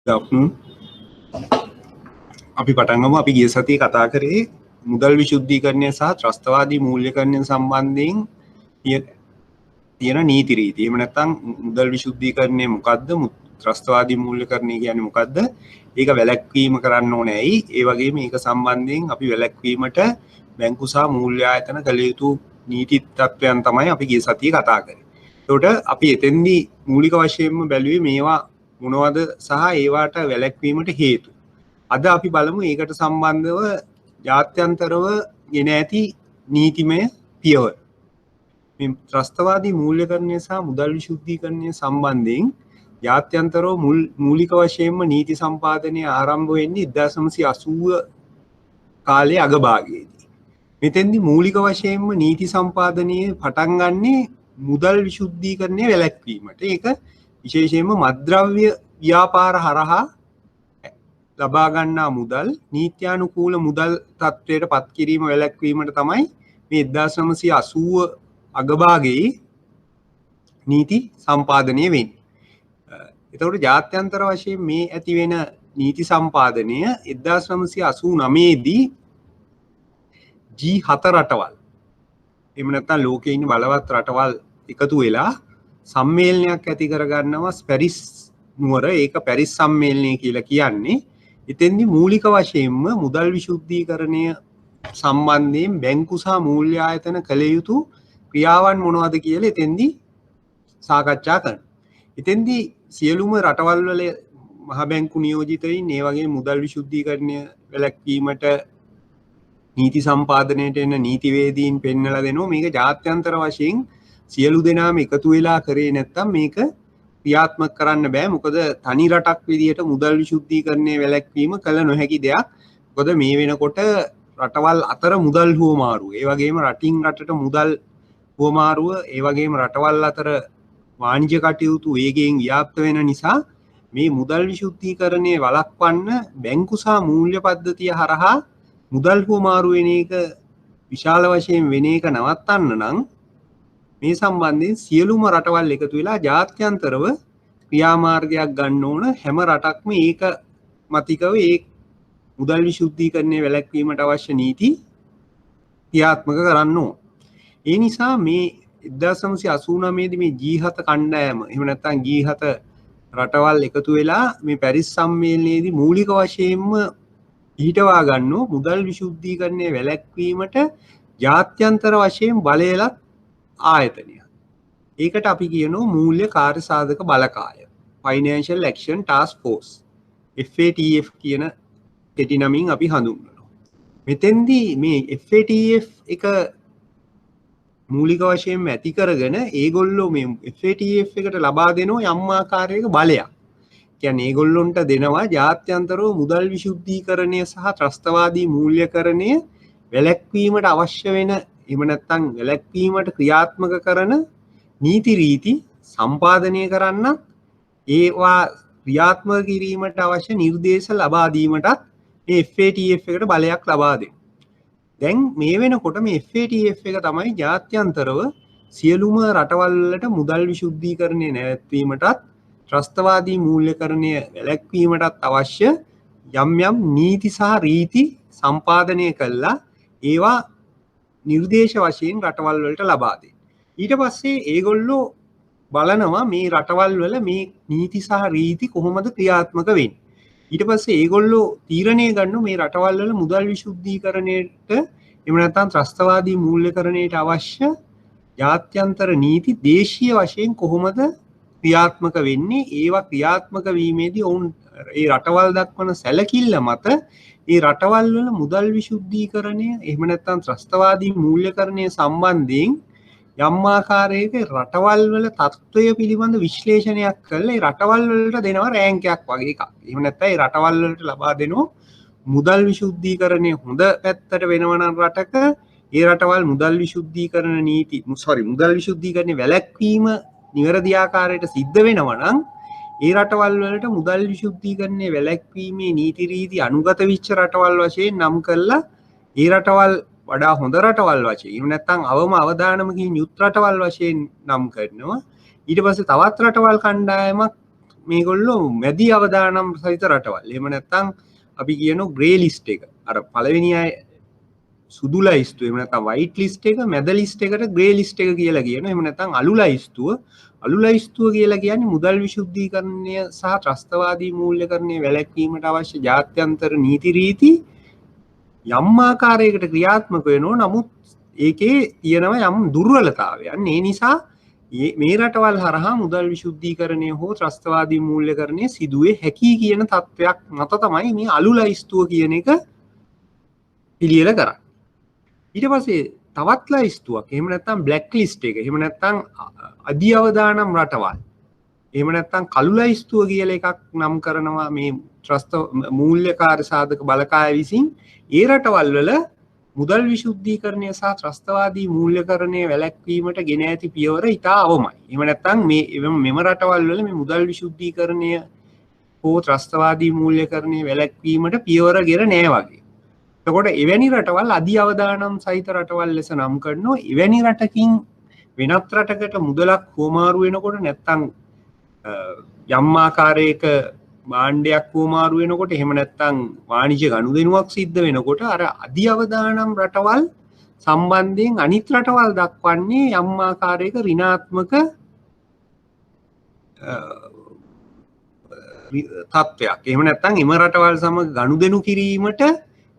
afternoon. අපි පටන් ගමු. අපි ගිය සතියේ කතා කරේ මුදල් විශුද්ධීකරණය සහ ත්‍රස්තවාදී මූල්‍යකරණය සම්බන්ධයෙන් තියෙන නීති රීති. එහෙම නැත්නම් මුදල් විශුද්ධීකරණය මොකද්ද? ත්‍රස්තවාදී මූල්‍යකරණය කියන්නේ මොකද්ද? ඒක වැළැක්වීම කරන්න ඕනේ ඇයි? ඒ වගේම මේක සම්බන්ධයෙන් අපි වැළැක්වීමට බැංකු සහ මූල්‍ය ආයතන කළ යුතු නීති තත්ත්වයන් තමයි අපි ගිය සතියේ කතා කරේ. ඒකට අපි එතෙන්දී මූලික වශයෙන්ම බැලුවේ මේවා මොනවද සහ ඒවට වැළැක්වීමට හේතු. අද අපි බලමු ඒකට සම්බන්ධව ජාත්‍යන්තරව ගෙන ඇති නීතිමය පියවර. මේ ත්‍රස්තවාදී මූල්‍යකරණය සහ මුදල් විශුද්ධීකරණය සම්බන්ධයෙන් ජාත්‍යන්තරව මූලික වශයෙන්ම නීති සම්පාදනය ආරම්භ වෙන්නේ 1980 කාලයේ අගභාගයේදී. මෙතෙන්දී මූලික වශයෙන්ම නීති සම්පාදනයේ පටන් ගන්නේ මුදල් විශුද්ධීකරණය වැළැක්වීමට. ඒක විශේෂයෙන්ම මත්ද්‍රව්‍ය ව්‍යාපාර හරහා ලබා ගන්නා මුදල් නීත්‍යානුකූල මුදල් තත්ත්වයට පත් කිරීම වැළැක්වීමට තමයි මේ 1980 අගභාගයේ නීති සම්පාදනය වෙන්නේ. එතකොට ජාත්‍යන්තර වශයෙන් මේ ඇති වෙන නීති සම්පාදනය 1989 දී G7 රටවල් එහෙම නැත්නම් ලෝකයේ ඉන්න බලවත් රටවල් එකතු වෙලා සම්මේලනයක් ඇති කරගන්නවා පැරිස් නුවර. ඒක පැරිස් සම්මේලනය කියලා කියන්නේ. එතෙන්දි මූලික වශයෙන්ම මුදල් විශුද්ධීකරණය සම්බන්ධයෙන් බැංකු සහ මූල්‍ය ආයතන කළ යුතු ක්‍රියාවන් මොනවද කියලා එතෙන්දි සාකච්ඡා කරනවා. එතෙන්දි සියලුම රටවල් වල මහ බැංකු නියෝජිතයින් ඒ වගේ මුදල් විශුද්ධීකරණය වැළැක්වීමට නීති සම්පාදනයට එන නීතිවේදීන් පෙන්වලා දෙනවා මේක ජාත්‍යන්තර වශයෙන් සියලු දෙනාම එකතු වෙලා කරේ නැත්නම් මේක ක්‍රියාත්මක කරන්න බෑ. මොකද තනි රටක් විදියට මුදල් විශුද්ධීකරණය වැළැක්වීම කළ නොහැකි දෙයක්. මොකද මේ වෙනකොට රටවල් අතර මුදල් හුවමාරුව, ඒ වගේම රටින් රටට මුදල් හුවමාරුව, ඒ වගේම රටවල් අතර වාණිජ කටයුතු වේගයෙන් ව්‍යාප්ත වෙන නිසා මේ මුදල් විශුද්ධීකරණය වළක්වන්න බැංකු සහ මූල්‍ය පද්ධතිය හරහා මුදල් හුවමාරු වෙන එක විශාල වශයෙන් වෙන එක නවත්තන්න නම් මේ සම්බන්ධයෙන් සියලුම රටවල් එකතු වෙලා ජාත්‍යන්තරව ක්‍රියාමාර්ගයක් ගන්න ඕන. හැම රටක්ම ඒක මතිකව ඒ මුදල් විශුද්ධීකරණය වැළැක්වීමට අවශ්‍ය නීති ක්‍රියාත්මක කරන්න ඕන. ඒ නිසා මේ 1989 දී මේ G7 කණ්ඩායම එහෙම නැත්නම් G7 රටවල් එකතු වෙලා මේ පැරිස් සම්මේලනයේදී මූලික වශයෙන්ම ඊටවා ගන්නෝ මුදල් විශුද්ධීකරණය වැළැක්වීමට ජාත්‍යන්තර වශයෙන් බලයලත් ආයතනය. ඒකට අපි කියනවා මූල්‍ය කාර්යසාධක බලකාය. Financial Action Task Force. FATF කියන කෙටි නමින් අපි හඳුන්වනවා. මෙතෙන්දී මේ FATF එක මූලික වශයෙන් ඇති කරගෙන ඒගොල්ලෝ මේ FATF එකට ලබා දෙනවා යම් ආකාරයක බලයක්. කියන්නේ ඒගොල්ලොන්ට දෙනවා ජාත්‍යන්තරව මුදල් විශුද්ධීකරණය සහ ත්‍රස්තවාදී මූල්‍යකරණය වැළැක්වීමට අවශ්‍ය වෙන එහෙම නැත්නම් වැළැක්වීමට ක්‍රියාත්මක කරන නීති රීති සම්පාදනය කරන්න ඒවා ක්‍රියාත්මක කිරීමට අවශ්‍ය නිර්දේශ ලබා දීමටත් මේ FATF එකට බලයක් ලබා දෙනවා. දැන් මේ වෙනකොට මේ FATF එක තමයි ජාත්‍යන්තරව සියලුම රටවල් වලට මුදල් විශුද්ධීකරණය නැවැත්වීමටත් ත්‍රස්තවාදී මූල්‍යකරණය වැළැක්වීමටත් අවශ්‍ය යම් යම් නීති සහ රීති සම්පාදනය කළා ඒවා නිර්දේශ වශයෙන් රටවල් වලට ලබා දෙන්න. ඊට පස්සේ ඒගොල්ලෝ බලනවා මේ රටවල් වල මේ නීති සහ රීති කොහොමද ක්‍රියාත්මක වෙන්නේ. ඊට පස්සේ ඒගොල්ලෝ තීරණය ගන්නවා මේ රටවල් වල මුදල් විශුද්ධීකරණයට එහෙම නැත්නම් ත්‍රස්තවාදී මූල්‍යකරණයට අවශ්‍ය ජාත්‍යන්තර නීති දේශීය වශයෙන් කොහොමද ක්‍රියාත්මක වෙන්නේ. ඒවා ක්‍රියාත්මක වීමේදී ඔවුන් ඒ රටවල් දක්වන සැලකිල්ල මත ඒ රටවල් වල මුදල් විශුද්ධීකරණය එහෙම නැත්නම් ත්‍රස්තවාදී මූල්‍යකරණය සම්බන්ධයෙන් යම් ආකාරයක රටවල් වල තත්ත්වය පිළිබඳ විශ්ලේෂණයක් කරලා ඒ රටවල් වලට දෙනවා රෑන්කයක් වගේ එකක්. එහෙම නැත්නම් ඒ රටවල් වලට ලබා දෙනවා මුදල් විශුද්ධීකරණය හොඳ පැත්තට වෙනවා නම් රටක ඒ රටවල් මුදල් විශුද්ධීකරණ නීති මුදල් විශුද්ධීකරණය වැළැක්වීම නිවැරදි ආකාරයට සිද්ධ වෙනවා නම් ඒ රටවල් වලට මුදල් විශුද්ධීකරණය වැළැක්වීමේ නීති රීති අනුගත වෙච්ච රටවල් වශයෙන් නම් කරලා ඒ රටවල් වඩා හොඳ රටවල් වශයෙන් එහෙම නැත්නම් අවම අවදානමකින් යුත් රටවල් වශයෙන් නම් කරනවා. ඊට පස්සේ තවත් රටවල් කණ්ඩායමක් මේගොල්ලෝ මැදි අවදානම් සහිත රටවල්. එහෙම නැත්නම් අපි කියනවා ග්‍රේ ලිස්ට් එක. අර පළවෙනි අය සුදු ලයිස්තුව එහෙම නැත්නම් වයිට් ලිස්ට් එක මැද ලිස්ට් එකට ග්‍රේ ලිස්ට් එක කියලා කියනවා. එහෙම නැත්නම් අලු ලයිස්තුව කියලා කියන්නේ මුදල් විශුද්ධීකරණය සහ ත්‍රස්තවාදී මූල්‍යකරණය වැළැක්වීමට අවශ්‍ය ජාත්‍යන්තර නීති රීති යම් ආකාරයකට ක්‍රියාත්මක වෙනවා. නමුත් ඒකේ තියෙනවා යම් දුර්වලතාවයන්. ඒ නිසා මේ රටවල් හරහා මුදල් විශුද්ධීකරණය හෝ ත්‍රස්තවාදී මූල්‍යකරණය සිදුවේ හැකි කියන තත්ත්වයක් මත තමයි මේ අලු ලයිස්තුව කියන එක පිළියෙල කරන්නේ. ඊට පස්සේ තවත් ලයිස්තුවක් එහෙම නැත්නම් බ්ලැක් ලිස්ට් එක එහෙම නැත්නම් අධි අවදානම් රටවල් එහෙම නැත්නම් කළු ලයිස්තුව කියලා එකක් නම් කරනවා මේ ත්‍රස්ත මූල්‍යකාර සාධක බලකාය විසින් ඒ රටවල් වල මුදල් විශුද්ධීකරණය සහ ත්‍රස්තවාදී මූල්‍යකරණය වැළැක්වීමට ගෙන ඇති පියවර ඉතා අවමයි. එහෙම නැත්නම් මෙම රටවල් වල මේ මුදල් විශුද්ධීකරණය හෝ ත්‍රස්තවාදී මූල්‍යකරණය වැළැක්වීමට පියවර ගෙන නැහැ වගේ. එතකොට එවැනි රටවල් අධි අවදානම් සහිත රටවල් ලෙස නම් කරනවා. එවැනි රටකින් වෙනත් රටකට මුදලක් හුවමාරු වෙනකොට නැත්නම් යම් ආකාරයක භාණ්ඩයක් හුවමාරු වෙනකොට එහෙම නැත්නම් වාණිජ්‍ය ගනුදෙනුවක් සිද්ධ වෙනකොට අර අධි අවදානම් රටවල් සම්බන්ධයෙන් අනිත් රටවල් දක්වන්නේ යම් ආකාරයක ඍණාත්මක තත්ත්වයක්. එහෙම නැත්නම් එම රටවල් සමග ගනුදෙනු කිරීමට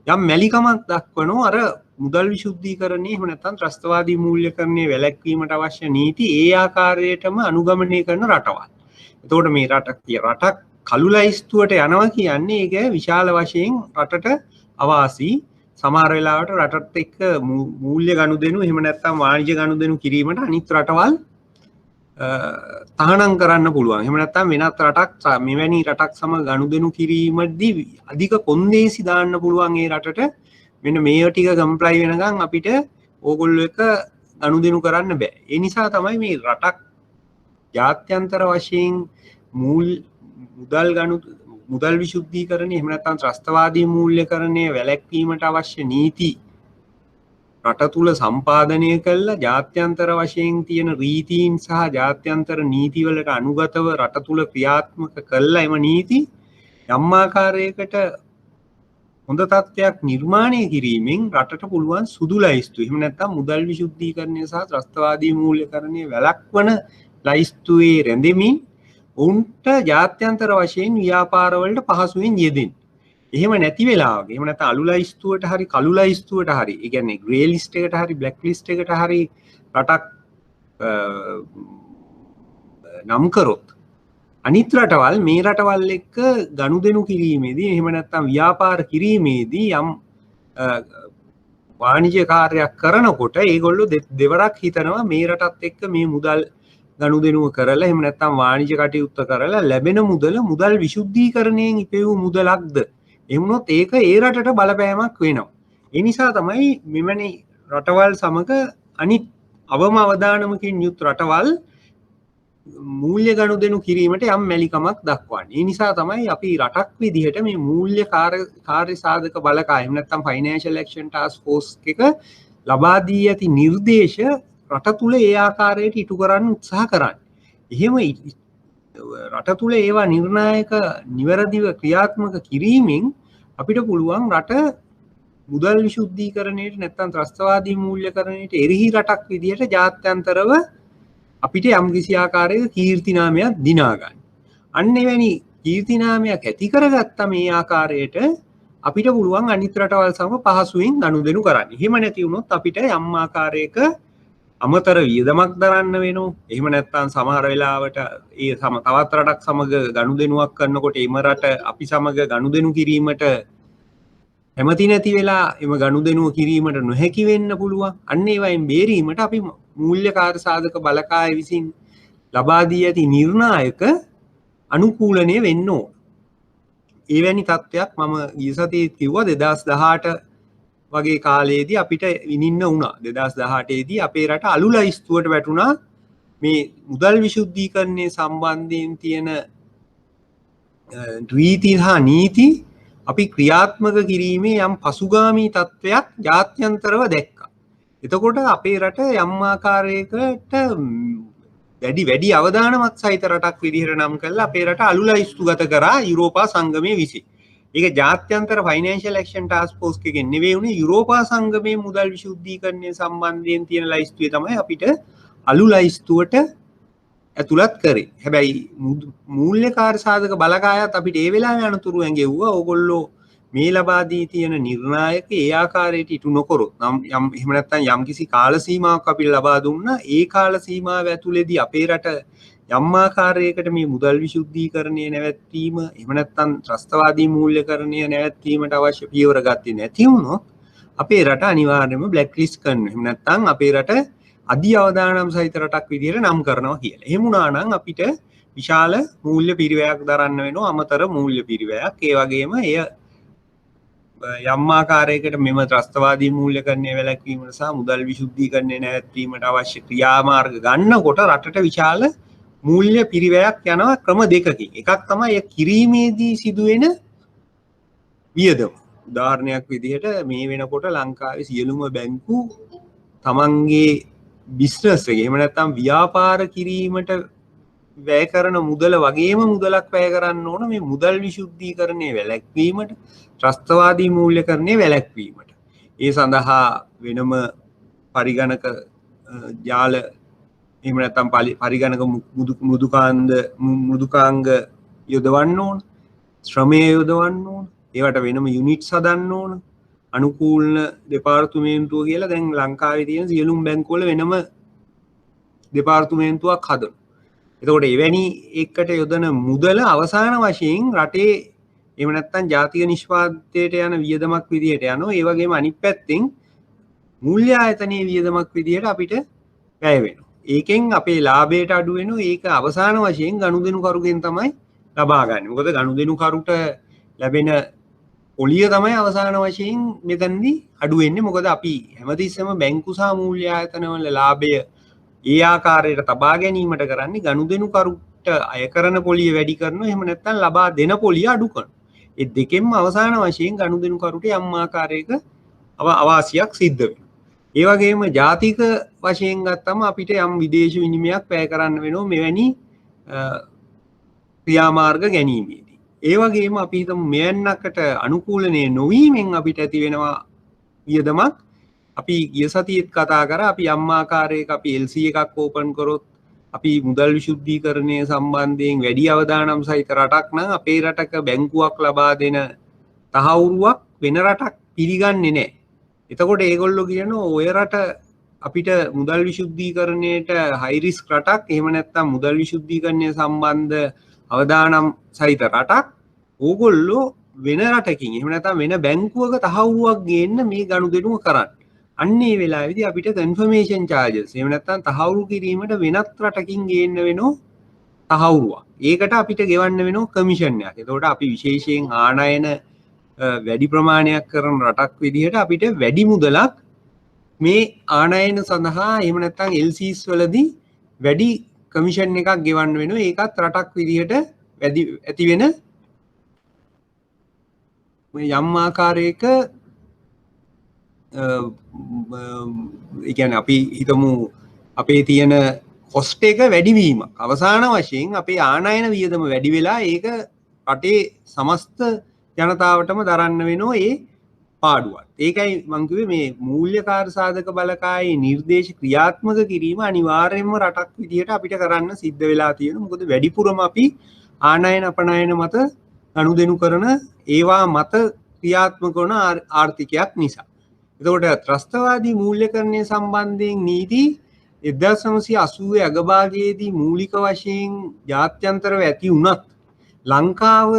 යම් මැලිකමක් දක්වනවා අර මුදල් විශුද්ධීකරණය එහෙම නැත්නම් ත්‍රස්තවාදී මූල්‍යකරණය වැළැක්වීමට අවශ්‍ය නීති ඒ ආකාරයටම අනුගමනය කරන රටවල්. එතකොට මේ රටක් කළු ලයිස්තුවට යනවා කියන්නේ ඒක විශාල වශයෙන් රටට අවාසි. සමහර වෙලාවට රටත් එක්ක මූල්‍ය ගනුදෙනු එහෙම නැත්නම් වාණිජ්‍ය ගනුදෙනු කිරීමට අනිත් රටවල් තහනම් කරන්න පුළුවන්. එහෙම නැත්නම් වෙනත් රටක් මෙවැනි රටක් සමග ගනුදෙනු කිරීමේදී අධික කොන්දේසි දාන්න පුළුවන් ඒ රටට. මෙන්න මේ ටික කම්ප්ලයි වෙනකන් අපිට ඕගොල්ලෝ එක ගනුදෙනු කරන්න බෑ. ඒ නිසා තමයි මේ රටක් ජාත්‍යන්තර වශයෙන් මුදල් විශුද්ධීකරණය එහෙම නැත්නම් ත්‍රස්තවාදී මූල්‍යකරණය වැළැක්වීමට අවශ්‍ය නීති රට තුල සම්පාදනය කළා ජාත්‍යන්තර වශයෙන් තියෙන රීතීන් සහ ජාත්‍යන්තර නීතිවලට අනුගතව රට තුල ක්‍රියාත්මක කළා. එම නීති යම් ආකාරයකට හොඳ තත්ත්වයක් නිර්මාණය කිරීමෙන් රටට පුළුවන් සුදු ලයිස්තුව එහෙම නැත්නම් මුදල් විශුද්ධීකරණය සහ ත්‍රස්තවාදී මූල්‍යකරණය වැළැක්වන ලයිස්තුවේ රැඳෙමින් උන්ට ජාත්‍යන්තර වශයෙන් ව්‍යාපාරවලට පහසුවෙන් යෙදෙන්න. එහෙම නැති වෙලාවක එහෙම නැත්නම් අලු ලයිස්තුවට හරි කළු ලයිස්තුවට හරි ඒ කියන්නේ ග්‍රේ ලිස්ට් එකට හරි බ්ලැක් ලිස්ට් එකට හරි රටක් නම් කරොත් අනිත් රටවල් මේ රටවල් එක්ක ගනුදෙනු කිරීමේදී එහෙම නැත්නම් ව්‍යාපාර කිරීමේදී යම් වාණිජ්‍ය කාර්යයක් කරනකොට ඒගොල්ලෝ දෙවරක් හිතනවා මේ රටත් එක්ක මේ මුදල් ගනුදෙනුව කරලා එහෙම නැත්නම් වාණිජ්‍ය කටයුත්ත කරලා ලැබෙන මුදල් විශුද්ධීකරණයෙන් ඉපෙවූ මුදලක්ද එහෙම වුණොත් ඒක ඒ රටට බලපෑමක් වෙනවා. ඒ නිසා තමයි මෙවැනි රටවල් සමග අනිත් අවම අවදානමකින් යුත් රටවල් මූල්‍ය ගනුදෙනු කිරීමට යම් මැලිකමක් දක්වන්නේ. ඒ නිසා තමයි අපි රටක් විදිහට මේ මූල්‍ය කාර්ය සාධක බලකාය එහෙම නැත්නම් ෆයිනෑන්ෂල් ඇක්ෂන් ටාස්ක් ෆෝස් එක ලබා දී ඇති නිර්දේශ රට තුල ඒ ආකාරයට ඉටු කරන්න උත්සාහ කරන්නේ. එහෙම රට තුල ඒවා නිර්ණායක නිවැරදිව ක්‍රියාත්මක කිරීමෙන් අපිට පුළුවන් රට මුදල් විශුද්ධීකරණයට නැත්නම් ත්‍රස්තවාදී මූල්‍යකරණයට එරෙහි රටක් විදිහට ජාත්‍යන්තරව අපිට යම් කිසි ආකාරයක කීර්තිනාමයක් දිනා ගන්න. අන්න එවැනි කීර්තිනාමයක් ඇති කරගත්ත මේ ආකාරයට අපිට පුළුවන් අනිත් රටවල් සමග පහසුවෙන් ගනුදෙනු කරන්න. එහෙම නැති වුණොත් අපිට යම් ආකාරයක අමතර වියදමක් දරන්න වෙනවා. එහෙම නැත්නම් සමහර වෙලාවට ඒ තවත් රටක් සමග ගනුදෙනුවක් කරනකොට එම රට අපි සමග ගනුදෙනු කිරීමට කැමති නැති වෙලා එම ගනුදෙනුව කිරීමට නොහැකි වෙන්න පුළුවන්. අන්න ඒවායින් බේරීමට අපි මූල්‍යකාර සාධක බලකාය විසින් ලබා දී ඇති නිර්ණායක අනුකූලනය වෙන්න ඕන. එවැනි තත්ත්වයක් මම ගිය සතියේ කිව්වා 2018 වගේ කාලයේදී අපිට විඳින්න වුණා. 2018 දී අපේ රට අලු ලයිස්තුවට වැටුණා මේ මුදල් විශුද්ධීකරණය සම්බන්ධයෙන් තියෙන රීති සහ නීති අපි ක්‍රියාත්මක කිරීමේ යම් පසුගාමී තත්ත්වයක් ජාත්‍යන්තරව දැක්කා. එතකොට අපේ රට යම් ආකාරයකට වැඩි අවදානමක් සහිත රටක් විදිහට නම් කරලා අපේ රට අලු ලයිස්තුගත කරා යුරෝපා සංගමය විසින්. ඒක ජාත්‍යන්තර ෆයිනෑන්ෂල් ඇක්ෂන් ටාස්ක් ෆෝස් එකකින් නෙවෙයි උනේ යුරෝපා සංගමයේ මුදල් විශුද්ධීකරණය සම්බන්ධයෙන් තියෙන ලයිස්තුවේ තමයි අපිට අලු ලයිස්තුවට ඇතුළත් කරේ. හැබැයි මූල්‍ය කාර්යසාධක බලකායත් අපිට ඒ වෙලාවේ අනතුරු ඇඟෙව්වා. ඕගොල්ලෝ මේ ලබා දී තියෙන නිර්ණායක ඒ ආකාරයට ඉටු නොකරොත් නම් එහෙම නැත්නම් යම්කිසි කාල සීමාවක් අපිට ලබා දුන්නා. ඒ කාල සීමාව ඇතුළේදී අපේ රට යම් ආකාරයකට මේ මුදල් විශුද්ධීකරණය නැවැත්වීම එහෙම නැත්නම් ත්‍රස්තවාදී මූල්‍යකරණය නැවැත්වීමට අවශ්‍ය පියවර ගත්තේ නැති වුණොත් අපේ රට අනිවාර්යයෙන්ම බ්ලැක් ලිස්ට් කරනවා. එහෙම නැත්නම් අපේ රට අධි අවදානම් සහිත රටක් විදිහට නම් කරනවා කියලා. එහෙම වුණා නම් අපිට විශාල මූල්‍ය පිරිවැයක් දරන්න වෙනවා. අමතර මූල්‍ය පිරිවැයක්. ඒ වගේම එය යම් ආකාරයකට මෙම ත්‍රස්තවාදී මූල්‍යකරණය වැළැක්වීමට සහ මුදල් විශුද්ධීකරණය නැවැත්වීමට අවශ්‍ය ක්‍රියාමාර්ග ගන්නකොට රටට විශාල මූල්‍ය පිරිවැයක් යනවා ක්‍රම දෙකකින්. එකක් තමයි ඒ කිරීමේදී සිදුවෙන වියදම. උදාහරණයක් විදිහට මේ වෙනකොට ලංකාවේ සියලුම බැංකු තමන්ගේ බිස්නස් එක එහෙම නැත්නම් ව්‍යාපාර කිරීමට වැය කරන මුදල වගේම මුදලක් වැය කරන්න ඕන මේ මුදල් විශුද්ධීකරණය වැළැක්වීමට ත්‍රස්තවාදී මූල්‍යකරණය වැළැක්වීමට. ඒ සඳහා වෙනම පරිගණක ජාල එහෙම නැත්නම් පරිගණක මෘදුකාංග යොදවන්න ඕන. ශ්‍රමය යොදවන්න ඕන. ඒවට වෙනම යුනිට්ස් හදන්න ඕන. අනුකූලන දෙපාර්තමේන්තුව කියලා දැන් ලංකාවේ තියෙන සියලුම බැංකුවල වෙනම දෙපාර්තමේන්තුවක් හදනවා. එතකොට එවැනි එකට යොදන මුදල අවසාන වශයෙන් රටේ එහෙම නැත්නම් ජාතික නිෂ්පාදනයට යන වියදමක් විදිහට යනවා. ඒ වගේම අනිත් පැත්තෙන් මූල්‍ය ආයතනයේ වියදමක් විදිහට අපිට වැය වෙනවා. ඒකෙන් අපේ ලාභයට අඩු වෙනවා. ඒක අවසාන වශයෙන් ගනුදෙනුකරුගෙන් තමයි ලබා ගන්න. මොකද ගනුදෙනුකරුට ලැබෙන පොලිය තමයි අවසාන වශයෙන් මෙතනදී අඩු වෙන්නේ. මොකද අපි හැමතිස්සෙම බැංකු සහ මූල්‍ය ආයතනවල ලාභය ඒ ආකාරයට තබා ගැනීමට කරන්නේ ගනුදෙනුකරුට අය කරන පොලිය වැඩි කරනවා. එහෙම නැත්නම් ලබා දෙන පොලිය අඩු කරනවා. ඒ දෙකෙන්ම අවසාන වශයෙන් ගනුදෙනුකරුට යම් ආකාරයක අවාසියක් සිද්ධ වෙනවා. ඒ වගේම ජාතික වශයෙන් ගත්තම අපිට යම් විදේශ විනිමයක් වැය කරන්න වෙනවා මෙවැනි ක්‍රියාමාර්ග ගැනීමේදී. ඒ වගේම අපි හිතමු මෙවැන්නකට අනුකූලනේ නොවීමෙන් අපිට ඇති වෙනවා වියදමක්. අපි ගිය සතියේත් කතා කරා අපි යම් ආකාරයක අපි LC එකක් ඕපන් කරොත් අපි මුදල් විශුද්ධීකරණය සම්බන්ධයෙන් වැඩි අවදානම් සහිත රටක් නම් අපේ රටක බැංකුවක් ලබා දෙන තහවුරුවක් වෙන රටක් පිළිගන්නේ නැහැ. එතකොට ඒගොල්ලෝ කියනවා ඔය රට අපිට මුදල් විශුද්ධීකරණයට හයි රිස්ක් රටක් එහෙම නැත්නම් මුදල් විශුද්ධීකරණය සම්බන්ධ අවදානම් සහිත රටක් ඕගොල්ලෝ වෙන රටකින් එහෙම නැත්නම් වෙන බැංකුවක තහවුරුවක් ගේන්න මේ ගනුදෙනුව කරන්නේ. අන්නේ වෙලාවේදී අපිට කන්ෆර්මේෂන් චාර්ජස් එහෙම නැත්නම් තහවුරු කිරීමට වෙනත් රටකින් ගේන්න වෙනෝ තහවුරුවක්. ඒකට අපිට ගෙවන්න වෙනෝ කමිෂන් එකක්. එතකොට අපි විශේෂයෙන් ආනයන වැඩි ප්‍රමාණයක් කරන රටක් විදිහට අපිට වැඩි මුදලක් මේ ආනයන සඳහා එහෙම නැත්නම් LCs වලදී වැඩි කමිෂන් එකක් ගෙවන්න වෙනවා. ඒකත් රටක් විදිහට වැඩි ඇති වෙන යම් ආකාරයක ඒ කියන්නේ අපි හිතමු අපේ තියෙන කොස්ට් එක වැඩිවීමක්. අවසාන වශයෙන් අපේ ආනයන වියදම වැඩි වෙලා ඒක රටේ සමස්ත ජනතාවටම දරන්න වෙනවා ඒ පාඩුවත්. ඒකයි මම කිව්වේ මේ මූල්‍ය කාර්යසාධක බලකායේ නිර්දේශ ක්‍රියාත්මක කිරීම අනිවාර්යයෙන්ම රටක් විදිහට අපිට කරන්න සිද්ධ වෙලා තියෙනවා. මොකද වැඩිපුරම අපි ආනයන අපනයන මත ගනුදෙනු කරන ඒවා මත ක්‍රියාත්මක වන ආර්ථිකයක් නිසා. එතකොට ත්‍රස්තවාදී මූල්‍යකරණය සම්බන්ධයෙන් නීති 1980 අගභාගයේදී මූලික වශයෙන් ජාත්‍යන්තරව ඇති වුණත් ලංකාව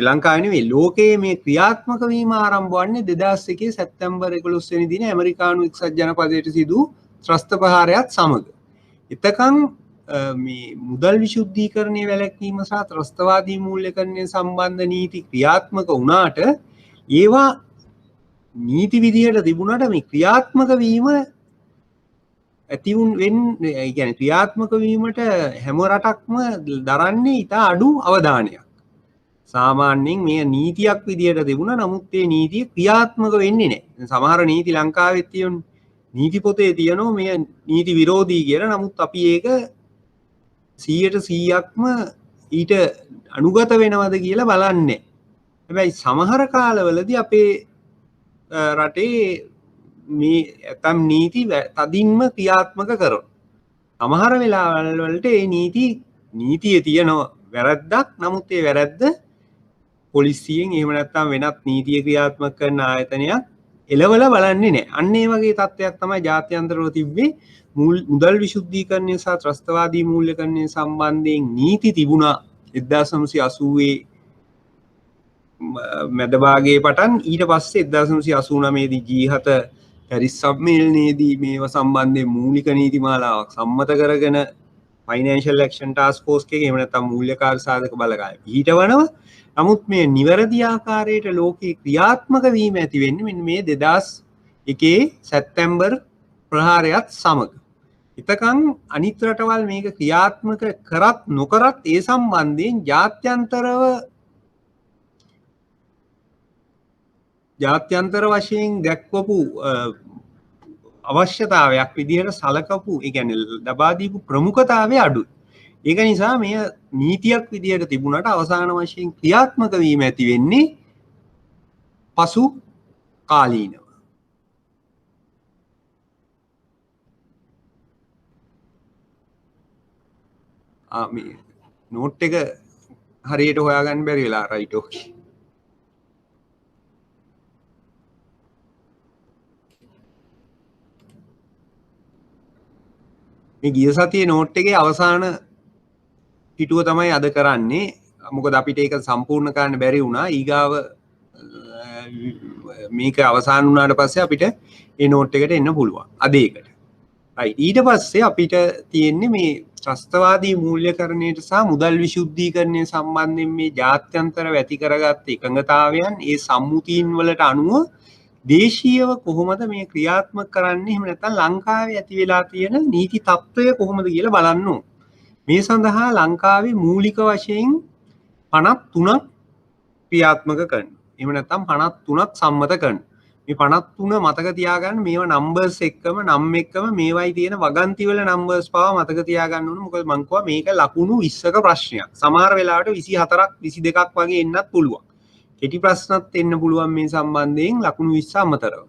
ලංකාවේ නෙවෙයි ලෝකයේ මේ ක්‍රියාත්මක වීම ආරම්භ වන්නේ 2001 සැප්තැම්බර් 11 වෙනි දින ඇමරිකානු එක්සත් ජනපදයට සිදු ත්‍රස්ත ප්‍රහාරයත් සමග. එතකන් මේ මුදල් විශුද්ධීකරණය වැළැක්වීම සහ ත්‍රස්තවාදී මූල්‍යකරණය සම්බන්ධ නීති ක්‍රියාත්මක වුණාට ඒවා නීති විදිහට තිබුණාට මේ ක්‍රියාත්මක වීම ඇතිවුන් වෙන්නේ ඒ කියන්නේ ක්‍රියාත්මක වීමට හැම රටක්ම දරන්නේ ඉතා අඩු අවධානයක්. සාමාන්‍යයෙන් මේ නීතියක් විදිහට තිබුණා නමුත් මේ නීතිය ක්‍රියාත්මක වෙන්නේ නැහැ. සමහර නීති ලංකාවෙත් තියෙන්නේ. නීති පොතේ තියෙනවා මේ නීති විරෝධී කියලා. නමුත් අපි ඒක 100%ක්ම ඊට අනුගත වෙනවද කියලා බලන්නේ. හැබැයි සමහර කාලවලදී අපේ රටේ මේ ඇතම් නීති තදින්ම ක්‍රියාත්මක කරනවා. සමහර වෙලාවල් වලට ඒ නීතියේ තියෙන වැරද්දක්. නමුත් ඒ වැරද්ද පොලිසියෙන් එහෙම නැත්නම් වෙනත් නීතිය ක්‍රියාත්මක කරන ආයතනයක් එලවල බලන්නේ නැහැ. අන්න ඒ වගේ තත්ත්වයක් තමයි ජාත්‍යන්තරව තිබ්බේ. මුදල් විශුද්ධීකරණය සහ ත්‍රස්තවාදී මූල්‍යකරණය සම්බන්ධයෙන් නීති තිබුණා 1980 මැද භාගයේ පටන්. ඊට පස්සේ 1989 දී G7 පැරිස් සම්මේලනයේදී මේව සම්බන්ධයෙන් මූලික නීති මාලාවක් සම්මත කරගෙන ෆයිනෑන්ෂල් ඇක්ෂන් ටාස්ක් ෆෝස් එකේ එහෙම නැත්නම් මූල්‍යකාර සාධක බලකාය පිහිටවනවා. නමුත් මේ නිවැරදි ආකාරයට ලෝකේ ක්‍රියාත්මක වීම ඇති වෙන්නේ මෙන්න මේ 2001 සැප්තැම්බර් ප්‍රහාරයත් සමග. එතකන් අනිත් රටවල් මේක ක්‍රියාත්මක කරත් නොකරත් ඒ සම්බන්ධයෙන් ජාත්‍යන්තර වශයෙන් දැක්වපු අවශ්‍යතාවයක් විදිහට සලකපු ඒ කියන්නේ ලබා දීපු ප්‍රමුඛතාවය අඩුයි. ඒක නිසා මෙය නීතියක් විදිහට තිබුණාට අවසාන වශයෙන් ක්‍රියාත්මක වීම ඇති වෙන්නේ පසු කාලීනව. මේ නෝට් එක හරියට හොයාගන්න බැරි වෙලා රයිට් ඕකේ. මේ ගිය සතියේ නෝට් එකේ අවසාන පිටුව තමයි අද කරන්නේ. මොකද අපිට ඒක සම්පූර්ණ කරන්න බැරි වුණා. ඊගාව මේක අවසන් වුණාට පස්සේ අපිට ඒ නෝට් එකට එන්න පුළුවන්. අද ඒකට. right. ඊට පස්සේ අපිට තියෙන්නේ මේ ත්‍රස්තවාදී මූල්‍යකරණයට සහ මුදල් විශුද්ධීකරණය සම්බන්ධයෙන් මේ ජාත්‍යන්තරව ඇති කරගත්ත එකඟතාවයන් ඒ සම්මුතීන් වලට අනුව දේශීයව කොහොමද මේ ක්‍රියාත්මක කරන්නේ, එහෙම නැත්නම් ලංකාවේ ඇති වෙලා තියෙන නීති තත්ත්වය කොහොමද කියලා බලන්න ඕන. මේ සඳහා ලංකාවේ මූලික වශයෙන් 53ක් ක්‍රියාත්මක කරනවා. එහෙම නැත්නම් 53ක් සම්මත කරනවා. මේ 53 මතක තියාගන්න. මේවා නම්බර්ස් එක්කම නම් එක්කම මේවයි තියෙන වගන්ති වල නම්බර්ස් පවා මතක තියාගන්න ඕන. මොකද මං කිව්වා මේක ලකුණු 20ක ප්‍රශ්නයක්. සමහර වෙලාවට 24ක් 22ක් වගේ එන්නත් පුළුවන්. කෙටි ප්‍රශ්නත් එන්න පුළුවන් මේ සම්බන්ධයෙන් ලකුණු 20 අමතරව.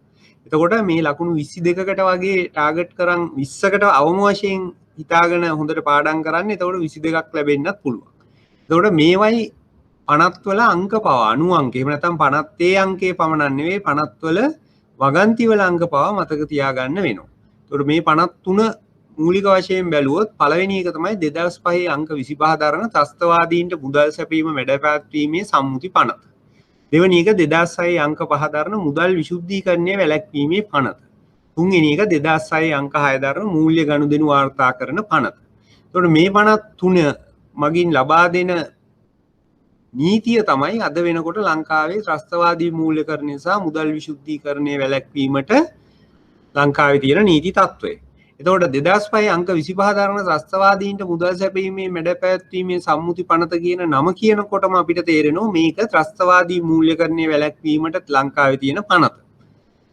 එතකොට මේ ලකුණු 22කට වගේ ටාගට් කරන් 20කට අවම වශයෙන් හිතාගෙන හොඳට පාඩම් කරන්න. එතකොට 22ක් ලැබෙන්නත් පුළුවන්. එතකොට මේවයි 50 වල අංක පවා 90 අංක. එහෙම නැත්නම් 50 අංකයේ පමණක් නෙවෙයි 50 වල වගන්ති වල අංක පවා මතක තියාගන්න වෙනවා. එතකොට මේ 53 මූලික වශයෙන් බැලුවොත් පළවෙනි එක තමයි 2005 අංක 25 දරන ත්‍රස්තවාදීන්ට මුදල් සැපීම මැඩපැත්වීමේ සම්මුති පනත. දෙවැනි එක 2006 අංක 5 දරන මුදල් විශුද්ධීකරණය වැළැක්වීමේ පනත. තුන්වෙනි එක 2006 අංක 6 දරන මූල්‍ය ගනුදෙනු වාර්තා කරන පනත. එතකොට මේ 53 මගින් ලබා දෙන නීතිය තමයි අද වෙනකොට ලංකාවේ ත්‍රස්තවාදී මූල්‍යකරණය සහ මුදල් විශුද්ධීකරණය වැළැක්වීමට ලංකාවේ තියෙන නීති තත්ත්වය. එතකොට 2005 අංක 25 දරන ත්‍රස්තවාදීන්ට මුදල් සැපීමේ මැඩපැවැත්වීමේ සම්මුති පනත කියන නම කියනකොටම අපිට තේරෙනවා මේක ත්‍රස්තවාදී මූල්‍යකරණය වැළැක්වීමට ලංකාවේ තියෙන පනත.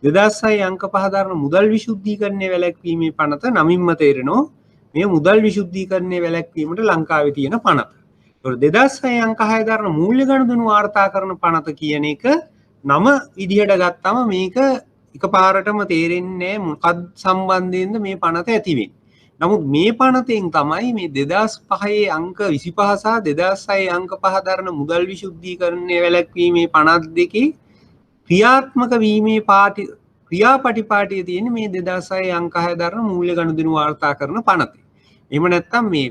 2006 අංක 5 දරන මුදල් විශුද්ධීකරණය වැළැක්වීමේ පනත නමින්ම තේරෙනවා මේ මුදල් විශුද්ධීකරණය වැළැක්වීමට ලංකාවේ තියෙන පනත. 2006 අංක 6 දරන මූල්‍ය ගනුදෙනු වාර්තා කරන පනත කියන එක නම විදිහට ගත්තම මේක එකපාරටම තේරෙන්නේ නැහැ මොකක්ද සම්බන්ධයෙන්ද මේ පනත ඇති වෙන්නේ. නමුත් මේ පනතෙන් තමයි මේ 2005 අංක 25 සහ 2006 අංක 5 දරන මුදල් විශුද්ධීකරණය වැළැක්වීමේ පනත් දෙකේ ක්‍රියාත්මක වීමේ ක්‍රියාපටිපාටිය තියෙන්නේ මේ 2006 අංක 6 දරන මූල්‍ය ගනුදෙනු වාර්තා කරන පනතේ. එහෙම නැත්නම් මේ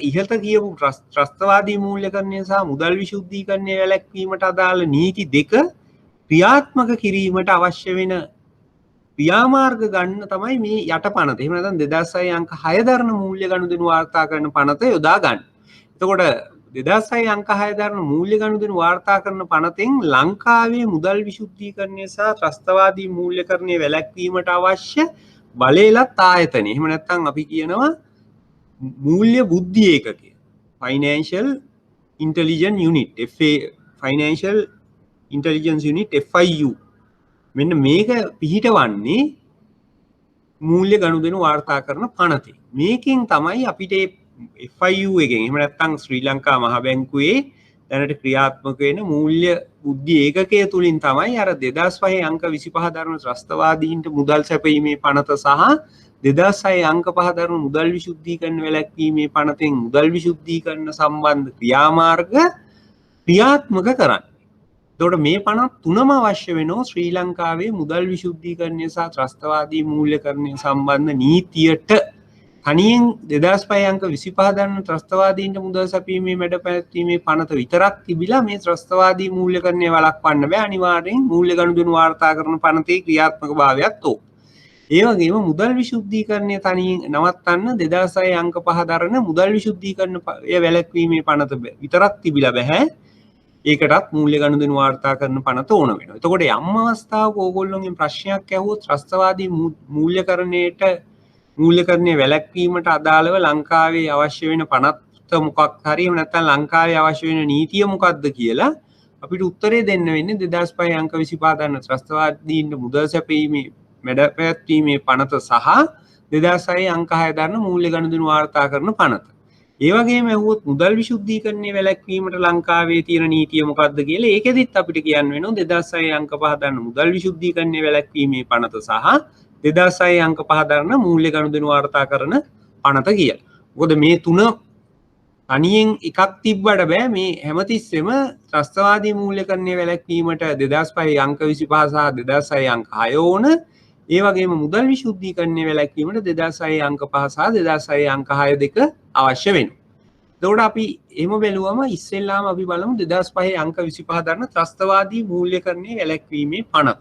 ඉහත කියපු ත්‍රස්තවාදී මූල්‍යකරණය සහ මුදල් විශුද්ධීකරණය වැළැක්වීමට අදාළ නීති දෙක ක්‍රියාත්මක කිරීමට අවශ්‍ය වෙන ක්‍රියාමාර්ග ගන්න තමයි මේ යට පනත. එහෙම නැත්නම් 2006 අංක 6 දරන මූල්‍ය ගනුදෙනු වාර්තා කරන පනත යොදා ගන්න. එතකොට 2006 අංක 6 දරන මූල්‍ය ගනුදෙනු වාර්තා කරන පනතෙන් ලංකාවේ මුදල් විශුද්ධීකරණය සහ ත්‍රස්තවාදී මූල්‍යකරණය වැළැක්වීමට අවශ්‍ය බලයලත් ආයතන. එහෙම නැත්නම් අපි කියනවා මූල්‍ය බුද්ධි ඒකකය. Financial Intelligence Unit Financial Intelligence Unit FIU. මෙන්න මේක පිහිටවන්නේ මූල්‍ය ගනුදෙනු වාර්තා කරන පනතේ. මේකෙන් තමයි අපිට FIU එකෙන් එහෙම නැත්නම් ශ්‍රී ලංකා මහ බැංකුවේ දැනට ක්‍රියාත්මක වෙන මූල්‍ය බුද්ධි ඒකකය තුලින් තමයි අර 2005 අංක 25 දරන ත්‍රස්තවාදීන්ට මුදල් සැපීමේ පනත සහ 2006 අංක 5 දරන මුදල් විශුද්ධීකරණ වැළැක්වීමේ පනතෙන් මුදල් විශුද්ධීකරණ සම්බන්ධ ක්‍රියාමාර්ග ක්‍රියාත්මක කරන්නේ. එතකොට මේ පනත් තුනම අවශ්‍ය වෙනවා ශ්‍රී ලංකාවේ මුදල් විශුද්ධීකරණය සහ ත්‍රස්තවාදී මූල්‍යකරණය සම්බන්ධ නීතියට. තනියෙන් 2005 අංක 25 දරන ත්‍රස්තවාදීන්ට මුදල් සැපීමේ මැඩ පැවැත්වීමේ පනත විතරක් තිබිලා මේ ත්‍රස්තවාදී මූල්‍යකරණය වළක්වන්න බෑ. අනිවාර්යෙන් මූල්‍ය ගනුදෙනු වාර්තා කරන පනතේ ක්‍රියාත්මක භාවයක් ඕක. ඒ වගේම මුදල් විශුද්ධීකරණය තනියෙන් නවත්තන්න 2006 අංක 5 දරන මුදල් විශුද්ධීකරණ වැළැක්වීමේ පනත විතරක් තිබිලා බෑ. ඒකටත් මූල්‍ය ගනුදෙනු වාර්තා කරන පනත ඕන වෙනවා. එතකොට යම් අවස්ථාවක ඕගොල්ලෝගෙන් ප්‍රශ්නයක් ඇහුවොත් ත්‍රස්තවාදී මූල්‍යකරණයේ වැළැක්වීමට අදාළව ලංකාවේ අවශ්‍ය වෙන පනත මොකක් හරි එහෙම නැත්නම් ලංකාවේ අවශ්‍ය වෙන නීතිය මොකක්ද කියලා අපිට උත්තරේ දෙන්න වෙන්නේ 2005 අංක 25 දරන ත්‍රස්තවාදීන්ට මුදල් සැපීමේ මැඩ පැවැත්වීමේ පනත සහ 2006 අංක 6 දරන මූල්‍ය ගනුදෙනු වාර්තා කරන පනත. ඒ වගේම ඇහුවොත් මුදල් විශුද්ධීකරණයේ වැළැක්වීමට ලංකාවේ තියෙන නීතිය මොකක්ද කියලා ඒකෙදිත් අපිට කියන්න වෙනවා 2006 අංක 5 දරන මුදල් විශුද්ධීකරණයේ වැළැක්වීමේ පනත සහ 2006 අංක 5 දරන මූල්‍ය ගනුදෙනු වාර්තා කරන පනත කියලා. මොකද මේ තුන තනියෙන් එකක් තිබ්බට බෑ මේ හැමතිස්සෙම ත්‍රස්තවාදී මූල්‍යකරණයේ වැළැක්වීමට 2005 අංක 25 සහ 2006 අංක 6 ඕන. ඒ වගේම මුදල් විශුද්ධීකරණයේ වැළැක්වීමට 2006 අංක 5 සහ 2006 අංක 6 දෙක අවශ්‍ය වෙනවා. එතකොට අපි එහෙම බැලුවම ඉස්සෙල්ලාම අපි බලමු 2005 අංක 25 දරන ත්‍රස්තවාදී මූල්‍යකරණයේ වැළැක්වීමේ පනත.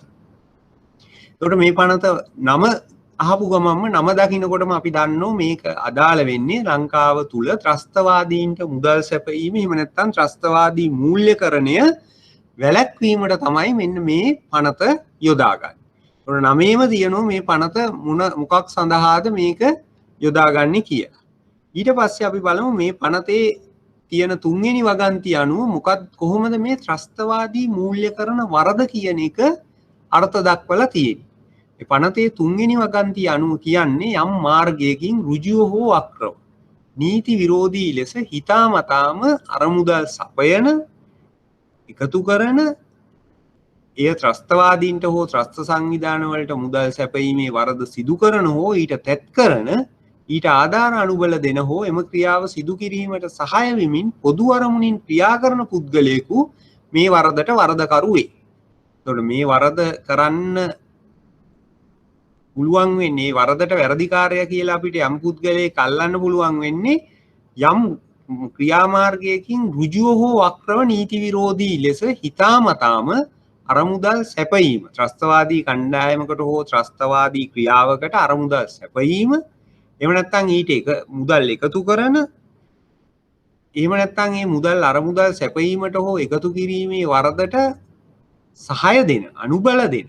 එතකොට මේ පනත නම අහපු ගමන්ම නම දකින්නකොටම අපි දන්නවා මේක අදාළ වෙන්නේ ලංකාව තුල ත්‍රස්තවාදීන්ට මුදල් සැපයීම එහෙම නැත්නම් ත්‍රස්තවාදී මූල්‍යකරණය වැළැක්වීමට තමයි මෙන්න මේ පනත යොදාගන්නේ. ඒතකොට නමේම තියෙනවා මේ පනත මොකක් සඳහාද මේක යොදාගන්නේ කියලා. ඊට පස්සේ අපි බලමු මේ පනතේ තියෙන තුන්වෙනි වගන්තිය අනුව කොහොමද මේ ත්‍රස්තවාදී මූල්‍යකරණ වරද කියන එක අර්ථ දක්වලා තියෙන්නේ. මේ පනතේ තුන්වෙනි වගන්තිය අනුව කියන්නේ යම් මාර්ගයකින් ඍජුව හෝ අක්‍රම නීති විරෝධී ලෙස හිතාමතාම අරමුදල් සපයන එකතු කරන එය ත්‍රස්තවාදීන්ට හෝ ත්‍රස්ත සංවිධාන වලට මුදල් සැපීමේ වරද සිදු කරන හෝ ඊට තැත් කරන ඊට ආධාර අනුබල දෙන හෝ එම ක්‍රියාව සිදු කිරීමට සහාය වෙමින් පොදු අරමුණින් ක්‍රියා කරන පුද්ගලයෙකු මේ වරදට වරදකරු වේ. එතකොට මේ වරද කරන්න පුළුවන් වෙන්නේ වරදට වැරදිකාරය කියලා අපිට යම් පුද්ගලයෙක් අල්ලන්න පුළුවන් වෙන්නේ යම් ක්‍රියාමාර්ගයකින් ඍජුව හෝ වක්‍රව නීති විරෝධී ලෙස හිතාමතාම අරමුදල් සැපයීම ත්‍රස්තවාදී කණ්ඩායමකට හෝ ත්‍රස්තවාදී ක්‍රියාවකට අරමුදල් සැපයීම එහෙම නැත්නම් ඊට මුදල් එකතු කරන එහෙම නැත්නම් මේ මුදල් අරමුදල් සැපයීමට හෝ එකතු කිරීමේ වරදට සහාය දෙන අනුබල දෙන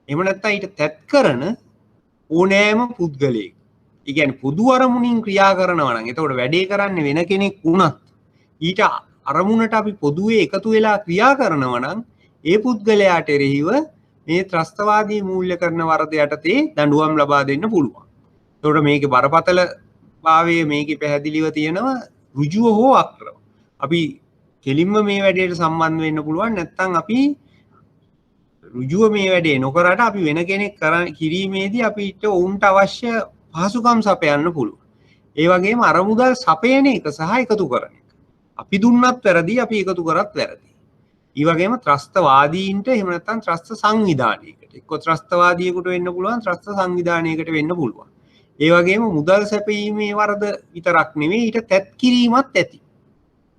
එහෙම නැත්නම් ඊට තැත් කරන ඕනෑම පුද්ගලයෙක්. ඒ කියන්නේ පොදු අරමුණින් ක්‍රියා කරනවා නම් එතකොට වැඩේ කරන්නේ වෙන කෙනෙක් වුණත් ඊට අරමුණට අපි පොදුවේ එකතු වෙලා ක්‍රියා කරනවා නම් ඒ පුද්ගලයාට එරෙහිව මේ ත්‍රස්තවාදී මූල්‍යකරණ වරද යටතේ දඬුවම් ලබා දෙන්න පුළුවන්. එතකොට මේකේ බරපතලභාවය මේකේ පැහැදිලිව තියෙනවා ඍජුව හෝ අක්‍රම. අපි කෙලින්ම මේ වැඩේට සම්බන්ධ වෙන්න පුළුවන් නැත්නම් අපි ඍජුව මේ වැඩේ නොකරට අපි වෙන කෙනෙක් කිරීමේදී අපිට උන්ට අවශ්‍ය පහසුකම් සපයන්න පුළුවන්. ඒ වගේම අරමුදල් සපයන එක සහ එකතු කරන එක. අපි දුන්නත් වැරදි අපි එකතු කරත් වැරදි. ඒ වගේම ත්‍රස්තවාදීන්ට එහෙම නැත්නම් ත්‍රස්ත සංවිධානයකට එක්ක ත්‍රස්තවාදියෙකුට වෙන්න පුළුවන් ත්‍රස්ත සංවිධානයකට වෙන්න පුළුවන්. ඒ වගේම මුදල් සැපීමේ වරද විතරක් නෙවෙයි ඊට තැත් කිරීමත් ඇති.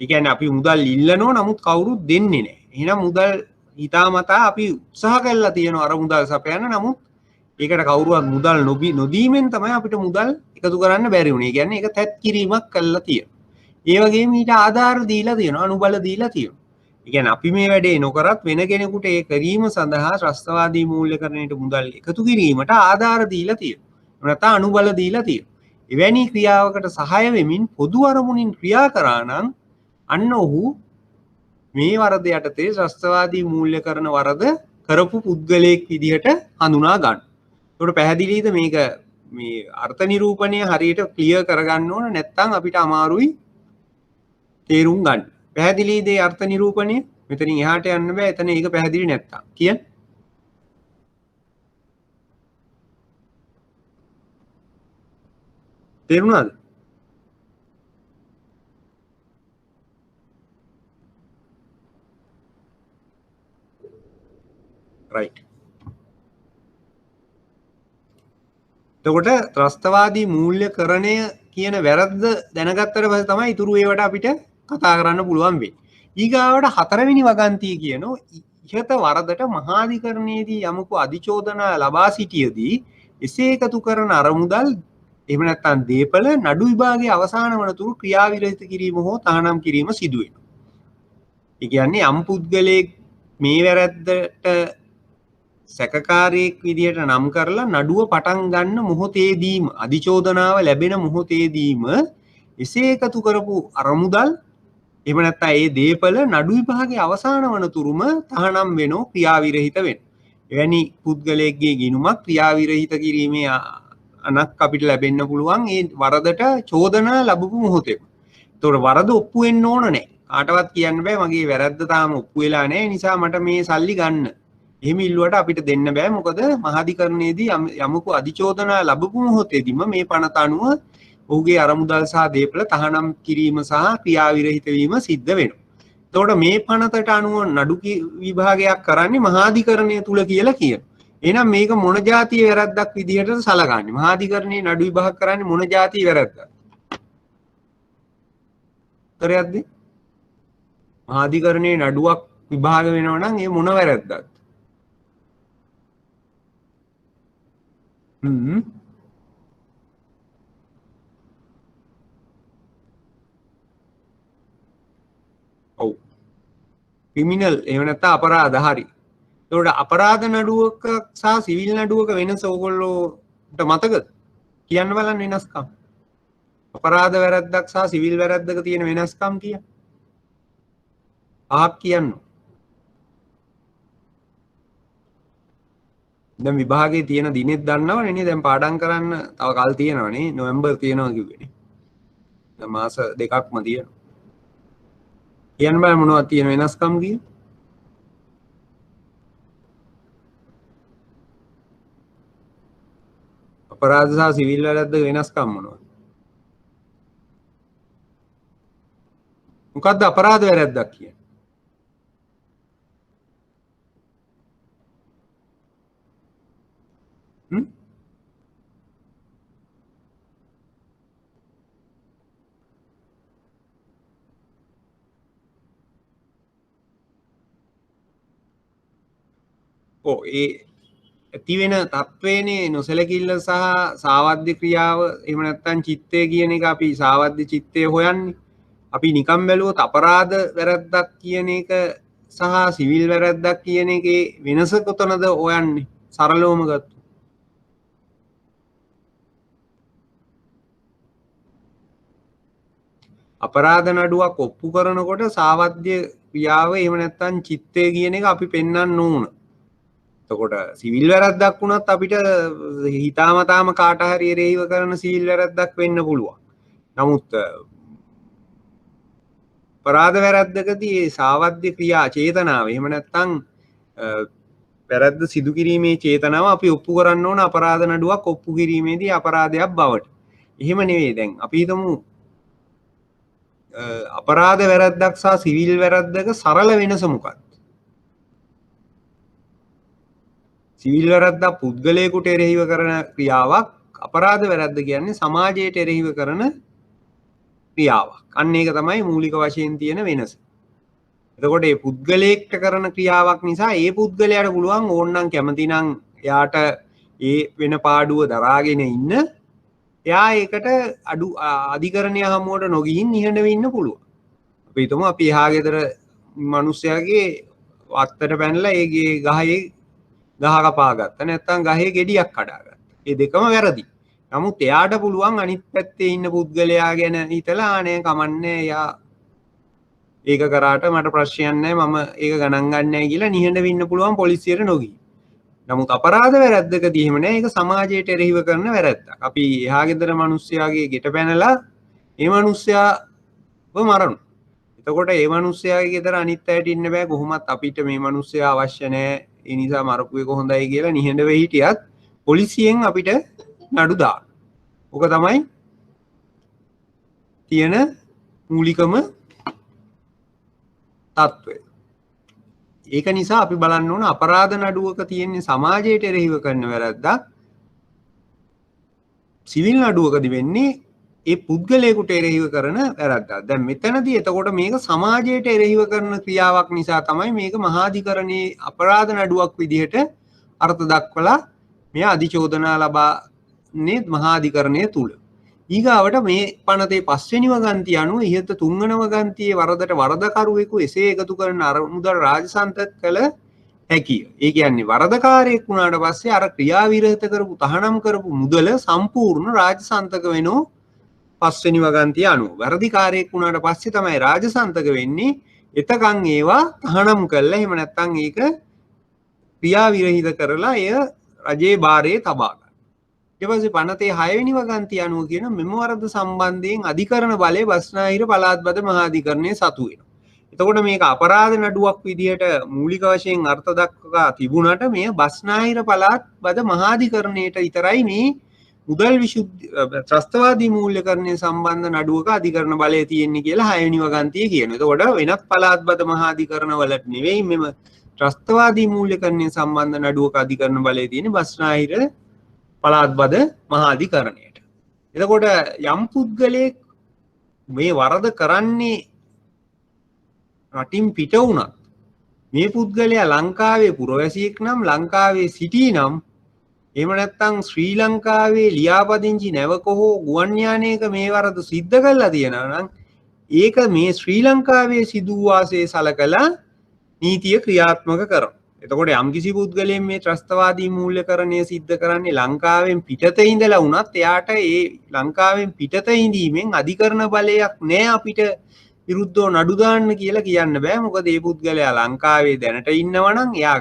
ඒ කියන්නේ අපි මුදල් ඉල්ලනවා නමුත් කවුරුත් දෙන්නේ නැහැ. එහෙනම් මුදල් හිතාමතා අපි උත්සාහ කළා තියෙනවා අර මුදල් සපයන්න නමුත් ඒකට කවුරුවත් මුදල් නොදීමෙන් තමයි අපිට මුදල් එකතු කරන්න බැරි වුණේ. ඒ කියන්නේ ඒක තැත් කිරීමක් කළා තියෙනවා. ඒ වගේම ඊට ආධාර දීලා තියෙනවා අනුබල දීලා තියෙනවා. ඒ කියන්නේ අපි මේ වැඩේ නොකරත් වෙන කෙනෙකුට ඒ කිරීම සඳහා ත්‍රස්තවාදී මූල්‍යකරණයට මුදල් එකතු කිරීමට ආධාර දීලා තියෙනවා. නැත්නම් අනුබල දීලා තියෙනවා. එවැනි ක්‍රියාවකට සහාය වෙමින් පොදු අරමුණින් ක්‍රියා කරා නම් අන්න ඔහු මේ වරද යටතේ ත්‍රස්තවාදී මූල්‍යකරණ වරද කරපු පුද්ගලයෙක් විදිහට හඳුනා ගන්න. ඒකට පැහැදිලිද මේක මේ අර්ථ නිරූපණය හරියට ක්ලියර් කරගන්න ඕන නැත්නම් අපිට අමාරුයි තේරුම් ගන්න. පැහැදිලිද ඒ අර්ථ නිරූපණය? මෙතනින් එහාට යන්න බෑ. එතන ඒක පැහැදිලි නැත්තම්. කියන්න. තේරුණාද? right. එතකොට ත්‍රස්තවාදී මූල්‍යකරණය කියන වැරද්ද දැනගත්තට පස්සේ තමයි ඉතුරු ඒවට අපිට කතා කරන්න පුළුවන් වෙන්නේ. ඊගාවට හතරවෙනි වගන්තිය කියනෝ ඉහත වරදට මහාධිකරණයේදී යමකු අධිචෝදනා ලබා සිටියදී එසේ එකතු කරන අරමුදල් එහෙම නැත්නම් දීපල නඩු විභාගයේ අවසාන වනතුරු ක්‍රියාවිරහිත කිරීම හෝ තහනම් කිරීම සිදු වෙනවා. ඒ කියන්නේ යම් පුද්ගලයෙක් මේ වැරද්දට සැකකාරයෙක් විදිහට නම් කරලා නඩුව පටන් ගන්න මොහොතේදීම අධිචෝදනාව ලැබෙන මොහොතේදීම එසේ එකතු කරපු අරමුදල් එහෙම නැත්නම් ඒ දීපල නඩු විභාගයේ අවසාන වනතුරුම තහනම් වෙනෝ ක්‍රියාවිරහිත වෙනවා. එවැනි පුද්ගලයෙක්ගේ ගිණුමක් ක්‍රියාවිරහිත කිරීමේ අනක් අපිට ලැබෙන්න පුළුවන් ඒ වරදට චෝදනා ලැබපු මොහොතේ. ඒතකොට වරද ඔප්පු වෙන්න ඕන නැහැ. කාටවත් කියන්න බෑ මගේ වැරද්ද තාම ඔප්පු වෙලා නැහැ නිසා මට මේ සල්ලි ගන්න. එහෙම ඉල්ලුවට අපිට දෙන්න බෑ. මොකද මහාධිකරණයේදී යමකු අධිචෝදනා ලැබපු මොහොතේදීම මේ පනත අනුව ඔහුගේ අරමුදල් සහ දීපල තහනම් කිරීම සහ ක්‍රියාවිරහිත වීම සිද්ධ වෙනවා. එතකොට මේ පනතට අනුව නඩු විභාගයක් කරන්නේ මහාධිකරණය තුල කියලා කියනවා. එහෙනම් මේක මොන જાතිය වැරද්දක් විදිහටද සලකන්නේ? මහාධිකරණයේ නඩු විභාග කරන්නේ මොන જાතිය වැරද්දක්ද? උත්තරයක්ද? මහාධිකරණයේ නඩුවක් විභාග වෙනවා නම් ඒ මොන වැරද්දක්ද? ඔව්. ක්‍රිමිනල් එහෙම නැත්නම් අපරාධ හරි. එතකොට අපරාධ නඩුවක සහ සිවිල් නඩුවක වෙනස ඕගොල්ලෝට මතකද? කියන්න බලන්න වෙනස්කම්. අපරාධ වැරද්දක් සහ සිවිල් වැරද්දක තියෙන වෙනස්කම් කියන්න. පහක් කියන්න. දැන් විභාගයේ තියෙන දිනෙත් දන්නවනේ නේ දැන් පාඩම් කරන්න තව කල් තියෙනවනේ නොවැම්බර් තියෙනවා කිව්වනේ. දැන් මාස දෙකක්ම තියෙනවා. කියන්න බෑ මොනවද තියෙන වෙනස්කම් කිය? අපරාධ සහ සිවිල් වැරද්ද වෙනස්කම් මොනවද? මොකද්ද අපරාධ වැරද්දක් කියන්නේ? ඒ ඇති වෙන තත්වේනේ නොසැලකිල්ල සහ සාවද්‍ය ක්‍රියාව එහෙම නැත්නම් චිත්තය කියන එක අපි සාවද්‍ය චිත්තය හොයන්නේ. අපි නිකම් බැලුවොත් අපරාධ වැරද්දක් කියන එක සහ සිවිල් වැරද්දක් කියන එකේ වෙනස කොතනද හොයන්නේ? සරලවම ගත්තොත් අපරාධ නඩුවක් ඔප්පු කරනකොට සාවද්‍ය ක්‍රියාව එහෙම නැත්නම් චිත්තය කියන එක අපි පෙන්වන්න ඕන. එතකොට සිවිල් වැරද්දක් වුණත් අපිට හිතාමතාම කාට හරි එරෙහිව කරන සිවිල් වැරද්දක් වෙන්න පුළුවන්. නමුත් අපරාධ වැරද්දකදී ඒ සාවද්‍ය ක්‍රියා චේතනාව එහෙම නැත්නම් වැරද්ද සිදු කිරීමේ චේතනාව අපි ඔප්පු කරන්න ඕන අපරාධ නඩුවක් ඔප්පු කිරීමේදී අපරාධයක් බවට. එහෙම නෙවෙයි දැන් අපි හිතමු අපරාධ වැරද්දක් සහ සිවිල් වැරද්දක සරල වෙනස මොකක්ද? සිවිල් වැරද්දක් පුද්ගලයෙකුට එරෙහිව කරන ක්‍රියාවක්, අපරාධ වැරද්ද කියන්නේ සමාජයට එරෙහිව කරන ක්‍රියාවක්. අන්න ඒක තමයි මූලික වශයෙන් තියෙන වෙනස. එතකොට මේ පුද්ගලයෙක්ට කරන ක්‍රියාවක් නිසා ඒ පුද්ගලයාට පුළුවන් ඕනනම් කැමතිනම් එයාට ඒ වෙන පාඩුව දරාගෙන ඉන්න. එයා ඒකට අධිකරණය හමුවට නොගිහින් නිහඬව ඉන්න පුළුවන්. අපි හිතමු අපි එහා ගෙදර මිනිස්සයාගේ වත්තට පැනලා ඒගේ ගහේ ගහ කපා ගත්තා. නැත්නම් ගහේ ගෙඩියක් කඩාගත්තා. මේ දෙකම වැරදි. නමුත් එයාට පුළුවන් අනිත් පැත්තේ ඉන්න පුද්ගලයා ගැන හිතලා ආනේ කමන්නේ එයා ඒක කරාට මට ප්‍රශ්නයක් නැහැ මම ඒක ගණන් ගන්නෑ කියලා නිහඬව ඉන්න පුළුවන් පොලිසියට නොගිහින්. නමුත් අපරාධ වැරැද්දකදී එහෙම නෑ. ඒක සමාජයට එරෙහිව කරන වැරැද්දක්. අපි එහා ගෙදර මිනිස්සයාගේ ගෙට පැනලා ඒ මිනිස්සයාව මරනවා. එතකොට ඒ මිනිස්සයාගේ ගෙදර අනිත් අයට ඉන්න බෑ. කොහොමත් අපිට මේ මිනිස්සයා අවශ්‍ය නෑ. ඒ නිසා මරපු එක හොඳයි කියලා නිහඬව හිටියත් පොලිසියෙන් අපිට නඩු දාන්න. ඕක තමයි තියෙන මූලිකම තත්ත්වය. ඒක නිසා අපි බලන්න ඕන අපරාධ නඩුවක තියෙන්නේ සමාජයට එරෙහිව කරන වැරද්දක්. සිවිල් නඩුවකදී වෙන්නේ ඒ පුද්ගලයාට එරෙහිව කරන වැරද්දක්. දැන් මෙතනදී එතකොට මේක සමාජයට එරෙහිව කරන ක්‍රියාවක් නිසා තමයි මේක මහාධිකරණයේ අපරාධ නඩුවක් විදිහට අර්ථ දක්වලා මේ අධිචෝදනා ලබන්නේ මහාධිකරණය තුල. ඊගාවට මේ පනතේ 5 වෙනි වගන්තිය අනුව ඉහත 3 වන වගන්තියේ වරදට වරදකරුවෙකු එසේ එකතු කරන අරමුදල් රාජසන්තක කළ හැකිය. ඒ කියන්නේ වරදකාරයෙක් වුණාට පස්සේ අර ක්‍රියාවිරහිත කරපු තහනම් කරපු මුදල සම්පූර්ණ රාජසන්තක වෙනෝ 5 වෙනි වගන්තිය අනුව. වැරදිකාරයෙක් වුණාට පස්සේ තමයි රාජසන්තක වෙන්නේ. එතකන් ඒවා තහනම් කළා. එහෙම නැත්නම් ඒක ක්‍රියාවිරහිත කරලා එය රජයේ භාරයේ තබා ගන්න. ඊට පස්සේ පනතේ 6 වෙනි වගන්තිය අනුව කියන මෙම වරද සම්බන්ධයෙන් අධිකරණ බලය බස්නාහිර පළාත්බද මහාධිකරණයේ සතු වෙනවා. එතකොට මේක අපරාධ නඩුවක් විදිහට මූලික වශයෙන් අර්ථ දක්වා තිබුණාට මේ බස්නාහිර පළාත්බද මහාධිකරණයට විතරයි මේ මුදල් විසුද්ධි ත්‍රස්තවාදී මූල්‍යකරණය සම්බන්ධ නඩුවක අධිකරණ බලය තියෙන්නේ කියලා 6 වෙනි වගන්තිය කියනවා. එතකොට වෙනත් පළාත්බද මහාධිකරණ වලට නෙවෙයි මෙම ත්‍රස්තවාදී මූල්‍යකරණය සම්බන්ධ නඩුවක අධිකරණ බලය තියෙන්නේ බස්නාහිර පළාත්බද මහාධිකරණයට. එතකොට යම් පුද්ගලයෙක් මේ වරද කරන්නේ රටින් පිට වුණත් මේ පුද්ගලයා ලංකාවේ පුරවැසියෙක් නම් ලංකාවේ සිටී නම් එහෙම නැත්නම් ශ්‍රී ලංකාවේ ලියාපදිංචි නැවක හෝ ගුවන් යානයක මේ වරද සිද්ධ කරලා තියෙනවා නම් ඒක මේ ශ්‍රී ලංකාවේ සිදු වාසයේ සලකලා නීතිය ක්‍රියාත්මක කරනවා. එතකොට යම්කිසි පුද්ගලයෙක් මේ ත්‍රස්තවාදී මූල්‍යකරණය සිද්ධ කරන්නේ ලංකාවෙන් පිටත ඉඳලා වුණත් එයාට ඒ ලංකාවෙන් පිටත ඉඳීමෙන් අධිකරණ බලයක් නැහැ අපිට විරුද්ධව නඩු දාන්න කියලා කියන්න බෑ. මොකද මේ පුද්ගලයා ලංකාවේ දැනට ඉන්නවා නම් එයා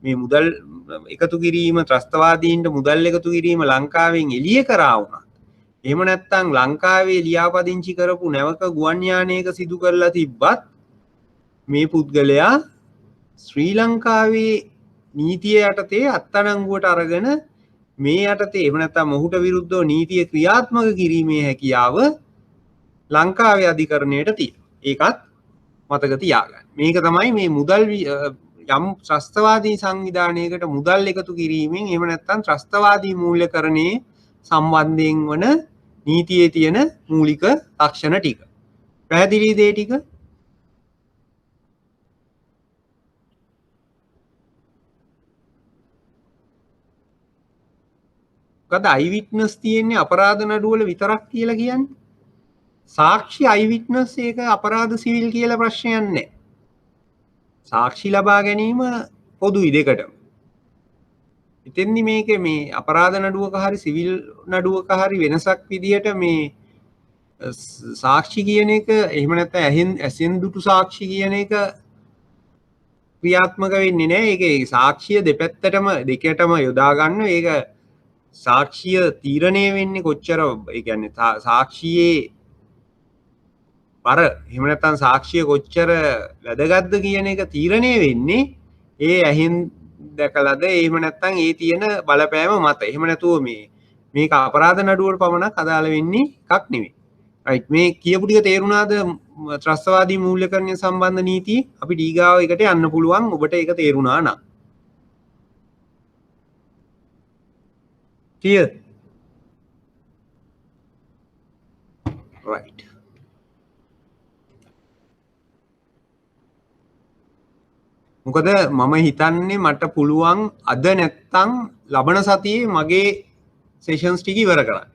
මේ මුදල් එකතු කිරීම ත්‍රස්තවාදීන්ට මුදල් එකතු කිරීම ලංකාවෙන් එළිය කරා වුණා. එහෙම නැත්නම් ලංකාවේ ලියාපදිංචි කරපු නැවක ගුවන් යානයක සිදු කරලා තිබ්බත් මේ පුද්ගලයා ශ්‍රී ලංකාවේ නීතිය යටතේ අත්අඩංගුවට අරගෙන මේ යටතේ එහෙම නැත්නම් ඔහුට විරුද්ධව නීතිය ක්‍රියාත්මක කිරීමේ හැකියාව ලංකාවේ අධිකරණයට තියෙනවා. ඒකත් මතක තියාගන්න. මේක තමයි මේ මුදල් යම් ත්‍රස්තවාදී සංවිධානයකට මුදල් එකතු කිරීමෙන් එහෙම නැත්නම් ත්‍රස්තවාදී මූල්‍යකරණයේ සම්බන්ධයෙන් වන නීතියේ තියෙන මූලික ලක්ෂණ ටික. පැහැදිලි දේ ටික. මොකද අයිවිට්නස් තියෙන්නේ අපරාධ නඩුවල විතරක් කියලා කියන්නේ. සාක්ෂි අයිවිට්නස් ඒක අපරාධ සිවිල් කියලා ප්‍රශ්නයක් නැහැ. සාක්ෂි ලබා ගැනීම පොදුයි දෙකටම. ඉතින්දි මේක මේ අපරාධ නඩුවක හරි සිවිල් නඩුවක හරි වෙනසක් විදියට මේ සාක්ෂි කියන එක එහෙම නැත්නම් ඇසෙන් දුටු සාක්ෂි කියන එක ක්‍රියාත්මක වෙන්නේ නැහැ. ඒක සාක්ෂිය දෙපැත්තටම දෙකටම යොදා ගන්න. ඒක සාක්ෂිය තීරණය වෙන්නේ කොච්චර ඒ කියන්නේ සාක්ෂියේ බර එහෙම නැත්නම් සාක්ෂිය කොච්චර වැදගත්ද කියන එක තීරණය වෙන්නේ ඒ ඇහෙන් දැකලාද එහෙම නැත්නම් ඒ තියෙන බලපෑම මත. එහෙම නැතුව මේක අපරාධ නඩුවට පමණක් අදාළ වෙන්නේ එකක් නෙවෙයි. රයිට් මේ කියපු ටික තේරුණාද? ත්‍රස්තවාදී මූල්‍යකරණය සම්බන්ධ නීතිය අපිට ඊගාව එකට යන්න පුළුවන්. ඔබට ඒක තේරුණා නම්. Clear? Right. මොකද මම හිතන්නේ මට පුළුවන් අද නැත්තම් ලබන සතියේ මගේ සෙෂන්ස් ටික ඉවර කරන්න.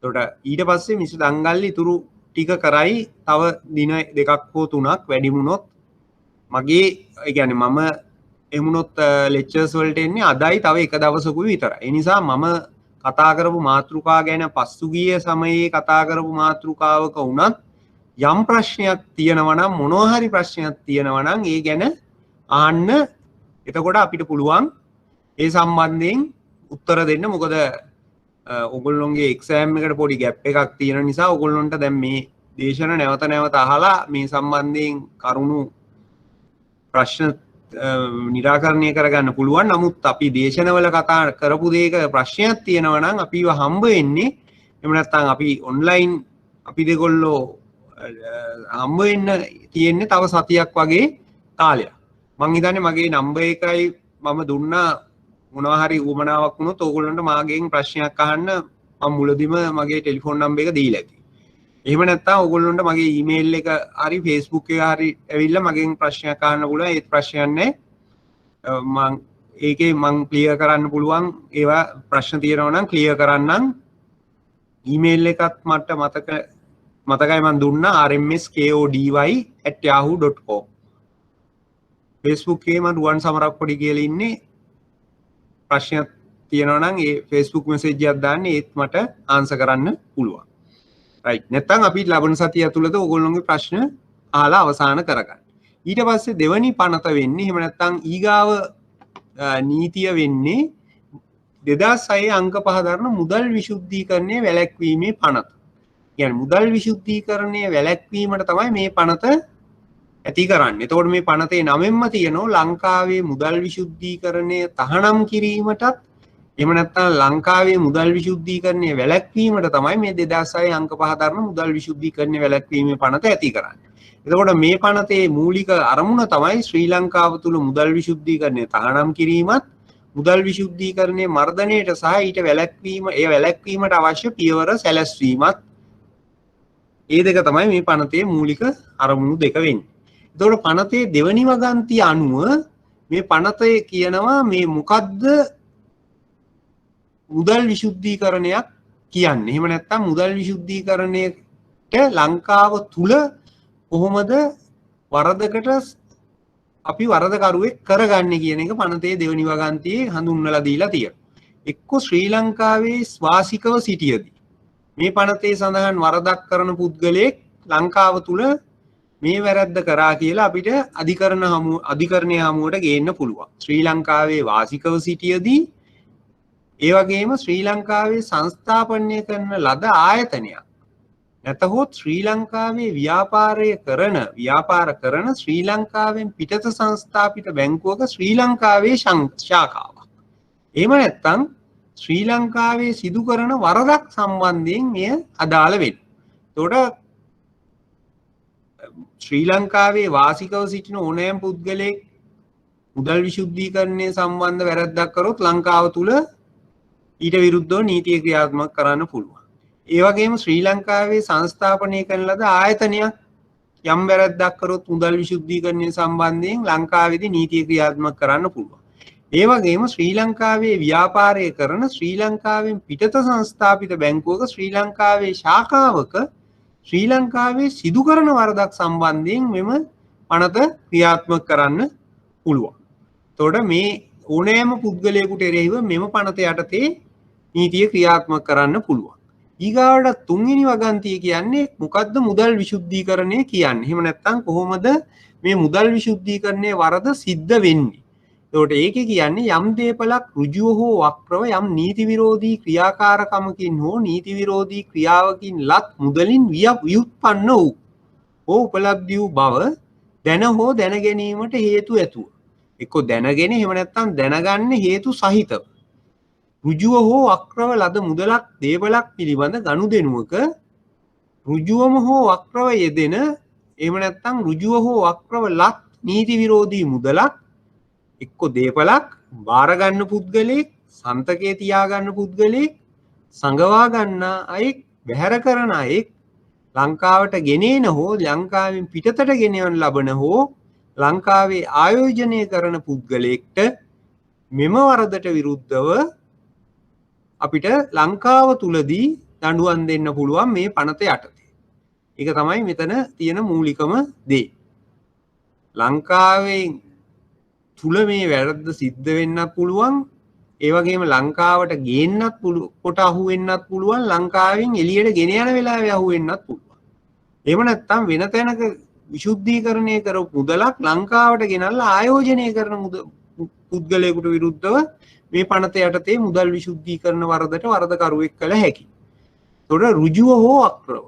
එතකොට ඊට පස්සේ මිස් දංගල්ලි ඉතුරු ටික කරයි තව දින දෙකක් හෝ තුනක් වැඩි වුණොත් මගේ ඒ කියන්නේ මම එමුණොත් ලෙක්චර්ස් වලට එන්නේ අදයි තව එක දවසකුයි විතරයි. ඒ නිසා මම කතා කරපු මාතෘකා ගැන පසුගිය සමයේ කතා කරපු මාතෘකාවක වුණත් යම් ප්‍රශ්නයක් තියෙනවා නම් මොනවා හරි ප්‍රශ්නයක් තියෙනවා නම් ඒ ගැන අහන්න. එතකොට අපිට පුළුවන් ඒ සම්බන්ධයෙන් උත්තර දෙන්න. මොකද ඔගොල්ලොන්ගේ එක්සෑම් එකට පොඩි ගැප් එකක් තියෙන නිසා ඔගොල්ලොන්ට දැන් මේ දේශන නැවත නැවත අහලා මේ සම්බන්ධයෙන් කරුණු ප්‍රශ්න නිරාකරණය කරගන්න පුළුවන්. නමුත් අපි දේශනවල කතා කරපු දෙයක ප්‍රශ්නයක් තියෙනවා නම් අපිව හම්බ වෙන්නේ එහෙම නැත්නම් අපි ඔන්ලයින් අපි දෙගොල්ලෝ හම්බ වෙන්න තියෙන්නේ තව සතියක් වගේ කාලයක්. මං හිතන්නේ මගේ නම්බර් එකයි මම දුන්නා මොනවා හරි උවමනාවක් වුණොත් ඕගොල්ලන්ට මාගෙන් ප්‍රශ්නයක් අහන්න මම මුලදිම මගේ ටෙලිෆෝන් නම්බර් එක දීලා ඇති. එහෙම නැත්නම් ඕගොල්ලන්ට මගේ ඊමේල් එක හරි Facebook එක හරි ඇවිල්ලා මගෙන් ප්‍රශ්නයක් අහන්න පුළුවන්. ඒත් ප්‍රශ්නයක් නැහැ. මං ඒකේ මං ක්ලියර් කරන්න පුළුවන්. ඒවා ප්‍රශ්න තියෙනවා නම් ක්ලියර් කරන්නම්. ඊමේල් එකත් මට මතකයි මම දුන්නා rmskody@yahoo.com. Facebook එකේ මම රුවන් සමරක් පොඩි කියලා ඉන්නේ. ප්‍රශ්නයක් තියෙනවා නම් ඒ Facebook message එකක් දාන්න ඒත් මට ආන්සර් කරන්න පුළුවන්. right. නැත්නම් අපි ලබන සතිය ඇතුළත ඕගොල්ලෝගේ ප්‍රශ්න අහලා අවසන් කරගන්න. ඊට පස්සේ දෙවනි පනත වෙන්නේ එහෙම නැත්නම් ඊගාව නීතිය වෙන්නේ 2006 අංක 5 දරන මුදල් විශුද්ධීකරණය වැළැක්වීමේ පනත. කියන්නේ මුදල් විශුද්ධීකරණය වැළැක්වීමට තමයි මේ පනත ඇති කරන්නේ. එතකොට මේ පනතේ නමෙන්ම තියෙනවා ලංකාවේ මුදල් විශුද්ධීකරණය තහනම් කිරීමටත් එහෙම නැත්නම් ලංකාවේ මුදල් විශුද්ධීකරණය වැළැක්වීමට තමයි මේ 2006 අංක 5 දරන මුදල් විශුද්ධීකරණය වැළැක්වීමේ පනත ඇති කරන්නේ. එතකොට මේ පනතේ මූලික අරමුණ තමයි ශ්‍රී ලංකාව තුළ මුදල් විශුද්ධීකරණය තහනම් කිරීමත් මුදල් විශුද්ධීකරණයේ මර්ධනයට සහ ඊට වැළැක්වීමට අවශ්‍ය පියවර සැලැස්වීමත් ඒ දෙක තමයි මේ පනතේ මූලික අරමුණු දෙක වෙන්නේ. එතකොට පනතේ දෙවනි වගන්තිය අනුව මේ පනතේ කියනවා මේ මොකද්ද මුදල් විශුද්ධීකරණයක් කියන්නේ. එහෙම නැත්නම් මුදල් විශුද්ධීකරණයට ලංකාව තුල කොහොමද වරදකට අපි වරදකරුවෙක් කරගන්නේ කියන එක පනතේ දෙවනි වගන්තියේ හඳුන්වලා දීලා තියෙනවා. එක්ක ශ්‍රී ලංකාවේ වාසිකව සිටියදී මේ පනතේ සඳහන් වරදක් කරන පුද්ගලයෙක් ලංකාව තුල මේ වැරද්ද කරා කියලා අපිට අධිකරණය හමුවට ගේන්න පුළුවන්. ශ්‍රී ලංකාවේ වාසිකව සිටියදී ඒ වගේම ශ්‍රී ලංකාවේ සංස්ථාපනය කරන ලද ආයතනයක් නැතහොත් ශ්‍රී ලංකාවේ ව්‍යාපාර කරන ශ්‍රී ලංකාවෙන් පිටත සංස්ථාපිත බැංකුවක ශ්‍රී ලංකාවේ ශාඛාවක්. එහෙම නැත්නම් ශ්‍රී ලංකාවේ සිදු කරන වරදක් සම්බන්ධයෙන් මෙය අදාළ වෙනවා. එතකොට ශ්‍රී ලංකාවේ වාසිකව සිටින ඕනෑම පුද්ගලයෙක් මුදල් විශුද්ධීකරණය සම්බන්ධ වැරද්දක් කරොත් ලංකාව තුල ඊට විරුද්ධව නීතිය ක්‍රියාත්මක කරන්න පුළුවන්. ඒ වගේම ශ්‍රී ලංකාවේ සංස්ථාපනය කරන ලද ආයතනයක් යම් වැරද්දක් කරොත් මුදල් විශුද්ධීකරණය සම්බන්ධයෙන් ලංකාවේදී නීතිය ක්‍රියාත්මක කරන්න පුළුවන්. ඒ වගේම ශ්‍රී ලංකාවේ ව්‍යාපාරය කරන ශ්‍රී ලංකාවෙන් පිටත සංස්ථාපිත බැංකුවක ශ්‍රී ලංකාවේ ශාඛාවක ශ්‍රී ලංකාවේ සිදු කරන වරදක් සම්බන්ධයෙන් මෙම පනත ක්‍රියාත්මක කරන්න පුළුවන්. එතකොට මේ ඕනෑම පුද්ගලයෙකුට එරෙහිව මෙම පනත යටතේ නීතිය ක්‍රියාත්මක කරන්න පුළුවන්. ඊගාවට තුන්වෙනි වගන්තිය කියන්නේ මොකද්ද මුදල් විශුද්ධීකරණය කියන්නේ? එහෙම නැත්නම් කොහොමද මේ මුදල් විශුද්ධීකරණයේ වරද සිද්ධ වෙන්නේ? එතකොට ඒකේ කියන්නේ යම් දේපලක් ඍජුව හෝ වක්‍රව යම් නීති විරෝධී ක්‍රියාකාරකමකින් හෝ නීති විරෝධී ක්‍රියාවකින් ලත් මුදලින් ව්‍යුත්පන්න වූ හෝ උපලබ්ධ වූ බව දැන හෝ දැන ගැනීමට හේතු ඇතුව. එක්ක දැනගෙන එහෙම නැත්නම් දැනගන්න හේතු සහිතව ඍජුව හෝ වක්‍රව ලද මුදලක් දේපලක් පිළිබඳ ගනුදෙනුවක ඍජුවම හෝ වක්‍රව යෙදෙන එහෙම නැත්නම් ඍජුව හෝ වක්‍රව ලත් නීති විරෝධී මුදලක් එක්ක දේපලක් බාර ගන්න පුද්ගලයෙක් සන්තකයේ තියා ගන්න පුද්ගලයෙක් සංගවා ගන්න අයෙක් බැහැර කරන අයෙක් ලංකාවට ගෙනේන හෝ ලංකාවෙන් පිටතට ගෙනයන ලබන හෝ ලංකාවේ ආයෝජනය කරන පුද්ගලයෙක්ට මෙම වරදට විරුද්ධව අපිට ලංකාව තුලදී දඬුවම් දෙන්න පුළුවන් මේ පනත යටතේ. ඒක තමයි මෙතන තියෙන මූලිකම දේ. ලංකාවේ තුල මේ වැරද්ද සිද්ධ වෙන්නත් පුළුවන්. ඒ වගේම ලංකාවට ගේන්නත් කොට අහු වෙන්නත් පුළුවන්. ලංකාවෙන් එළියට ගෙන යන වෙලාවේ අහු වෙන්නත් පුළුවන්. එහෙම නැත්නම් වෙන තැනක විශුද්ධීකරණය කරපු මුදලක් ලංකාවට ගෙනල්ලා ආයෝජනය කරන පුද්ගලයෙකුට විරුද්ධව මේ පනත යටතේ මුදල් විශුද්ධීකරණ වරදට වරදකරුවෙක් කළ හැකි. තොට රුජුව හෝ අක්‍රව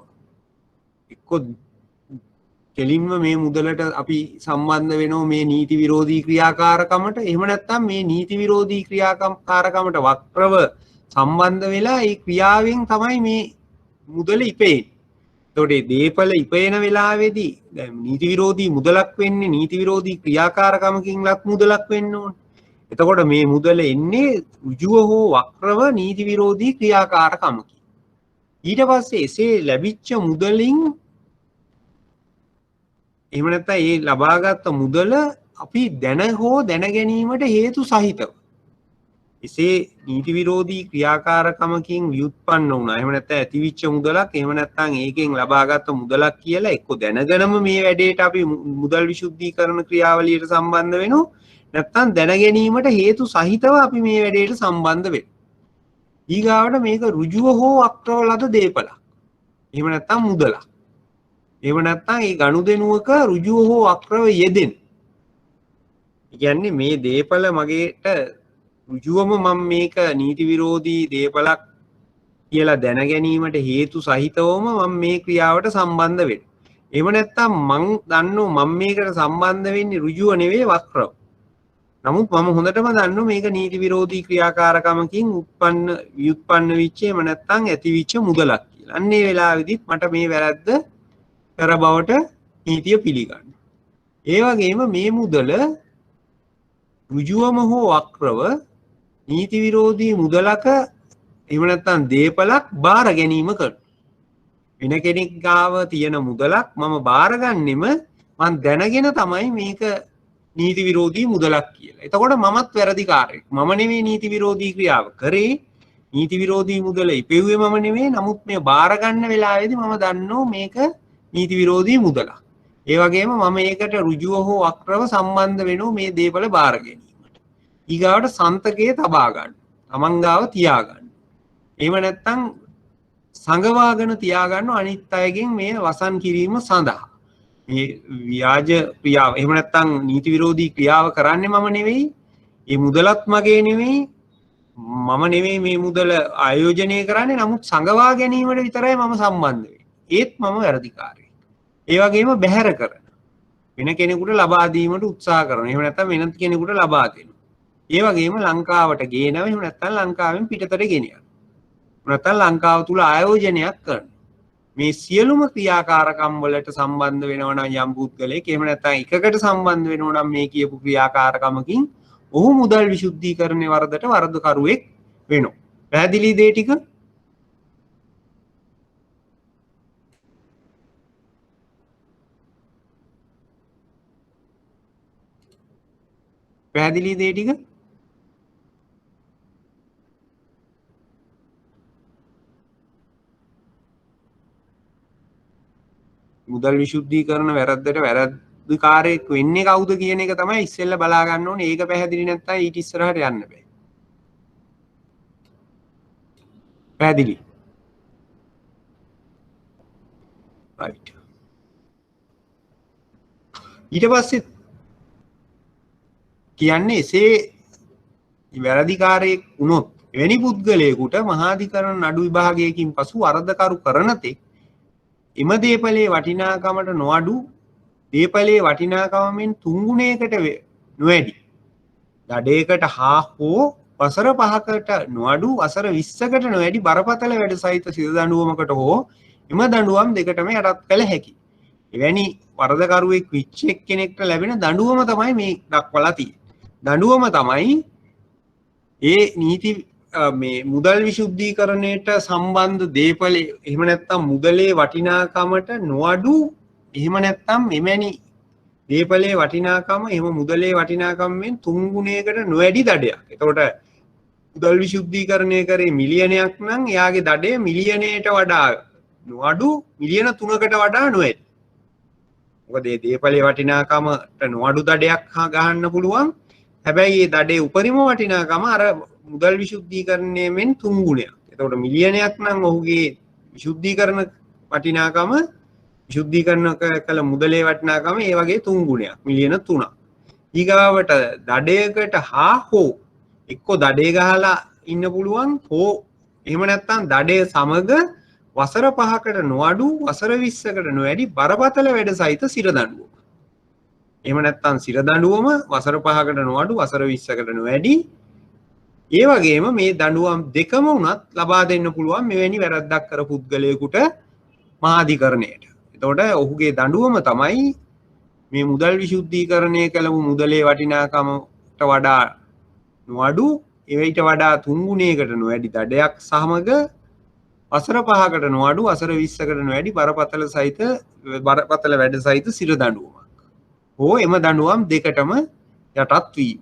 එක්කො කෙලින්ම මේ මුදලට අපි සම්බන්ධ වෙනෝ මේ නීති විරෝධී ක්‍රියාකාරකමට එහෙම නැත්නම් මේ නීති විරෝධී ක්‍රියාකාරකමට වක්‍රව සම්බන්ධ වෙලා ඒ ක්‍රියාවෙන් තමයි මේ මුදල ඉපෙන්නේ. එතකොට දීපල ඉපේන වෙලාවේදී දැන් නීති විරෝධී මුදලක් වෙන්නේ නීති විරෝධී ක්‍රියාකාරකමකින් ලක් මුදලක් වෙන්න ඕනේ. එතකොට මේ මුදල එන්නේ ඍජුව හෝ වක්‍රව නීති විරෝධී ක්‍රියාකාරකමකින්. ඊට පස්සේ එසේ ලැබිච්ච මුදලින් එහෙම නැත්නම් ඒ ලබාගත් මුදල අපි දැන හෝ දැන ගැනීමට හේතු සහිතව එසේ නීති විරෝධී ක්‍රියාකාරකමකින් ව්‍යුත්පන්න වුණා. එහෙම නැත්නම් ඇතිවිච්ච මුදලක් එහෙම නැත්නම් ඒකෙන් ලබාගත් මුදලක් කියලා එක්ක දැනගෙනම මේ වැඩේට අපි මුදල් විශුද්ධීකරණ ක්‍රියාවලියට සම්බන්ධ වෙනවා. නැත්නම් දැන ගැනීමට හේතු සහිතව අපි මේ වැඩේට සම්බන්ධ වෙනවා. ඊගාවට මේක ඍජුව හෝ අක්‍රව ලද දේපලක්. එහෙම නැත්නම් මුදලක්. එහෙම නැත්නම් ඒ ගනුදෙනුවක ඍජුව හෝ අක්‍රව යෙදෙන. ඒ කියන්නේ මේ දේපල මගේට ඍජුවම මම මේක නීති විරෝධී දේපලක් කියලා දැන ගැනීමට හේතු සහිතවම මම මේ ක්‍රියාවට සම්බන්ධ වෙනවා. එහෙම නැත්නම් මං දන්නෝ මම මේකට සම්බන්ධ වෙන්නේ ඍජුව නෙවෙයි වක්‍රව. නමුත් මම හොඳටම දන්නවා මේක නීති විරෝධී ක්‍රියාකාරකමකින් ව්‍යුත්පන්න වෙච්ච එහෙම නැත්නම් ඇතිවිච්ච මුදලක් කියලා. අන්න ඒ වෙලාවෙදිත් මට මේ වැරද්ද කර බවට නීතිය පිළිගන්න. ඒ වගේම මේ මුදල ඍජුවම හෝ වක්‍රව නීති විරෝධී මුදලක එහෙම නැත්නම් දේපලක් බාර ගැනීම කරනවා. වෙන කෙනෙක් ගාව තියෙන මුදලක් මම බාරගන්නෙම මම දැනගෙන තමයි මේක නීති විරෝධී මුදලක් කියලා. එතකොට මමත් වැරදිකාරයෙක්. මම නෙවෙයි නීති විරෝධී ක්‍රියාව කරේ. නීති විරෝධී මුදල ඉපෙව්වේ මම නෙවෙයි. නමුත් මේ බාර ගන්න වෙලාවේදී මම දන්නෝ මේක නීති විරෝධී මුදලක්. ඒ වගේම මම ඒකට ඍජුව හෝ අක්‍රව සම්බන්ධ වෙනෝ මේ දේපල බාර ගැනීමට. ඊගාවට සන්තකයේ තබා ගන්න. තමන් ගාව තියා ගන්න. එහෙම නැත්නම් සංගවාගෙන තියා ගන්න අනිත් අයගෙන් මේ වසන් කිරීම සඳහා. මේ ව්‍යාජ ක්‍රියාව එහෙම නැත්නම් නීති විරෝධී ක්‍රියාව කරන්නේ මම නෙවෙයි. මේ මුදලත් මගේ නෙවෙයි. මම නෙවෙයි මේ මුදල ආයෝජනය කරන්නේ. නමුත් සංගවා ගැනීමට විතරයි මම සම්බන්ධ වෙන්නේ. ඒත් මම වැරදිකාරයෙක්. ඒ වගේම බැහැර කරන. වෙන කෙනෙකුට ලබා දීමට උත්සාහ කරනවා. එහෙම නැත්නම් වෙන කෙනෙකුට ලබා දෙනවා. ඒ වගේම ලංකාවට ගේනවා. එහෙම නැත්නම් ලංකාවෙන් පිටතට ගෙනියනවා. නැත්නම් ලංකාව තුල ආයෝජනයක් කරනවා. මේ සියලුම ක්‍රියාකාරකම් වලට සම්බන්ධ වෙනවා නම් යම් පුද්ගලයෙක් එහෙම නැත්නම් එකකට සම්බන්ධ වෙනවා නම් මේ කියපු ක්‍රියාකාරකමකින් ඔහු මුදල් විශුද්ධීකරණයේ වරදට වරදකරුවෙක් වෙනවා. පැහැදිලි දේ ටික? පැහැදිලි දේ ටික? මුදල් විශුද්ධීකරණ වැරද්දට වැරද්දකාරයෙක් වෙන්නේ කවුද කියන එක තමයි ඉස්සෙල්ලා බලා ගන්න ඕනේ. ඒක පැහැදිලි නැත්නම් ඊට ඉස්සරහට යන්න බෑ. පැහැදිලි? right. ඊට පස්සේ කියන්නේ එසේ වැරදිකාරයෙක් වුණොත් එවැනි පුද්ගලයෙකුට මහාධිකරණ නඩු විභාගයකින් පසු වරදකරු කරන තෙක් එම දේපලේ වටිනාකමට නොඅඩු දේපලේ වටිනාකමෙන් 3 ගුණයකට නොවැඩි දඩයකට හා හෝ වසර 5කට නොඅඩු වසර 20කට නොවැඩි බරපතල වැඩ සහිත සිත දඬුවමකට හෝ එම දඬුවම් දෙකටම යටත් කළ හැකියි. එවැනි වරදකරුවෙක් විච්ච එක්කෙනෙක්ට ලැබෙන දඬුවම තමයි මේ දක්වලා තියෙන්නේ. දඬුවම තමයි ඒ නීති මේ මුදල් විශුද්ධීකරණයට සම්බන්ධ දේපලේ එහෙම නැත්නම් මුදලේ වටිනාකමට නොඅඩු එහෙම නැත්නම් මෙවැනි දේපලේ වටිනාකම එහෙම මුදලේ වටිනාකමෙන් 3 ගුණයකට නොවැඩි දඩයක්. එතකොට මුදල් විශුද්ධීකරණය කරේ මිලියනයක් නම් එයාගේ දඩය මිලියනයට වඩා නොඅඩු මිලියන 3කට වඩා නොවැඩි. මොකද මේ දේපලේ වටිනාකමට නොඅඩු දඩයක් ගහන්න පුළුවන්. හැබැයි මේ දඩේ උපරිම වටිනාකම අර මුදල් විශුද්ධීකරණයෙන් 3 ගුණයක්. එතකොට මිලියනයක් නම් ඔහුගේ විශුද්ධීකරණ වටිනාකම විශුද්ධීකරණ කළ මුදලේ වටිනාකම ඒ වගේ 3 ගුණයක්. මිලියන 3ක්. ඊගාවට දඩයකට හා හෝ එක්කෝ දඩේ ගහලා ඉන්න පුළුවන් හෝ එහෙම නැත්නම් දඩේ සමග වසර 5කට නොඅඩු වසර 20කට නොවැඩි බරපතල වැඩ සහිත සිර දඬුවම. එහෙම නැත්නම් සිර දඬුවම වසර 5කට නොඅඩු වසර 20කට නොවැඩි ඒ වගේම මේ දඬුවම් දෙකම උනත් ලබා දෙන්න පුළුවන් මෙවැනි වැරද්දක් කර පුද්ගලයෙකුට මහාධිකරණයට. එතකොට ඔහුගේ දඬුවම තමයි මේ මුදල් විශුද්ධීකරණය කළපු මුදලේ වටිනාකමට වඩා නොඅඩු ඒවිට වඩා 3 ගුණයකට නොවැඩි දඩයක් සමග වසර 5කට නොඅඩු වසර 20කට නොවැඩි බරපතල වැඩ සහිත සිර දඬුවමක්. හෝ එම දඬුවම් දෙකටම යටත් වීම.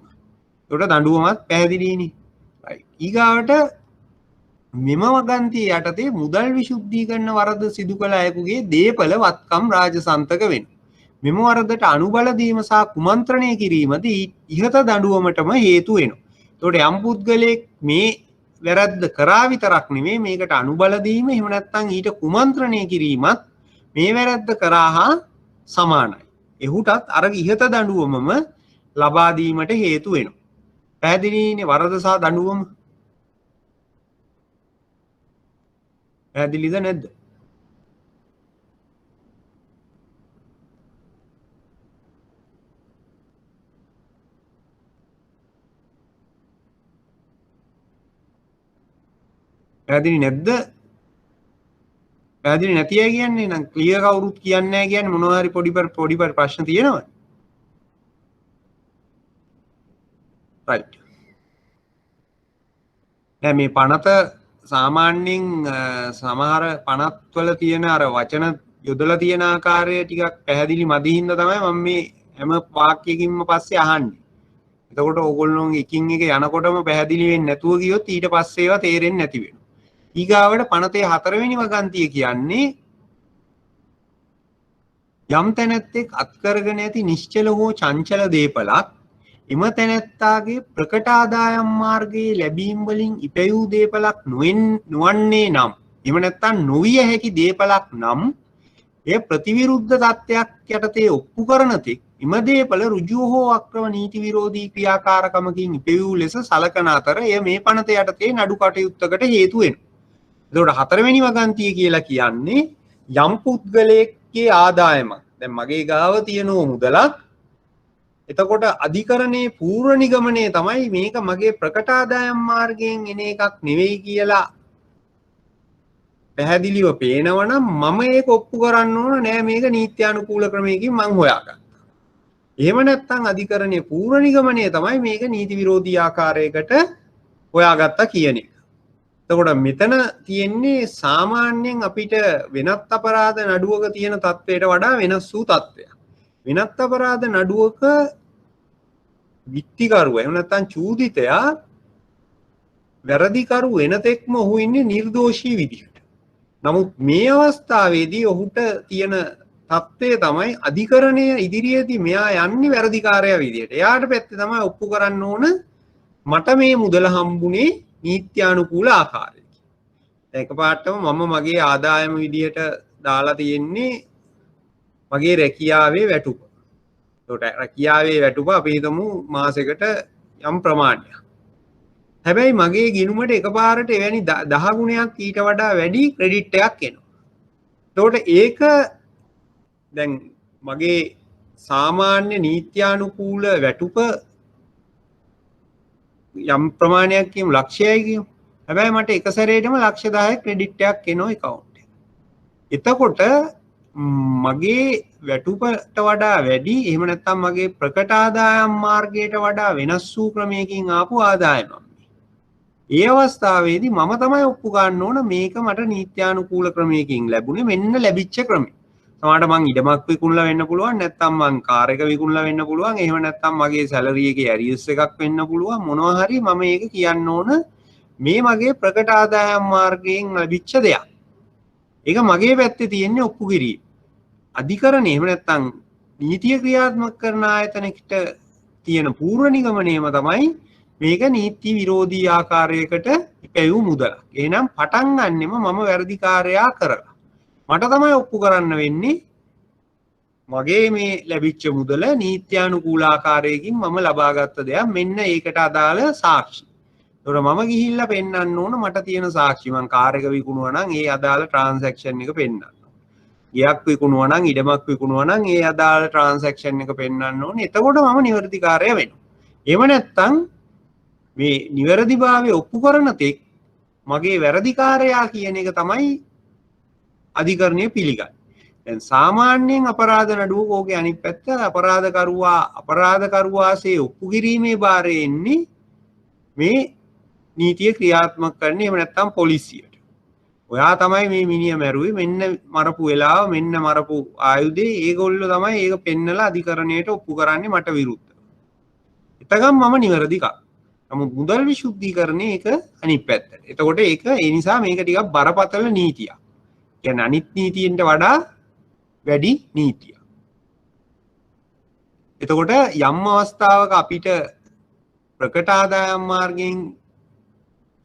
ඒකට දඬුවමත් පැහැදිලිනේ. right. ඊගාවට මෙම වගන්තිය යටතේ මුදල් විශුද්ධීකරණ වරද සිදු කළ අයෙකුගේ දේපල වත්කම් රාජසන්තක වෙනවා. මෙම වරදට අනුබල දීම සහ කුමන්ත්‍රණය කිරීමද ඉහත දඬුවමටම හේතු වෙනවා. එතකොට යම් පුද්ගලයෙක් මේ වැරද්ද කරා විතරක් නෙමෙයි මේකට අනුබල දීම එහෙම නැත්නම් ඊට කුමන්ත්‍රණය කිරීමත් මේ වැරද්ද කරා හා සමානයි. එහුටත් අර ඉහත දඬුවමම ලබා දීමට හේතු වෙනවා. පැහැදිලිනේ වරද සහ දඬුවම? පැහැදිලිද නැද්ද? පැහැදිලි නැද්ද? පැහැදිලි නැති අය කියන්නේ නම් ක්ලියර් කවුරුත් කියන්නේ නැහැ කියන්නේ මොනවා හරි පොඩි ප්‍රශ්න තියෙනවද? right. දැන් මේ පනත සාමාන්‍යයෙන් සමහර පනත්වල තියෙන අර වචන යොදලා තියෙන ආකාරය ටිකක් පැහැදිලි මදි හින්දා තමයි මම මේ හැම වාක්‍යයකින්ම පස්සේ අහන්නේ. එතකොට ඕගොල්ලෝ එකින් එක යනකොටම පැහැදිලි වෙන්නේ නැතුව ගියොත් ඊට පස්සේ ඒවා තේරෙන්නේ නැති වෙනවා. ඊගාවට පනතේ 4 වෙනි වගන්තිය කියන්නේ යම් තැනැත්තෙක් අත්කරගෙන ඇති නිශ්චල හෝ චංචල දීපලක් එම තැනැත්තාගේ ප්‍රකට ආදායම් මාර්ගයේ ලැබීම් වලින් ඉපැයූ දීපලක් නොවන්නේ නම් එහෙම නැත්නම් නොවිය හැකි දීපලක් නම් එය ප්‍රතිවිරුද්ධ තත්ත්වයක් යටතේ ඔප්පු කරන තෙක් එම දීපල ඍජුව හෝ අක්‍රම නීති විරෝධී ක්‍රියාකාරකමකින් ඉපැයූ ලෙස සලකන අතර එය මේ පනත යටතේ නඩු කටයුත්තකට හේතු වෙනවා. එතකොට 4 වෙනි වගන්තිය කියලා කියන්නේ යම් පුද්ගලයෙක්ගේ ආදායමක් දැන් මගේ ගාව තියෙන මුදලක් එතකොට අධිකරණයේ පූර්ව නිගමනය තමයි මේක මගේ ප්‍රකට ආදායම් මාර්ගයෙන් එන එකක් නෙවෙයි කියලා පැහැදිලිව පේනවනම් මම ඒක ඔප්පු කරන්න ඕන නෑ මේක නීත්‍යානුකූල ක්‍රමයකින් මං හොයාගත්තා. එහෙම නැත්නම් අධිකරණයේ පූර්ව නිගමනය තමයි මේක නීති විරෝධී ආකාරයකට හොයාගත්තා කියන එක. එතකොට මෙතන තියෙන්නේ සාමාන්‍යයෙන් අපිට වෙනත් අපරාධ නඩුවක තියෙන තත්ත්වයට වඩා වෙනස් වූ තත්ත්වයක්. වෙනත් අපරාධ නඩුවක විත්තිකරුවා එහෙම නැත්නම් චූදිතයා වැරදිකරු වෙන තෙක්ම ඔහු ඉන්නේ නිර්දෝෂී විදිහට. නමුත් මේ අවස්ථාවේදී ඔහුට තියෙන තත්ත්වය තමයි අධිකරණය ඉදිරියේදී මෙයා යන්නේ වැරදිකාරයා විදිහට. එයාට පැත්තේ තමයි ඔප්පු කරන්න ඕන මට මේ මුදල හම්බුනේ නීත්‍යානුකූල ආකාරයකින්. දැන් එකපාරටම මම මගේ ආදායම විදිහට දාලා තියෙන්නේ මගේ රැකියාවේ වැටුප. ඒකට රැකියාවේ වැටුප අපි හිතමු මාසෙකට යම් ප්‍රමාණයක්. හැබැයි මගේ ගිණුමට එකපාරට එවැනි 10 ගුණයක් ඊට වඩා වැඩි ක්‍රෙඩිට් එකක් එනවා. එතකොට ඒක දැන් මගේ සාමාන්‍ය නීත්‍යානුකූල වැටුප යම් ප්‍රමාණයක් කියමු ලක්ෂයයි කියමු. හැබැයි මට එක සැරේටම ලක්ෂ 10ක් ක්‍රෙඩිට් එකක් එනවා account එකට. එතකොට මගේ වැටුපට වඩා වැඩි එහෙම නැත්නම් මගේ ප්‍රකට ආදායම් මාර්ගයට වඩා වෙනස් වූ ක්‍රමයකින් ආපු ආදායමක්. ඒ අවස්ථාවේදී මම තමයි ඔප්පු ගන්න ඕන මේක මට නීත්‍යානුකූල ක්‍රමයකින් ලැබුණේ මෙන්න ලැබිච්ච ක්‍රමය. සමහරට මං ඉඩමක් විකුණලා වෙන්න පුළුවන් නැත්නම් මං කාර් එක විකුණලා වෙන්න පුළුවන් එහෙම නැත්නම් මගේ සැලරි එකේ ඇරියස් එකක් වෙන්න පුළුවන් මොනවා හරි මම ඒක කියන්න ඕන මේ මගේ ප්‍රකට ආදායම් මාර්ගයෙන් ලැබිච්ච දෙයක්. ඒක මගේ පැත්තේ තියෙන්නේ ඔප්පු කිරීම. අධිකරණය එහෙම නැත්නම් නීතිය ක්‍රියාත්මක කරන ආයතනයකට තියෙන පූර්ව නිගමනයම තමයි මේක නීති විරෝධී ආකාරයකට ඉපැයූ මුදලක්. එහෙනම් පටන් ගන්නෙම මම වැරදිකාරයා කරලා. මට තමයි ඔප්පු කරන්න වෙන්නේ මගේ මේ ලැබිච්ච මුදල නීත්‍යානුකූල ආකාරයකින් මම ලබාගත් දෙයක් මෙන්න ඒකට අදාළ සාක්ෂි. ඒතකොට මම ගිහිල්ලා පෙන්වන්න ඕන මට තියෙන සාක්ෂි මං කාර් එක විකුණුවා නම් ඒ අදාළ ට්‍රාන්සැක්ෂන් එක පෙන්වන්න. ගියක් විකුණුවා නම් ඉඩමක් විකුණුවා නම් ඒ අදාළ ට්‍රාන්සැක්ෂන් එක පෙන්වන්න ඕනේ. එතකොට මම නිවැරදිකාරය වෙනවා. එහෙම නැත්නම් මේ නිවැරදිභාවය ඔප්පු කරන තෙක් මගේ වැරදිකාරයා කියන එක තමයි අධිකරණය පිළිගන්නේ. දැන් සාමාන්‍යයෙන් අපරාධ නඩුවක ඕකේ අනිත් පැත්ත අපරාධකරුවාසේ ඔප්පු කිරීමේ භාරය එන්නේ මේ නීතිය ක්‍රියාත්මක කරන්නේ එහෙම නැත්නම් පොලිසියට. ඔයා තමයි මේ මිනිහ මැරුවේ මෙන්න මරපු වෙලාව මෙන්න මරපු ආයුධේ ඒගොල්ලෝ තමයි ඒක පෙන්නලා අධිකරණයට ඔප්පු කරන්නේ මට විරුද්ධව. එතකම් මම නිවැරදිකා. නමුත් මුදල් විශුද්ධීකරණය ඒක අනිත් පැත්තට. එතකොට ඒක ඒ නිසා මේක ටිකක් බරපතල නීතියක්. කියන්නේ අනිත් නීතියින්ට වඩා වැඩි නීතියක්. එතකොට යම් අවස්ථාවක අපිට ප්‍රකට ආදායම් මාර්ගයෙන්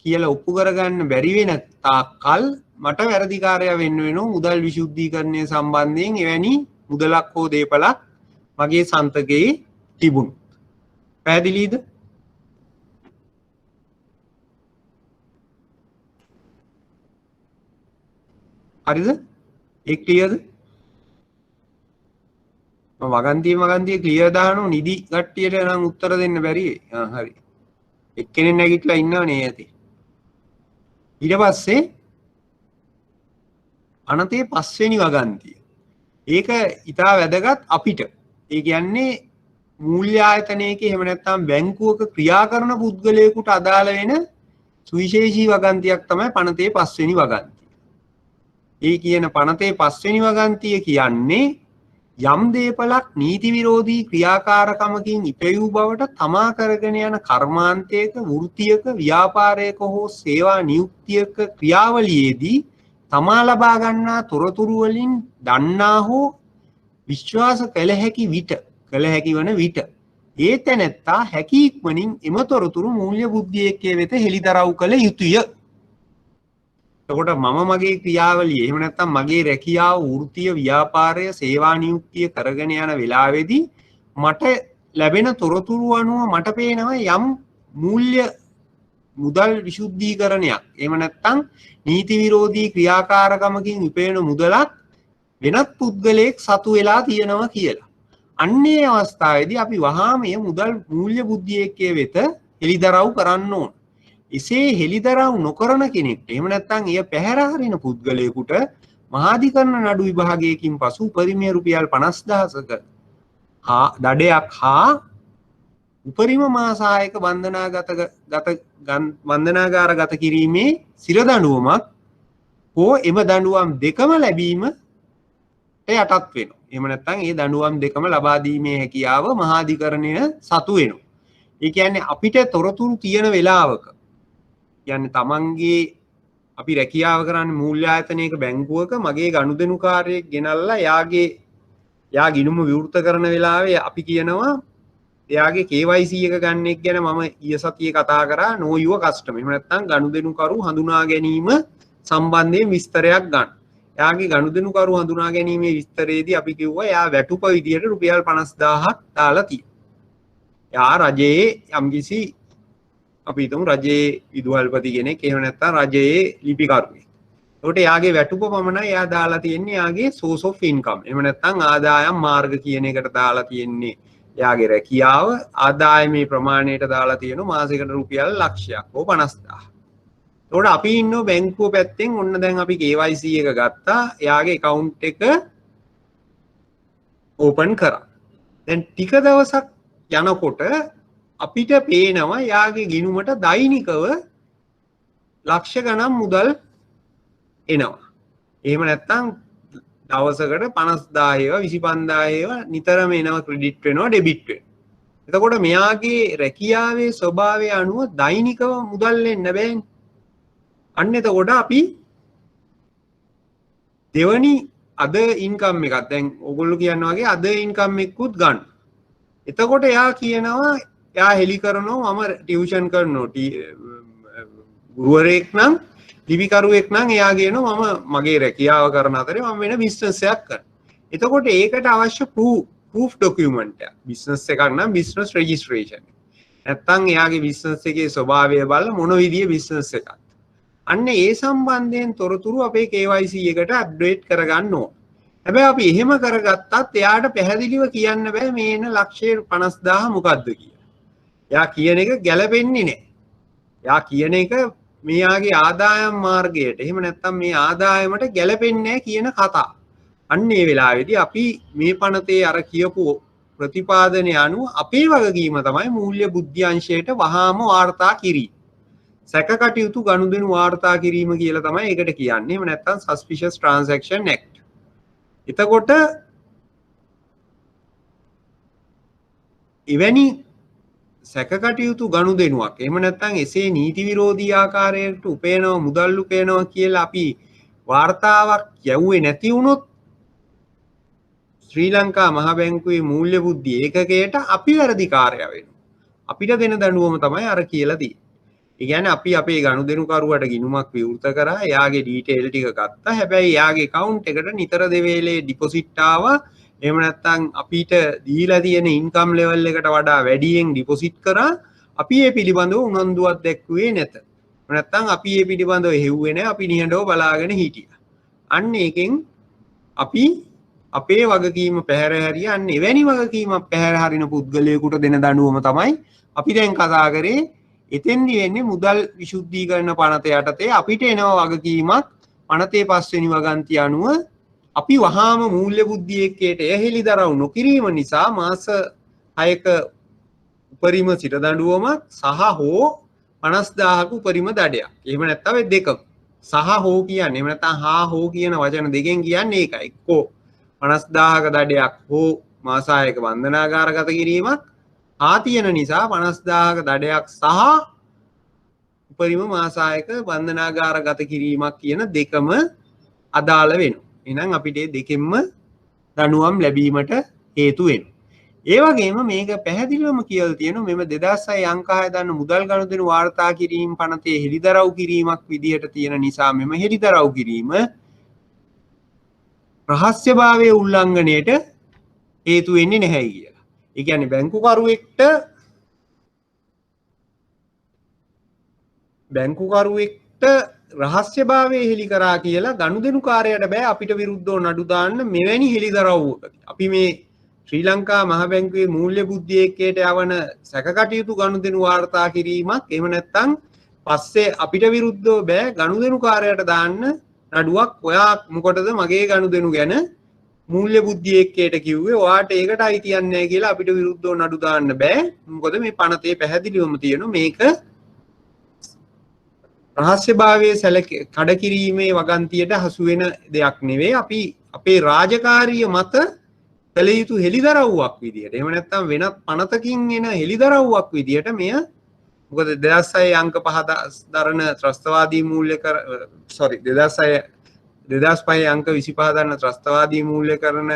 කියලා ඔප්පු කරගන්න බැරි වෙන තාක්කල් මට වැරදිකාරයා වෙන්න වෙනවා මුදල් විශුද්ධීකරණය සම්බන්ධයෙන් එවැනි මුදලක් හෝ දේපලක් මගේ සන්තකයේ තිබුණු. පැහැදිලිද? හරිද? ඒ ක්ලියර්ද? මම වගන්තිය ක්ලියර් දානවා නිදි කට්ටියට නම් උත්තර දෙන්න බැරි. හරි. එක්කෙනෙක් නැගිටලා ඉන්නවනේ ඇති. ඊට පස්සේ අනතේ පස්වෙනි වගන්තිය. ඒක ඉතා වැදගත් අපිට. ඒ කියන්නේ මූල්‍ය ආයතනයක එහෙම නැත්නම් බැංකුවක ක්‍රියා කරන පුද්ගලයෙකුට අදාළ වෙන සුවිශේෂී වගන්තියක් තමයි පනතේ පස්වෙනි වගන්තිය. ඒ කියන පනතේ පස්වෙනි වගන්තිය කියන්නේ යම් දේපලක් නීති විරෝධී ක්‍රියාකාරකමකින් ඉපැයූ බවට තමා කරගෙන යන කර්මාන්තයක වෘත්තියක ව්‍යාපාරයක හෝ සේවා නියුක්තියක ක්‍රියාවලියේදී තමා ලබා ගන්නා තොරතුරු වලින් දන්නා හෝ විශ්වාස කළ හැකි වන විට ඒ තැනැත්තා හැකි ඉක්මනින් එම තොරතුරු මූල්‍ය බුද්ධියකේ වෙත හෙළිදරව් කළ යුතුය. එතකොට මම මගේ ක්‍රියාවලිය එහෙම නැත්නම් මගේ රැකියාව වෘත්තීය ව්‍යාපාරය සේවා නියුක්තිය කරගෙන යන වෙලාවේදී මට ලැබෙන තොරතුරු අනුව මට පේනවා යම් මූල්‍ය මුදල් විශුද්ධීකරණයක් එහෙම නැත්නම් නීති විරෝධී ක්‍රියාකාරකමකින් ඉපෙන මුදලක් වෙනත් පුද්ගලයෙක් සතු වෙලා තියෙනවා කියලා. අන්නේ අවස්ථාවේදී අපි වහාම මේ මුදල් මූල්‍ය බුද්ධියකේ වෙත හෙළිදරව් කරන්න ඕන. එසේ හෙළිදරව් නොකරන කෙනෙක්ට එහෙම නැත්නම් එය පැහැර හරින පුද්ගලයෙකුට මහාධිකරණ නඩු විභාගයකින් පසු උපරිම රුපියල් 50000ක දඩයක් හා උපරිම මාසායක බන්ධනාගාරගත කිරීමේ සිර දඬුවමක් හෝ එම දඬුවම් දෙකම ලැබීමට යටත් වෙනවා. එහෙම නැත්නම් ඒ දඬුවම් දෙකම ලබා දීමේ හැකියාව මහාධිකරණය සතු වෙනවා. ඒ කියන්නේ අපිට තොරතුරු තියෙන වෙලාවක කියන්නේ තමන්ගේ අපි රැකියාව කරන්නේ මූල්‍ය ආයතනයක බැංකුවක මගේ ගනුදෙනුකාරයෙක් ගෙනල්ලා යා ගිණුම විවෘත කරන වෙලාවේ අපි කියනවා එයාගේ KYC එක ගන්න එක ගැන මම ඊය සතියේ කතා කරා know your customer. එහෙම නැත්නම් ගනුදෙනුකරු හඳුනා ගැනීම සම්බන්ධයෙන් විස්තරයක් ගන්න. එයාගේ ගනුදෙනුකරු හඳුනා ගැනීමේ විස්තරයේදී අපි කිව්වා එයා වැටුප විදියට රුපියල් 50000ක් දාලා තියෙනවා. එයා රජයේ යම්කිසි අපි හිතමු රජයේ විදුහල්පති කෙනෙක් එහෙම නැත්නම් රජයේ ලිපිකරුවෙක්. ඒකට එයාගේ වැටුප පමණයි එයා දාලා තියෙන්නේ එයාගේ source of income. එහෙම නැත්නම් ආදායම් මාර්ග කියන එකට දාලා තියෙන්නේ එයාගේ රැකියාව ආදායමේ ප්‍රමාණයට දාලා තියෙන මාසෙකට රුපියල් ලක්ෂයක් හෝ 50000. ඒකට අපි ඉන්නෝ බැංකුව පැත්තෙන් ඔන්න දැන් අපි KYC එක ගත්තා. එයාගේ account එක open කරා. දැන් ටික දවසක් යනකොට අපිට පේනවා යාගේ ගිණුමට දෛනිකව ලක්ෂ ගණන් මුදල් එනවා. එහෙම නැත්නම් දවසකට 50000 ඒවා 25000 ඒවා නිතරම එනවා ක්‍රෙඩිට් වෙනවා ඩෙබිට් වෙනවා. එතකොට මෙයාගේ රැකියාවේ ස්වභාවය අනුව දෛනිකව මුදල් එන්න බෑනේ. අන්න එතකොට අපි දෙවනි අද ඉන්කම් එකක් දැන් ඔයගොල්ලෝ කියනවා වගේ අද ඉන්කම් එකකුත් ගන්න. එතකොට එයා කියනවා එයා හෙලි කරනවා මම ටියුෂන් කරනවා ගුරුවරයෙක් නම් ලිපිකරුවෙක් නම් එයා කියනවා මම මගේ රැකියාව කරන අතරේ මම වෙන බිස්නස් එකක් කරනවා. එතකොට ඒකට අවශ්‍ය ප්‍රූෆ් ડોකියුමන්ට් එක බිස්නස් එකක් නම් බිස්නස් රෙජිස්ට්‍රේෂන්. නැත්තම් එයාගේ බිස්නස් එකේ ස්වභාවය බලලා මොන විදිහේ බිස්නස් එකක්ද. අන්න ඒ සම්බන්ධයෙන් තොරතුරු අපේ KYC එකට අප්ඩේට් කරගන්න ඕන. හැබැයි අපි එහෙම කරගත්තත් එයාට පැහැදිලිව කියන්න බෑ මේ එන ලක්ෂය 50000 මොකද්ද කියලා. එයා කියන එක ගැලපෙන්නේ නැහැ. එයා කියන එක මෙයාගේ ආදායම් මාර්ගයට එහෙම නැත්නම් මේ ආදායමට ගැලපෙන්නේ නැහැ කියන කතා. අන්න ඒ වෙලාවේදී අපි මේ පනතේ අර කියපු ප්‍රතිපාදනය අනුව අපේ වගකීම තමයි මූල්‍ය බුද්ධි අංශයට වහාම වාර්තා කිරීම. සැක කටයුතු ගනුදෙනු වාර්තා කිරීම කියලා තමයි ඒකට කියන්නේ. එහෙම නැත්නම් suspicious transaction act. එතකොට එවැනි සැක කටයුතු ගනුදෙනුවක් එහෙම නැත්නම් එසේ නීති විරෝධී ආකාරයට උපයනවා මුදල් උපයනවා කියලා අපි වාර්තාවක් යවුවේ නැති වුණොත් ශ්‍රී ලංකා මහ බැංකුවේ මූල්‍ය බුද්ධි ඒකකයට අපි වැරදිකාරයා වෙනවා. අපිට දෙන දඬුවම තමයි අර කියලා තියෙන්නේ. ඒ කියන්නේ අපි අපේ ගනුදෙනුකරුවට ගිණුමක් විවෘත කරා, එයාගේ ඩීටේල් ටික ගත්තා. හැබැයි එයාගේ account එකට නිතර දෙවේලේ ඩිපොසිට් ආවා. එහෙම නැත්නම් අපිට දීලා තියෙන ඉන්කම් ලෙවල් එකට වඩා වැඩියෙන් ඩිපොසිට් කරා. අපි ඒ පිළිබඳව උනන්දුවක් දැක්ුවේ නැත. නැත්නම් අපි ඒ පිළිබඳව හෙව්වේ නැහැ. අපි නිහඬව බලාගෙන හිටියා. අන්න ඒකෙන් අපි අපේ වගකීම පැහැර හැරියා. අන්න එවැනි වගකීමක් පැහැර හරින පුද්ගලයෙකුට දෙන දඬුවම තමයි අපි දැන් කතා කරේ. එතෙන්දි වෙන්නේ මුදල් විශුද්ධීකරණ පනත යටතේ අපිට එනවා වගකීමක් පනතේ 5 වෙනි වගන්තිය අනුව අපි වහාම මූල්‍ය බුද්ධි එක්කේට එහෙලිදරව් නොකිරීම නිසා මාස 6ක උපරිම සිට දඬුවමක් සහ හෝ 50000ක උපරිම දඩයක්. එහෙම නැත්නම් ඒ දෙකම. සහ හෝ කියන්නේ එහෙම නැත්නම් හා හෝ කියන වචන දෙකෙන් කියන්නේ ඒකයි. එක්කෝ 50000ක දඩයක් හෝ මාස 6ක බන්ධනාගාරගත කිරීමක් ආ තියෙන නිසා 50000ක දඩයක් සහ උපරිම මාස 6ක බන්ධනාගාරගත කිරීමක් කියන දෙකම අදාළ වෙනවා. එහෙනම් අපිට මේ දෙකෙන්ම දඬුවම් ලැබීමට හේතු වෙනවා. ඒ වගේම මේක පැහැදිලිවම කියලා තියෙනවා මෙම 2006 අංක 6 දන්න මුදල් ගනුදෙනු වාර්තා කිරීම පනතේ හෙළිදරව් කිරීමක් විදිහට තියෙන නිසා මෙම හෙළිදරව් කිරීම රහස්‍යභාවයේ උල්ලංඝනයට හේතු වෙන්නේ නැහැ කියලා. ඒ කියන්නේ බැංකුකරුවෙක්ට රහස්‍යභාවය හෙළි කරා කියලා ගනුදෙනුකාරයට බෑ අපිට විරුද්ධව නඩු දාන්න මෙවැනි හෙළිදරව්වකදී. අපි මේ ශ්‍රී ලංකා මහ බැංකුවේ මූල්‍ය බුද්ධි එක්කයට යවන සැක කටයුතු ගනුදෙනු වාර්තා කිරීමක් එහෙම නැත්නම් පස්සේ අපිට විරුද්ධව බෑ ගනුදෙනුකාරයට දාන්න නඩුවක්. ඔයා මොකටද මගේ ගනුදෙනු ගැන මූල්‍ය බුද්ධි එක්කයට කිව්වේ? ඔයාට ඒකට අයිතියක් නැහැ කියලා අපිට විරුද්ධව නඩු දාන්න බෑ. මොකද මේ පනතේ පැහැදිලිවම තියෙනවා මේක රහස්‍යභාවයේ කඩ කිරීමේ වගන්තියට හසු වෙන දෙයක් නෙවෙයි. අපි අපේ රාජකාරිය මත කළ යුතු හෙළිදරව්වක් විදියට. එහෙම නැත්නම් වෙනත් පනතකින් එන හෙළිදරව්වක් විදියට මෙය මොකද 2006 අංක 5 දරන ත්‍රස්තවාදී මූල්‍ය 2005 අංක 25 දරන ත්‍රස්තවාදී මූල්‍යකරණ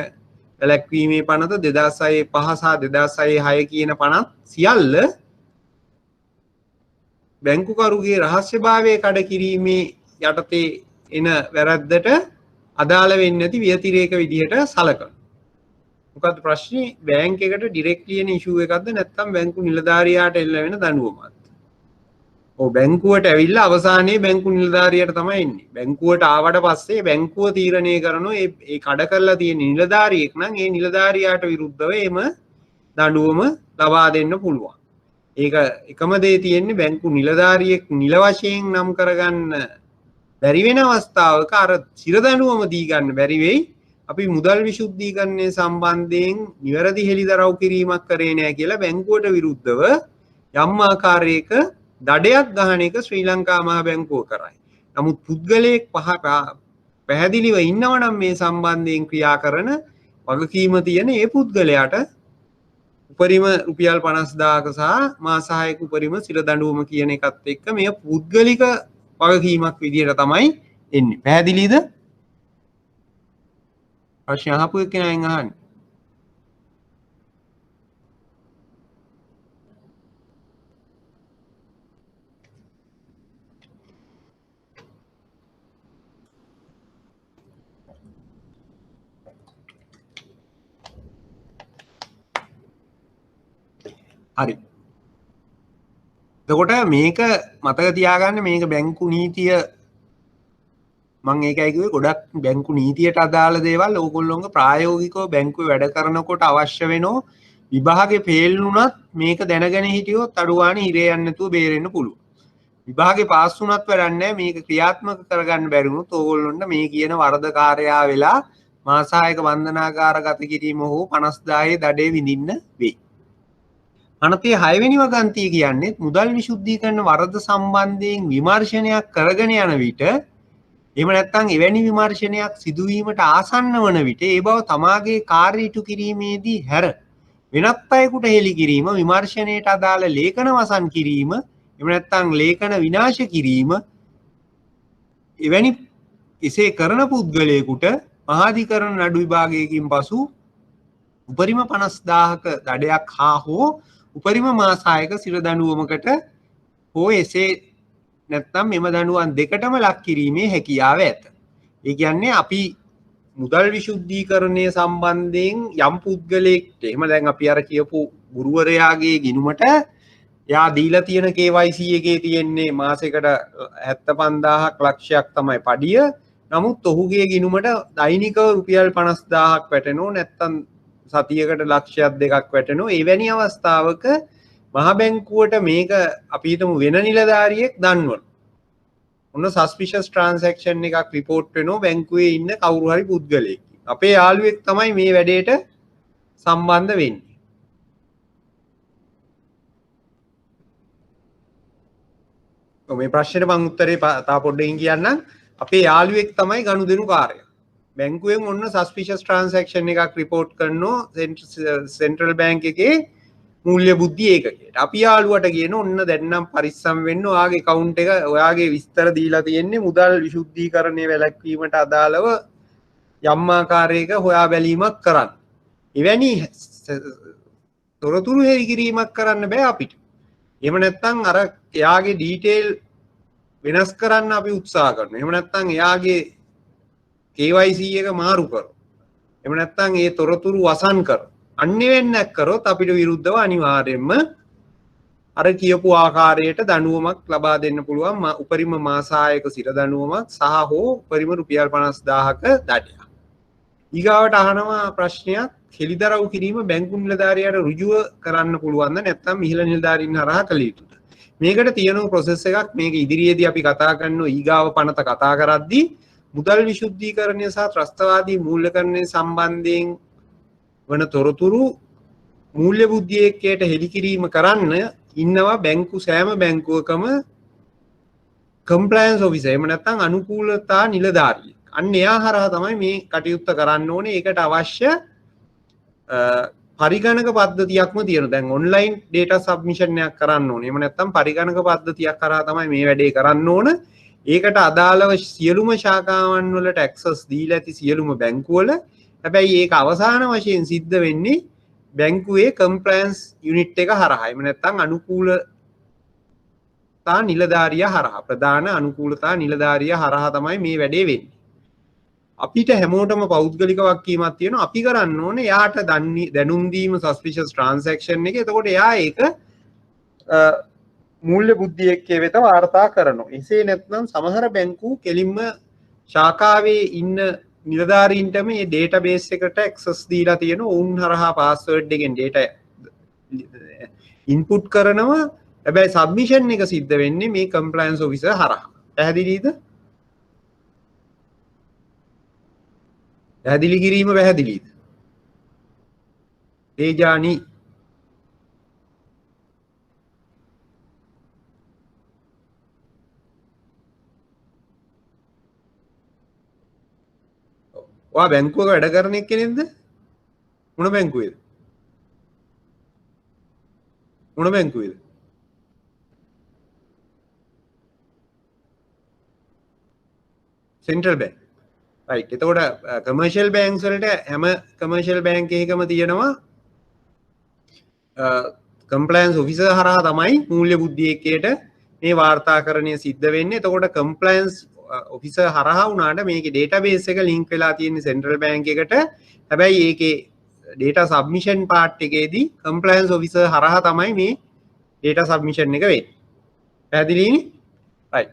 වැළැක්වීමේ පනත 2006 5 සහ 2006 6 කියන පනත් සියල්ල බැංකුකරුගේ රහස්‍යභාවය කඩ කිරීමේ යටතේ එන වැරද්දට අදාළ වෙන්නේ නැති ව්‍යතිරේක විදිහට සලකනවා. මොකද්ද ප්‍රශ්නේ? බැංක් එකට ඩිරෙක්ට්ලි එන ඉෂුව එකක්ද නැත්නම් බැංකු නිලධාරියාට එල්ල වෙන දඬුවමක්ද? ඔව් බැංකුවට ඇවිල්ලා අවසානයේ බැංකු නිලධාරියට තමයි එන්නේ. බැංකුවට ආවට පස්සේ බැංකුව තීරණය කරනවා ඒ කඩ කරලා තියෙන නිලධාරියෙක් නම් ඒ නිලධාරියාට විරුද්ධව එම දඬුවම ලබා දෙන්න පුළුවන්. ඒක එකම දේ තියෙන්නේ බැංකු නිලධාරියෙක් නිල වශයෙන් නම් කරගන්න බැරි වෙන අවස්ථාවක අර සිර දඬුවම දී ගන්න බැරි වෙයි. අපි මුදල් විශුද්ධීකරණය සම්බන්ධයෙන් නිවැරදි හෙළිදරව් කිරීමක් කරේ නැහැ කියලා බැංකුවට විරුද්ධව යම් ආකාරයක දඩයක් ගහන එක ශ්‍රී ලංකා මහ බැංකුව කරයි. නමුත් පුද්ගලයෙක් පැහැදිලිව ඉන්නවනම් මේ සම්බන්ධයෙන් ක්‍රියා කරන වගකීම තියෙන ඒ පුද්ගලයාට උපරිම රුපියල් 50000ක සහ මාස 6ක උපරිම සිර දඬුවම කියන එකත් එක්ක මේ පුද්ගලික වගකීමක් විදියට තමයි එන්නේ. පැහැදිලිද? ප්‍රශ්න අහපු එක්කෙනාගෙන් අහන්න. හරි. එතකොට මේක මතක තියාගන්න මේක බැංකු නීතිය මං ඒකයි කිව්වේ ගොඩක් බැංකු නීතියට අදාළ දේවල් ඕගොල්ලෝගේ ප්‍රායෝගිකව බැංකුවේ වැඩ කරනකොට අවශ්‍ය වෙනෝ විභාගේ ෆේල් වුණත් මේක දැනගෙන හිටියොත් අඩු ගානේ හිරේ යන්නේ නැතුව බේරෙන්න පුළුවන්. විභාගේ පාස් වුණත් වැඩක් නැහැ මේක ක්‍රියාත්මක කරගන්න බැරි වුණොත් ඕගොල්ලොන්ට මේ කියන වරදකාරයා වෙලා මාසායක බන්ධනාගාර ගත කිරීම හෝ 50000 දඩේ විඳින්න වෙයි. අනතේ 6 වෙනි වගන්තිය කියන්නේ මුදල් විසුද්ධීකරණ වරද සම්බන්ධයෙන් විමර්ශනයක් කරගෙන යන විට එහෙම නැත්නම් එවැනි විමර්ශනයක් සිදුවීමට ආසන්න වන විට ඒ බව තමාගේ කාර්ය ඉටු කිරීමේදී හැර වෙනත් අයෙකුට හෙළි කිරීම විමර්ශනයට අදාළ ලේඛන වසන් කිරීම එහෙම නැත්නම් ලේඛන විනාශ කිරීම එවැනි එසේ කරන පුද්ගලයෙකුට මහාධිකරණ නඩු විභාගයකින් පසු උපරිම 50000ක දඩයක් හා හෝ උපරිම මාසායක සිර දඬුවමකට හෝ එසේ නැත්නම් මෙම දඬුවම් දෙකටම ලක් කිරීමේ හැකියාව ඇත. ඒ කියන්නේ අපි මුදල් විසුද්ධීකරණය සම්බන්ධයෙන් යම් පුද්ගලයෙක්ට එහෙම දැන් අපි අර කියපු ගුරුවරයාගේ ගිණුමට යා දීලා තියෙන KYC එකේ තියෙන්නේ මාසෙකට 75000ක් ලක්ෂයක් තමයි පඩිය. නමුත් ඔහුගේ ගිණුමට දෛනිකව රුපියල් 50000ක් වැටෙනෝ නැත්නම් සතියකට ලක්ෂයක් දෙකක් වැටෙනෝ. එවැනි අවස්ථාවක මහ බැංකුවට මේක අපි හිතමු වෙන නිලධාරියෙක් දන්වන. ඔන්න සස්පිෂස් ට්‍රාන්සැක්ෂන් එකක් රිපෝට් වෙනවා බැංකුවේ ඉන්න කවුරු හරි පුද්ගලයෙක්. අපේ යාළුවෙක් තමයි මේ වැඩේට සම්බන්ධ වෙන්නේ. මේ ප්‍රශ්නෙට මම උත්තරේ තා පොඩ්ඩකින් කියන්නම්. අපේ යාළුවෙක් තමයි ගනුදෙනු කාර්යය. බැංකුවෙන් ඔන්න සස්පිෂස් ට්‍රාන්සැක්ෂන් එකක් රිපෝට් කරනවා සෙන්ට්‍රල් බැංක් එකේ මූල්‍ය බුද්ධි ඒකකයට. අපි යාළුවට කියන ඔන්න දැන් නම් පරිස්සම් වෙන්න ඔයාගේ account එක ඔයාගේ විස්තර දීලා තියෙන්නේ මුදල් විසුද්ධීකරණය වැළැක්වීමට අදාළව යම් ආකාරයක හොයා බැලීමක් කරන්න. එවැනි තොරතුරු හෙළි කිරීමක් කරන්න බෑ අපිට. එහෙම නැත්නම් අර එයාගේ ඩීටේල් වෙනස් කරන්න අපි උත්සාහ කරනවා. එහෙම නැත්නම් එයාගේ KYC එක මාරු කරනවා. එහෙම නැත්නම් ඒ තොරතුරු වසන් කරනවා. අන්නේ වෙන්නක් කරොත් අපිට විරුද්ධව අනිවාර්යයෙන්ම අර කියපු ආකාරයට දඬුවමක් ලබා දෙන්න පුළුවන් උපරිම මාසායක සිර දඬුවමක් සහ හෝ උපරිම රුපියල් 50000ක දඩයක්. ඊගාවට අහනවා ප්‍රශ්නයක් හෙළිදරව් කිරීම බැංකු නිලධාරියාට ඍජුව කරන්න පුළුවන්ද නැත්නම් ඉහළ නිලධාරීන් හරහා කළ යුතුද? මේකට තියෙන ප්‍රොසෙස් එකක් මේක ඉදිරියේදී අපි කතා කරනවා ඊගාව පනත කතා කරද්දී මුදල් විසුද්ධීකරණය සහ ත්‍රස්තවාදී මූල්‍යකරණය සම්බන්ධයෙන් වන තොරතුරු මූල්‍ය බුද්ධියකයට හෙළි කිරීම කරන්න ඉන්නවා බැංකු සෑම බැංකුවකම කම්ප්ලයන්ස් ඔෆිසර් එහෙම නැත්නම් අනුකූලතා නිලධාරියෙක්. අන්න එයා හරහා තමයි මේ කටයුත්ත කරන්න ඕනේ. ඒකට අවශ්‍ය පරිගණක පද්ධතියක්ම තියෙනවා. දැන් ඔන්ලයින් data submission එකක් කරන්න ඕනේ. එහෙම නැත්නම් පරිගණක පද්ධතියක් කරා තමයි මේ වැඩේ කරන්න ඕන. ඒකට අදාළව සියලුම ශාඛාවන් වලට access දීලා ඇති සියලුම බැංකුවල. හැබැයි ඒක අවසාන වශයෙන් සිද්ධ වෙන්නේ බැංකුවේ කම්ප්ලයන්ස් යුනිට් එක හරහා. එහෙම නැත්නම් අනුකූලතා නිලධාරියා හරහා ප්‍රධාන අනුකූලතා නිලධාරියා හරහා තමයි මේ වැඩේ වෙන්නේ. අපිට හැමෝටම පෞද්ගලික වගකීමක් තියෙනවා. අපි කරන්න ඕනේ යාට දැනුම් දීම සස්පිෂස් ට්‍රාන්සැක්ෂන් එකේ. එතකොට යා ඒක මූල්‍ය බුද්ධියකේ වෙත වාර්තා කරනවා. එසේ නැත්නම් සමහර බැංකු කෙලින්ම ශාඛාවේ ඉන්න නිලධාරීන්ට මේ ඩේටාබේස් එකට ඇක්සස් දීලා තියෙනවා. උන් හරහා පාස්වර්ඩ් එකෙන් ඩේටා ඉන්පුට් කරනවා. හැබැයි සබ්මිෂන් එක සිද්ධ වෙන්නේ මේ කම්ප්ලයන්ස් ඔෆිසර් හරහා. පැහැදිලිද? පැහැදිලි කිරීම පැහැදිලිද? තේජානි ඔයා බැංකුවක වැඩ කරන එක්කෙනෙක්ද? මොන බැංකුවේද? මොන බැංකුවේද? Central bank. රයිට්. එතකොට කමර්ෂියල් බැංක්ස් වලට හැම කමර්ෂියල් බැංක් එකකම තියෙනවා කම්ප්ලයන්ස් ඔෆිසර් හරහා තමයි මූල්‍ය බුද්ධියකයට මේ වාර්තාකරණය සිද්ධ වෙන්නේ. එතකොට කම්ප්ලයන්ස් ඔෆිසර් හරහා වුණාට මේකේ ඩේටාබේස් එක ලින්ක් වෙලා තියෙන සෙන්ට්‍රල් බැංක් එකට. හැබැයි ඒකේ ඩේටා සබ්මිෂන් පාර්ට් එකේදී කම්ප්ලයන්ස් ඔෆිසර් හරහා තමයි මේ ඩේටා සබ්මිෂන් එක වෙන්නේ. පැහැදිලිනේ? right.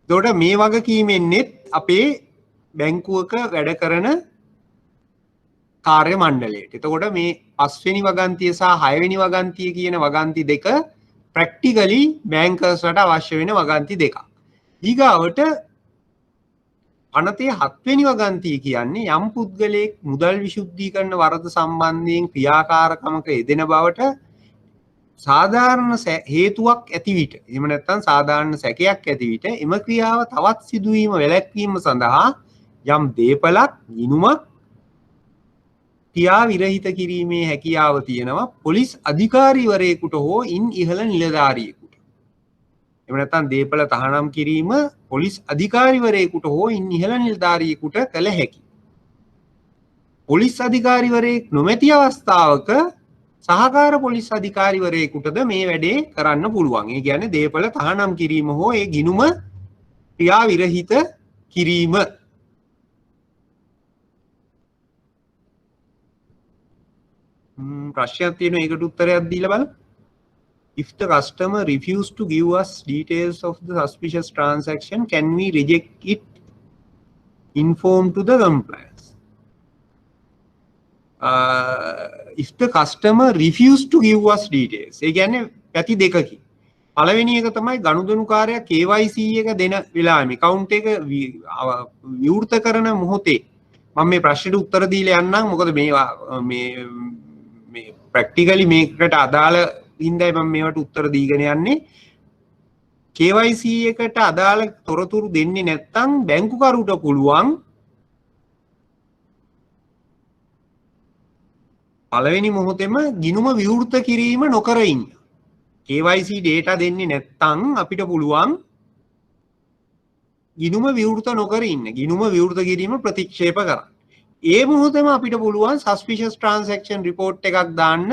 එතකොට මේ වගකීමෙන්නෙත් අපේ බැංකුවක වැඩ කරන කාර්ය මණ්ඩලයට. එතකොට මේ 5 වෙනි වගන්තිය සහ 6 වෙනි වගන්තිය කියන වගන්ති දෙක ප්‍රැක්ටිකලි බැංකර්ස්ලට අවශ්‍ය වෙන වගන්ති දෙකක්. ඊගාවට අනතේ 7 වෙනි වගන්තිය කියන්නේ යම් පුද්ගලයෙක් මුදල් විශුද්ධීකරණ වරද සම්බන්ධයෙන් ක්‍රියාකාරකමක යෙදෙන බවට සාධාරණ හේතුවක් ඇති විට එහෙම නැත්නම් සාධාරණ සැකයක් ඇති විට එම ක්‍රියාව තවත් සිදුවීම වැළැක්වීම සඳහා යම් දේපලක් ගිණුමක් ක්‍රියා විරහිත කිරීමේ හැකියාව තියෙනවා පොලිස් අධිකාරීවරයෙකුට හෝ ඉන් ඉහළ නිලධාරියෙකුට. එහෙම නැත්නම් දේපල තහනම් කිරීම පොලිස් අධිකාරීවරයෙකුට හෝ ඉන් ඉහළ නිලධාරියෙකුට කළ හැකියි. පොලිස් අධිකාරීවරයෙක් නොමැති අවස්ථාවක සහකාර පොලිස් අධිකාරීවරයෙකුටද මේ වැඩේ කරන්න පුළුවන්. ඒ කියන්නේ දේපල තහනම් කිරීම හෝ ඒ ගිණුම ක්‍රියා විරහිත කිරීම. ප්‍රශ්නයක් තියෙනවා ඒකට උත්තරයක් දීලා බලන්න. If the customer refuse to give us details of the suspicious transaction, can we reject it? Inform to the compliance. If the customer refuse to give us details, ඒ කියන්නේ පැති දෙකකින්. පළවෙනි එක තමයි ගනුදෙනුකාරයා KYC එක දෙන වෙලාවෙම account එක විවෘත කරන මොහොතේ මම මේ ප්‍රශ්නෙට උත්තර දීලා යන්නම්. මොකද මේ ප්‍රැක්ටිකලි මේකට අදාළ හින්දායි මම මේවට උත්තර දීගෙන යන්නේ. KYC එකට අදාළ තොරතුරු දෙන්නේ නැත්නම් බැංකුකරුට පුළුවන් පළවෙනි මොහොතේම ගිණුම විවෘත කිරීම නොකර ඉන්න. KYC data දෙන්නේ නැත්නම් අපිට පුළුවන් ගිණුම විවෘත නොකර ඉන්න. ගිණුම විවෘත කිරීම ප්‍රතික්ෂේප කරන්න. ඒ මොහොතේම අපිට පුළුවන් suspicious transaction report එකක් දාන්න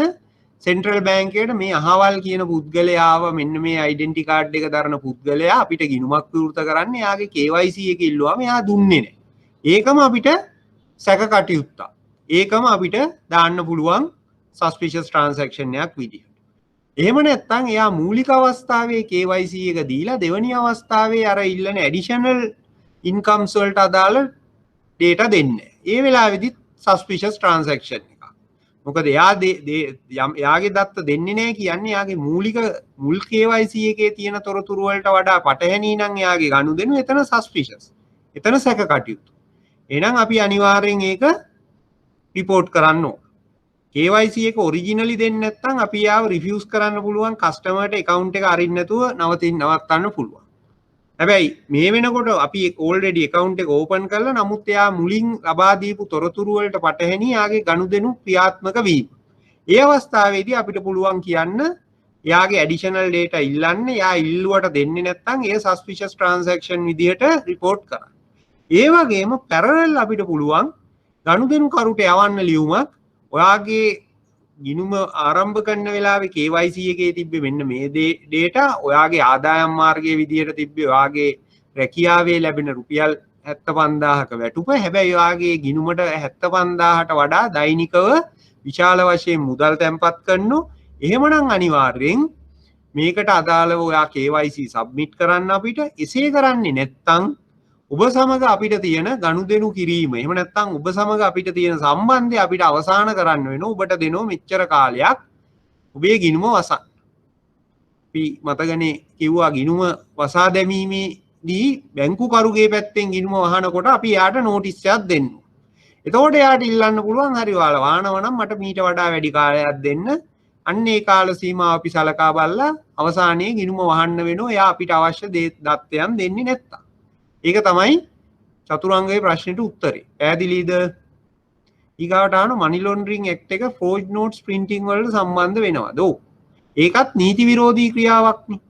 සෙන්ට්‍රල් බැංකුවට මේ අහවල් කියන පුද්ගලයාව මෙන්න මේ ඩෙන්ටි කාඩ් එක දරන පුද්ගලයා අපිට ගිණුමක් විවෘත කරන්න එයාගේ KYC එක ඉල්ලුවාම එයා දුන්නේ නැහැ. ඒකම අපිට සැක කටයුත්තක්. ඒකම අපිට දාන්න පුළුවන් suspicious transaction එකක් විදිහට. එහෙම නැත්නම් එයා මූලික අවස්ථාවේ KYC එක දීලා දෙවැනි අවස්ථාවේ අර ඉල්ලන additional incomes වලට අදාළ data දෙන්නේ. ඒ වෙලාවේදී suspicious transaction එක. මොකද එයාගේ දත්ත දෙන්නේ නැහැ කියන්නේ එයාගේ මුල් KYC එකේ තියෙන තොරතුරු වලට වඩා පටහැනි නම් එයාගේ ගනුදෙනු එතන suspicious. එතන සැක කටයුතු. එහෙනම් අපි අනිවාර්යෙන් ඒක report කරන්න ඕන. KYC එක ඔරිජිනලි දෙන්නේ නැත්නම් අපි යාව රිෆියුස් කරන්න පුළුවන් කස්ටමර්ට account එක අරින්න නැතුව නවත්තන්න පුළුවන්. හැබැයි මේ වෙනකොට අපි already account එක open කරලා නමුත් එයා මුලින් ලබා දීපු තොරතුරු වලට පටහැනි යාගේ ගනුදෙනු ක්‍රියාත්මක වීම. ඒ අවස්ථාවේදී අපිට පුළුවන් කියන්න එයාගේ additional data ඉල්ලන්න එයා ඉල්ලුවට දෙන්නේ නැත්නම් ඒ suspicious transaction විදිහට report කරන්න. ඒ වගේම parallel අපිට පුළුවන් ගනුදෙනු කරුට යවන්න ලියුමක් ඔයාගේ ගිණුම ආරම්භ කරන වෙලාවේ KYC එකේ තිබ්බේ මෙන්න මේ data ඔයාගේ ආදායම් මාර්ගයේ විදියට තිබ්බේ ඔයාගේ රැකියාවේ ලැබෙන රුපියල් 75000ක වැටුප. හැබැයි ඔයාගේ ගිණුමට 75000ට වඩා දෛනිකව විශාල වශයෙන් මුදල් තැන්පත් කරනෝ. එහෙමනම් අනිවාර්යෙන් මේකට අදාළව ඔයා KYC සබ්මිට් කරන්න අපිට. එසේ කරන්නේ නැත්නම් ඔබ සමග අපිට තියෙන ගනුදෙනු කිරීම එහෙම නැත්නම් ඔබ සමග අපිට තියෙන සම්බන්ධය අපිට අවසන් කරන්න වෙනවා. ඔබට දෙනෝ මෙච්චර කාලයක් ඔබේ ගිණුම වසන්. අපි මතකනේ කිව්වා ගිණුම වසා දැමීමේදී බැංකුකරුගේ පැත්තෙන් ගිණුම වහනකොට අපි යාට නෝටිස් එකක් දෙන්න. එතකොට යාට ඉල්ලන්න පුළුවන් හරි ඔයාලා වහනව නම් මට මීට වඩා වැඩි කාලයක් දෙන්න. අන්න ඒ කාල සීමාව අපි සලකා බලලා අවසානයේ ගිණුම වහන්න වෙනවා. එයා අපිට අවශ්‍ය දත්තයන් දෙන්නේ නැත්තම්. ඒක තමයි චතුරංගයේ ප්‍රශ්නෙට උත්තරේ. පැහැදිලිද? ඊගාවට ආන money laundering act එක forged notes printing වලට සම්බන්ධ වෙනවද? ඔව්. ඒකත් නීති විරෝධී ක්‍රියාවක්නේ.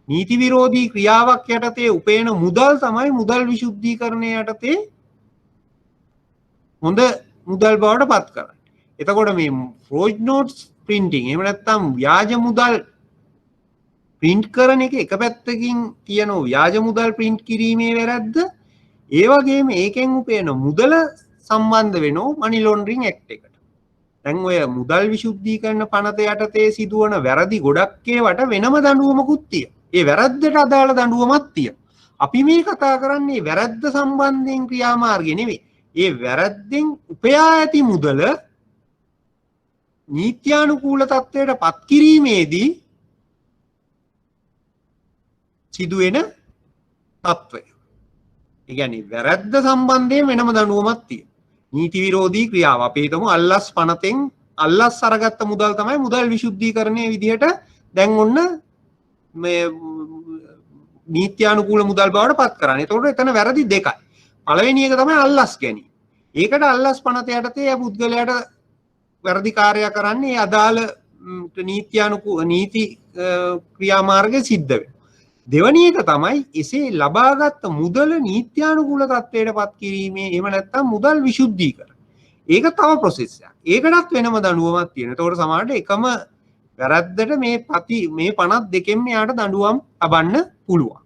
නීති විරෝධී ක්‍රියාවක් යටතේ උපයන මුදල් තමයි මුදල් විශුද්ධීකරණය යටතේ හොඳ මුදල් බවට පත් කරන්නේ. එතකොට මේ forged notes printing එහෙම නැත්නම් ව්‍යාජ මුදල් print කරන එක එක පැත්තකින් තියෙන ව්‍යාජ මුදල් print කිරීමේ වැරද්ද ඒ වගේම ඒකෙන් උපයන මුදල සම්බන්ධ වෙනවා money laundering act එකට. දැන් ඔය මුදල් විශුද්ධීකරණ පනත යටතේ සිදුවන වැරදි ගොඩක් ඒවට වෙනම දඬුවමකුත් තියෙනවා. ඒ වැරද්දට අදාළ දඬුවමක් තියෙනවා. අපි මේ කතා කරන්නේ වැරද්ද සම්බන්ධයෙන් ක්‍රියාමාර්ගය නෙවෙයි. ඒ වැරද්දෙන් උපයා ඇති මුදල නීත්‍යානුකූල තත්ත්වයට පත් කිරීමේදී සිදුවෙන තත්ත්වය. ඒ කියන්නේ වැරද්ද සම්බන්ධයෙන් වෙනම දඬුවමක් තියෙනවා. නීති විරෝධී ක්‍රියාව අපි හිතමු අල්ලස් පනතෙන් අල්ලස් අරගත්ත මුදල් තමයි මුදල් විශුද්ධීකරණයේ විදිහට දැන් ඔන්න මේ නීත්‍යානුකූල මුදල් බවට පත් කරන්නේ. එතකොට එතන වැරදි දෙකයි. පළවෙනි එක තමයි අල්ලස් ගැනීම. ඒකට අල්ලස් පනත යටතේ පුද්ගලයාට වැරදි කාර්යය කරන්නේ අදාළ නීති ක්‍රියාමාර්ගය සිද්ධ වෙනවා. දෙවැනි එක තමයි එසේ ලබාගත් මුදල නීත්‍යානුකූල තත්ත්වයට පත් කිරීමේ එහෙම නැත්නම් මුදල් විශුද්ධීකරණ. ඒක තව ප්‍රොසෙස් එකක්. ඒකටත් වෙනම දඬුවමක් තියෙනවා. ඒතකොට සමහරට එකම වැරද්දට මේ 52න් යාට දඬුවම් ලබන්න පුළුවන්.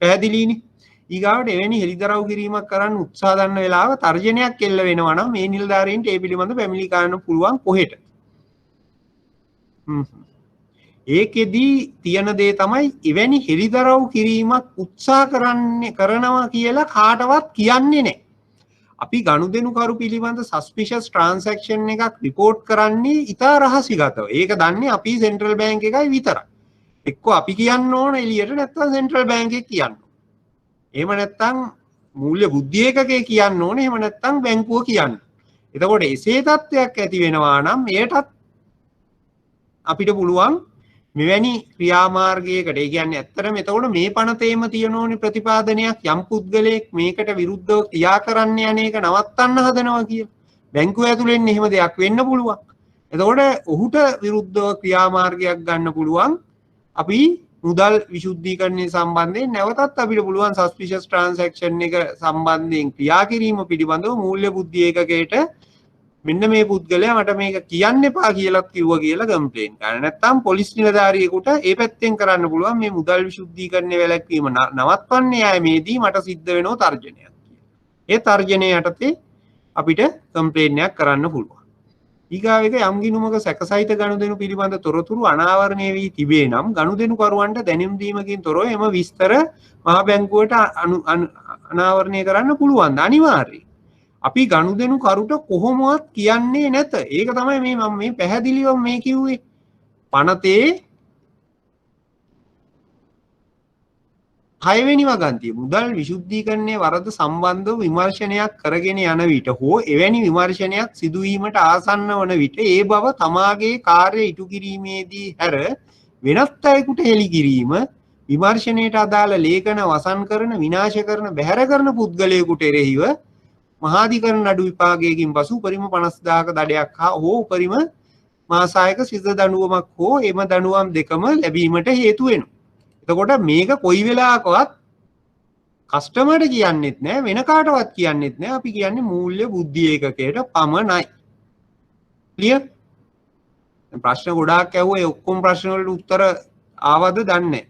පැහැදිලිනේ? ඊගාවට එවැනි හෙළිදරව් කිරීමක් කරන්න උත්සාහ ගන්න වෙලාව තර්ජනයක් එල්ල වෙනවා නම් මේ නිලධාරීන්ට ඒ පිළිබඳ පැමිණිලි කරන්න පුළුවන් කොහෙට? ඒකෙදී තියෙන දේ තමයි එවැනි හෙළිදරව් කිරීමක් උත්සාහ කරනවා කියලා කාටවත් කියන්නේ නැහැ. අපි ගනුදෙනුකරු පිළිබඳ සස්පිෂස් ට්‍රාන්සැක්ෂන් එකක් රිපෝට් කරන්නේ ඉතා රහසිගතව. ඒක දන්නේ අපි සෙන්ට්‍රල් බැංක් එකයි විතරයි. එක්ක අපි කියන්න ඕන එළියට නැත්නම් සෙන්ට්‍රල් බැංක් එක කියන්න. එහෙම නැත්නම් මූල්‍ය බුද්ධි ඒකකේ කියන්න ඕනේ. එහෙම නැත්නම් බැංකුව කියන්න. එතකොට එසේ තත්ත්වයක් ඇති වෙනවා නම් එයටත් අපිට පුළුවන් මෙවැනි ක්‍රියාමාර්ගයකට ඒ කියන්නේ ඇත්තටම එතකොට මේ පනතේම තියෙන ඕනේ ප්‍රතිපාදනයක් යම් පුද්ගලයෙක් මේකට විරුද්ධව ක්‍රියා කරන්න යන එක නවත්තන්න හදනවා කියලා. බැංකුව ඇතුලෙන් එහෙම දෙයක් වෙන්න පුළුවන්. එතකොට ඔහුට විරුද්ධව ක්‍රියාමාර්ගයක් ගන්න පුළුවන්. අපි මුදල් විශුද්ධීකරණය සම්බන්ධයෙන් නැවතත් අපිට පුළුවන් සස්පිෂස් ට්‍රාන්සැක්ෂන් එක සම්බන්ධයෙන් ක්‍රියා කිරීම පිළිබඳව මූල්‍ය බුද්ධි ඒකකයට මෙන්න මේ පුද්ගලයා මට මේක කියන්න එපා කියලාත් කිව්වා කියලා කම්ප්ලේන් කරන්න. නැත්නම් පොලිස් නිලධාරියෙකුට ඒ පැත්තෙන් කරන්න පුළුවන් මේ මුදල් විශුද්ධීකරණය වැළැක්වීම නවත්වන්නේ යාමේදී මට සිද්ධ වෙනව තර්ජනයක් කියලා. ඒ තර්ජනය යටතේ අපිට කම්ප්ලේන් එකක් කරන්න පුළුවන්. ඊගාව එක යම් ගිණුමක සැකසහිත ගනුදෙනු පිළිබඳ තොරතුරු අනාවරණය වී තිබේ නම් ගනුදෙනුකරුවන්ට දැනුම් දීමකින් තොරව එම විස්තර මහා බැංකුවට අනාවරණය කරන්න පුළුවන්. අනිවාර්යයෙන්. අපි ගනුදෙනුකරුට කොහොමවත් කියන්නේ නැත. ඒක තමයි මම මේ පැහැදිලිව මේ කිව්වේ. පනතේ 6 වෙනි වගන්තිය මුදල් විශුද්ධීකරණයේ වරද සම්බන්ධව විමර්ශනයක් කරගෙන යන විට හෝ එවැනි විමර්ශනයක් සිදුවීමට ආසන්න වන විට ඒ බව තමාගේ කාර්ය ඉටු කිරීමේදී හැර වෙනත් අයෙකුට හෙළි කිරීම විමර්ශනයට අදාළ ලේඛන වසන් කරන විනාශ කරන බැහැර කරන පුද්ගලයෙකුට එරෙහිව මහාධිකරණ නඩු විභාගයකින් පසු උපරිම 50000ක දඩයක් හෝ උපරිම මාසායක සිත දඬුවමක් හෝ එම දඬුවම් දෙකම ලැබීමට හේතු වෙනවා. එතකොට මේක කොයි වෙලාවකවත් කස්ටමර්ට කියන්නෙත් නෑ වෙන කාටවත් කියන්නෙත් නෑ අපි කියන්නේ මූල්‍ය බුද්ධි ඒකකයට පමණයි. ක්ලියර්? ප්‍රශ්න ගොඩාක් ඇහුවා ඒ ඔක්කොම ප්‍රශ්න වලට උත්තර ආවද දන්නේ නෑ.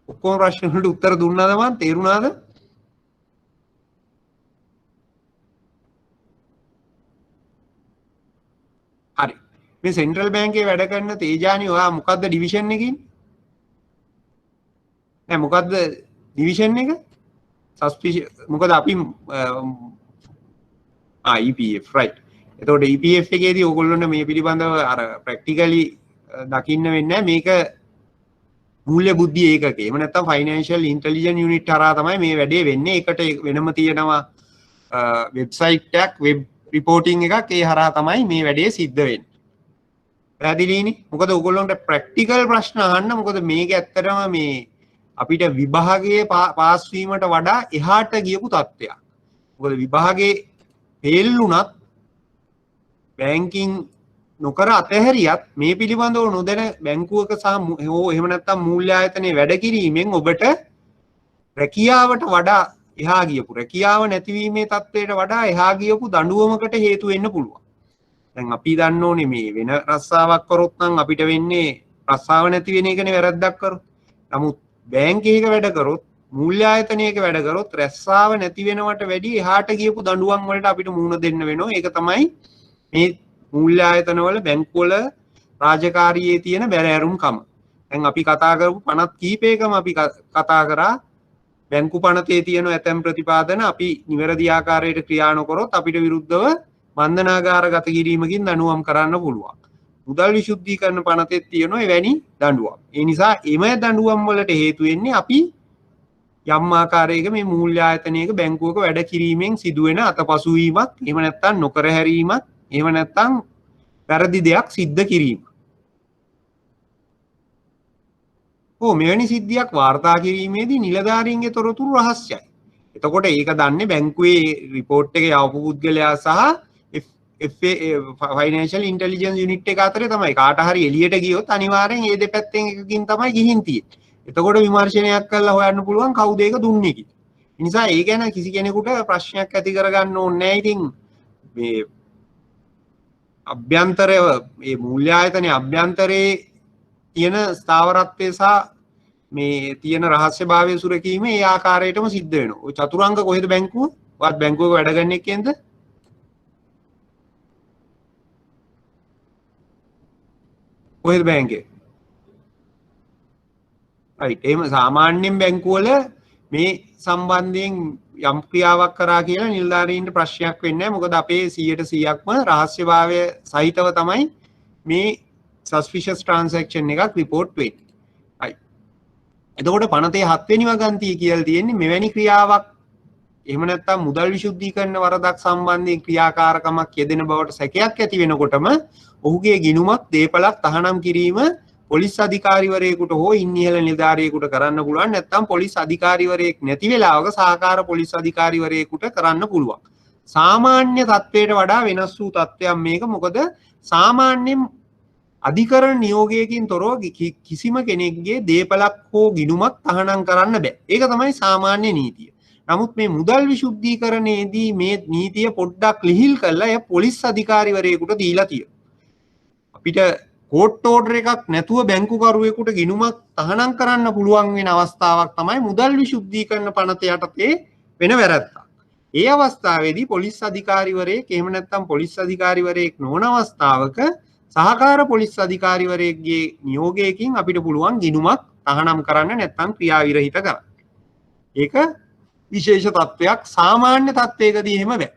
ඔක්කොම ප්‍රශ්න වලට උත්තර දුන්නාද මන් තේරුණාද? හරි. මේ සෙන්ට්‍රල් බැංකේ වැඩ කරන තේජානි ඔයා මොකද්ද ඩිවිෂන් එකේ ඉන්නේ? නෑ මොකද්ද ඩිවිෂන් එක? සස්පිෂියස් මොකද අපි EPF right. එතකොට EPF එකේදී ඕගොල්ලොන්ට මේ පිළිබඳව අර ප්‍රැක්ටිකලි දකින්න වෙන්නේ මේක මූල්‍ය බුද්ධි ඒකකේ. එහෙම නැත්නම් ෆයිනෑන්ෂල් ඉන්ටෙලිජන්ස් යුනිට් හරහා තමයි මේ වැඩේ වෙන්නේ. ඒකට වෙනම තියෙනවා වෙබ්සයිට් එකක් වෙබ් රිපෝටිං එකක් ඒ හරහා තමයි මේ වැඩේ සිද්ධ වෙන්නේ. පැහැදිලිනේ? මොකද ඕගොල්ලන්ට ප්‍රැක්ටිකල් ප්‍රශ්න අහන්න මොකද මේක ඇත්තටම මේ අපිට විභාගයේ පාස් වීමට වඩා එහාට ගියපු තත්ත්වයක්. මොකද විභාගයේ ෆේල් වුණත් බැංකින් නොකර අතහැරියත් මේ පිළිබඳව නොදැන බැංකුවක සහ හෝ එහෙම නැත්නම් මූල්‍ය ආයතනයේ වැඩ කිරීමෙන් ඔබට රැකියාවට වඩා එහා ගියපු රැකියාව නැතිවීමේ තත්ත්වයට වඩා එහා ගියපු දඬුවමකට හේතු වෙන්න පුළුවන්. දැන් අපි දන්න ඕනේ මේ වෙන රස්සාවක් කරොත් නම් අපිට වෙන්නේ රස්සාව නැති වෙන එකනේ වැරද්දක් කරොත්. නමුත් බැංකුවක වැඩ කරොත් මූල්‍ය ආයතනයක වැඩ කරොත් රැස්සාව නැති වෙනවට වැඩි එහාට ගියපු දඬුවම් වලට අපිට මුහුණ දෙන්න වෙනවා. ඒක තමයි මේ මූල්‍ය ආයතනවල බැංකුවල රාජකාරියේ තියෙන බැරෑරුම්කම. දැන් අපි කතා කරපු පනත් කීපයකම අපි කතා කරා බැංකු පනතේ තියෙන ඇතැම් ප්‍රතිපාදන අපි නිවැරදි ආකාරයට ක්‍රියා නොකරොත් අපිට විරුද්ධව බන්ධනාගාරගත කිරීමකින් දඬුවම් කරන්න පුළුවන්. මුදල් විශුද්ධීකරණ පනතෙත් තියෙනවා එවැනි දඬුවම්. ඒ නිසා එම දඬුවම් වලට හේතු වෙන්නේ අපි යම් ආකාරයක මේ මූල්‍ය ආයතනයක බැංකුවක වැඩ කිරීමෙන් සිදුවෙන අතපසුවීමක්, එහෙම නැත්නම් නොකර හැරීමක්, එහෙම නැත්නම් වැරදි දෙයක් සිද්ධ කිරීම. මෙවැනි සිද්ධියක් වාර්තා කිරීමේදී නිලධාරීන්ගේ තොරතුරු රහස්‍යයි. එතකොට ඒක දන්නේ බැංකුවේ රිපෝට් එක යවපු පුද්ගලයා සහ ෆයිනෑන්ෂල් ඉන්ටෙලිජන්ස් යුනිට් එක අතරේ තමයි. කාට හරි එළියට ගියොත් අනිවාර්යෙන් මේ දෙපැත්තෙන් එකකින් තමයි ගිහින් තියෙන්නේ. එතකොට විමර්ශනයක් කරලා හොයන්න පුළුවන් කවුද ඒක දුන්නේ කියලා. ඒ නිසා ඒ ගැන කිසි කෙනෙකුට ප්‍රශ්නයක් ඇති කරගන්න ඕනේ නැහැ. ඉතින් මේ අභ්‍යන්තරය මේ මූල්‍ය ආයතනයේ අභ්‍යන්තරයේ තියෙන ස්ථාවරත්වය සහ මේ තියෙන රහස්‍යභාවය සුරකීම ඒ ආකාරයටම සිද්ධ වෙනවා. ඔය චතුරංග කොහෙද බැංකුව? වත් බැංකුවක වැඩ ගන්න එක්කෙන්ද? කොහෙද බැංකුවේ? right. එහෙම සාමාන්‍යයෙන් බැංකුවල මේ සම්බන්ධයෙන් යම් ක්‍රියාවක් කරා කියලා නිලධාරීන්ට ප්‍රශ්නයක් වෙන්නේ නැහැ. මොකද අපේ 100%ක්ම රහස්‍යභාවය සහිතව තමයි මේ suspicious transaction එකක් report වෙන්නේ. right. එතකොට පනතේ 7 වෙනි වගන්තිය කියලා තියෙන්නේ මෙවැනි ක්‍රියාවක් එහෙම නැත්නම් මුදල් විශුද්ධීකරණ වරදක් සම්බන්ධයෙන් ක්‍රියාකාරකමක් යෙදෙන බවට සැකයක් ඇති වෙනකොටම ඔහුගේ ගිණුමක් දීපලක් තහනම් කිරීම පොලිස් අධිකාරිවරයෙකුට හෝ ඉන් ඉහළ නිලධාරියෙකුට කරන්න පුළුවන්. නැත්නම් පොලිස් අධිකාරිවරයෙක් නැති වෙලාවක සහකාර පොලිස් අධිකාරිවරයෙකුට කරන්න පුළුවන්. සාමාන්‍ය තත්ත්වයට වඩා වෙනස් වූ තත්ත්වයක් මේක. මොකද සාමාන්‍යයෙන් අධිකරණ නියෝගයකින් තොරව කිසිම කෙනෙක්ගේ දීපලක් හෝ ගිණුමක් තහනම් කරන්න බෑ. ඒක තමයි සාමාන්‍ය නීතිය. නමුත් මේ මුදල් විශුද්ධීකරණයේදී මේ නීතිය පොඩ්ඩක් ලිහිල් කරලා එය පොලිස් අධිකාරිවරයෙකුට දීලා තියෙනවා. අපිට කෝට් ඕඩර් එකක් නැතුව බැංකුකරුවෙකුට ගිණුමක් තහනම් කරන්න පුළුවන් වෙන අවස්ථාවක් තමයි මුදල් විශුද්ධීකරණ පනත යටතේ වෙන වැරැද්දක්. ඒ අවස්ථාවේදී පොලිස් අධිකාරිවරයෙක් එහෙම නැත්නම් පොලිස් අධිකාරිවරයෙක් නොවන අවස්ථාවක සහකාර පොලිස් අධිකාරිවරයෙක්ගේ නියෝගයකින් අපිට පුළුවන් ගිණුමක් තහනම් කරන්න නැත්නම් ක්‍රියාවිරහිත කරන්න. ඒක විශේෂ තත්ත්වයක්. සාමාන්‍ය තත්ත්වයකදී එහෙම බෑ.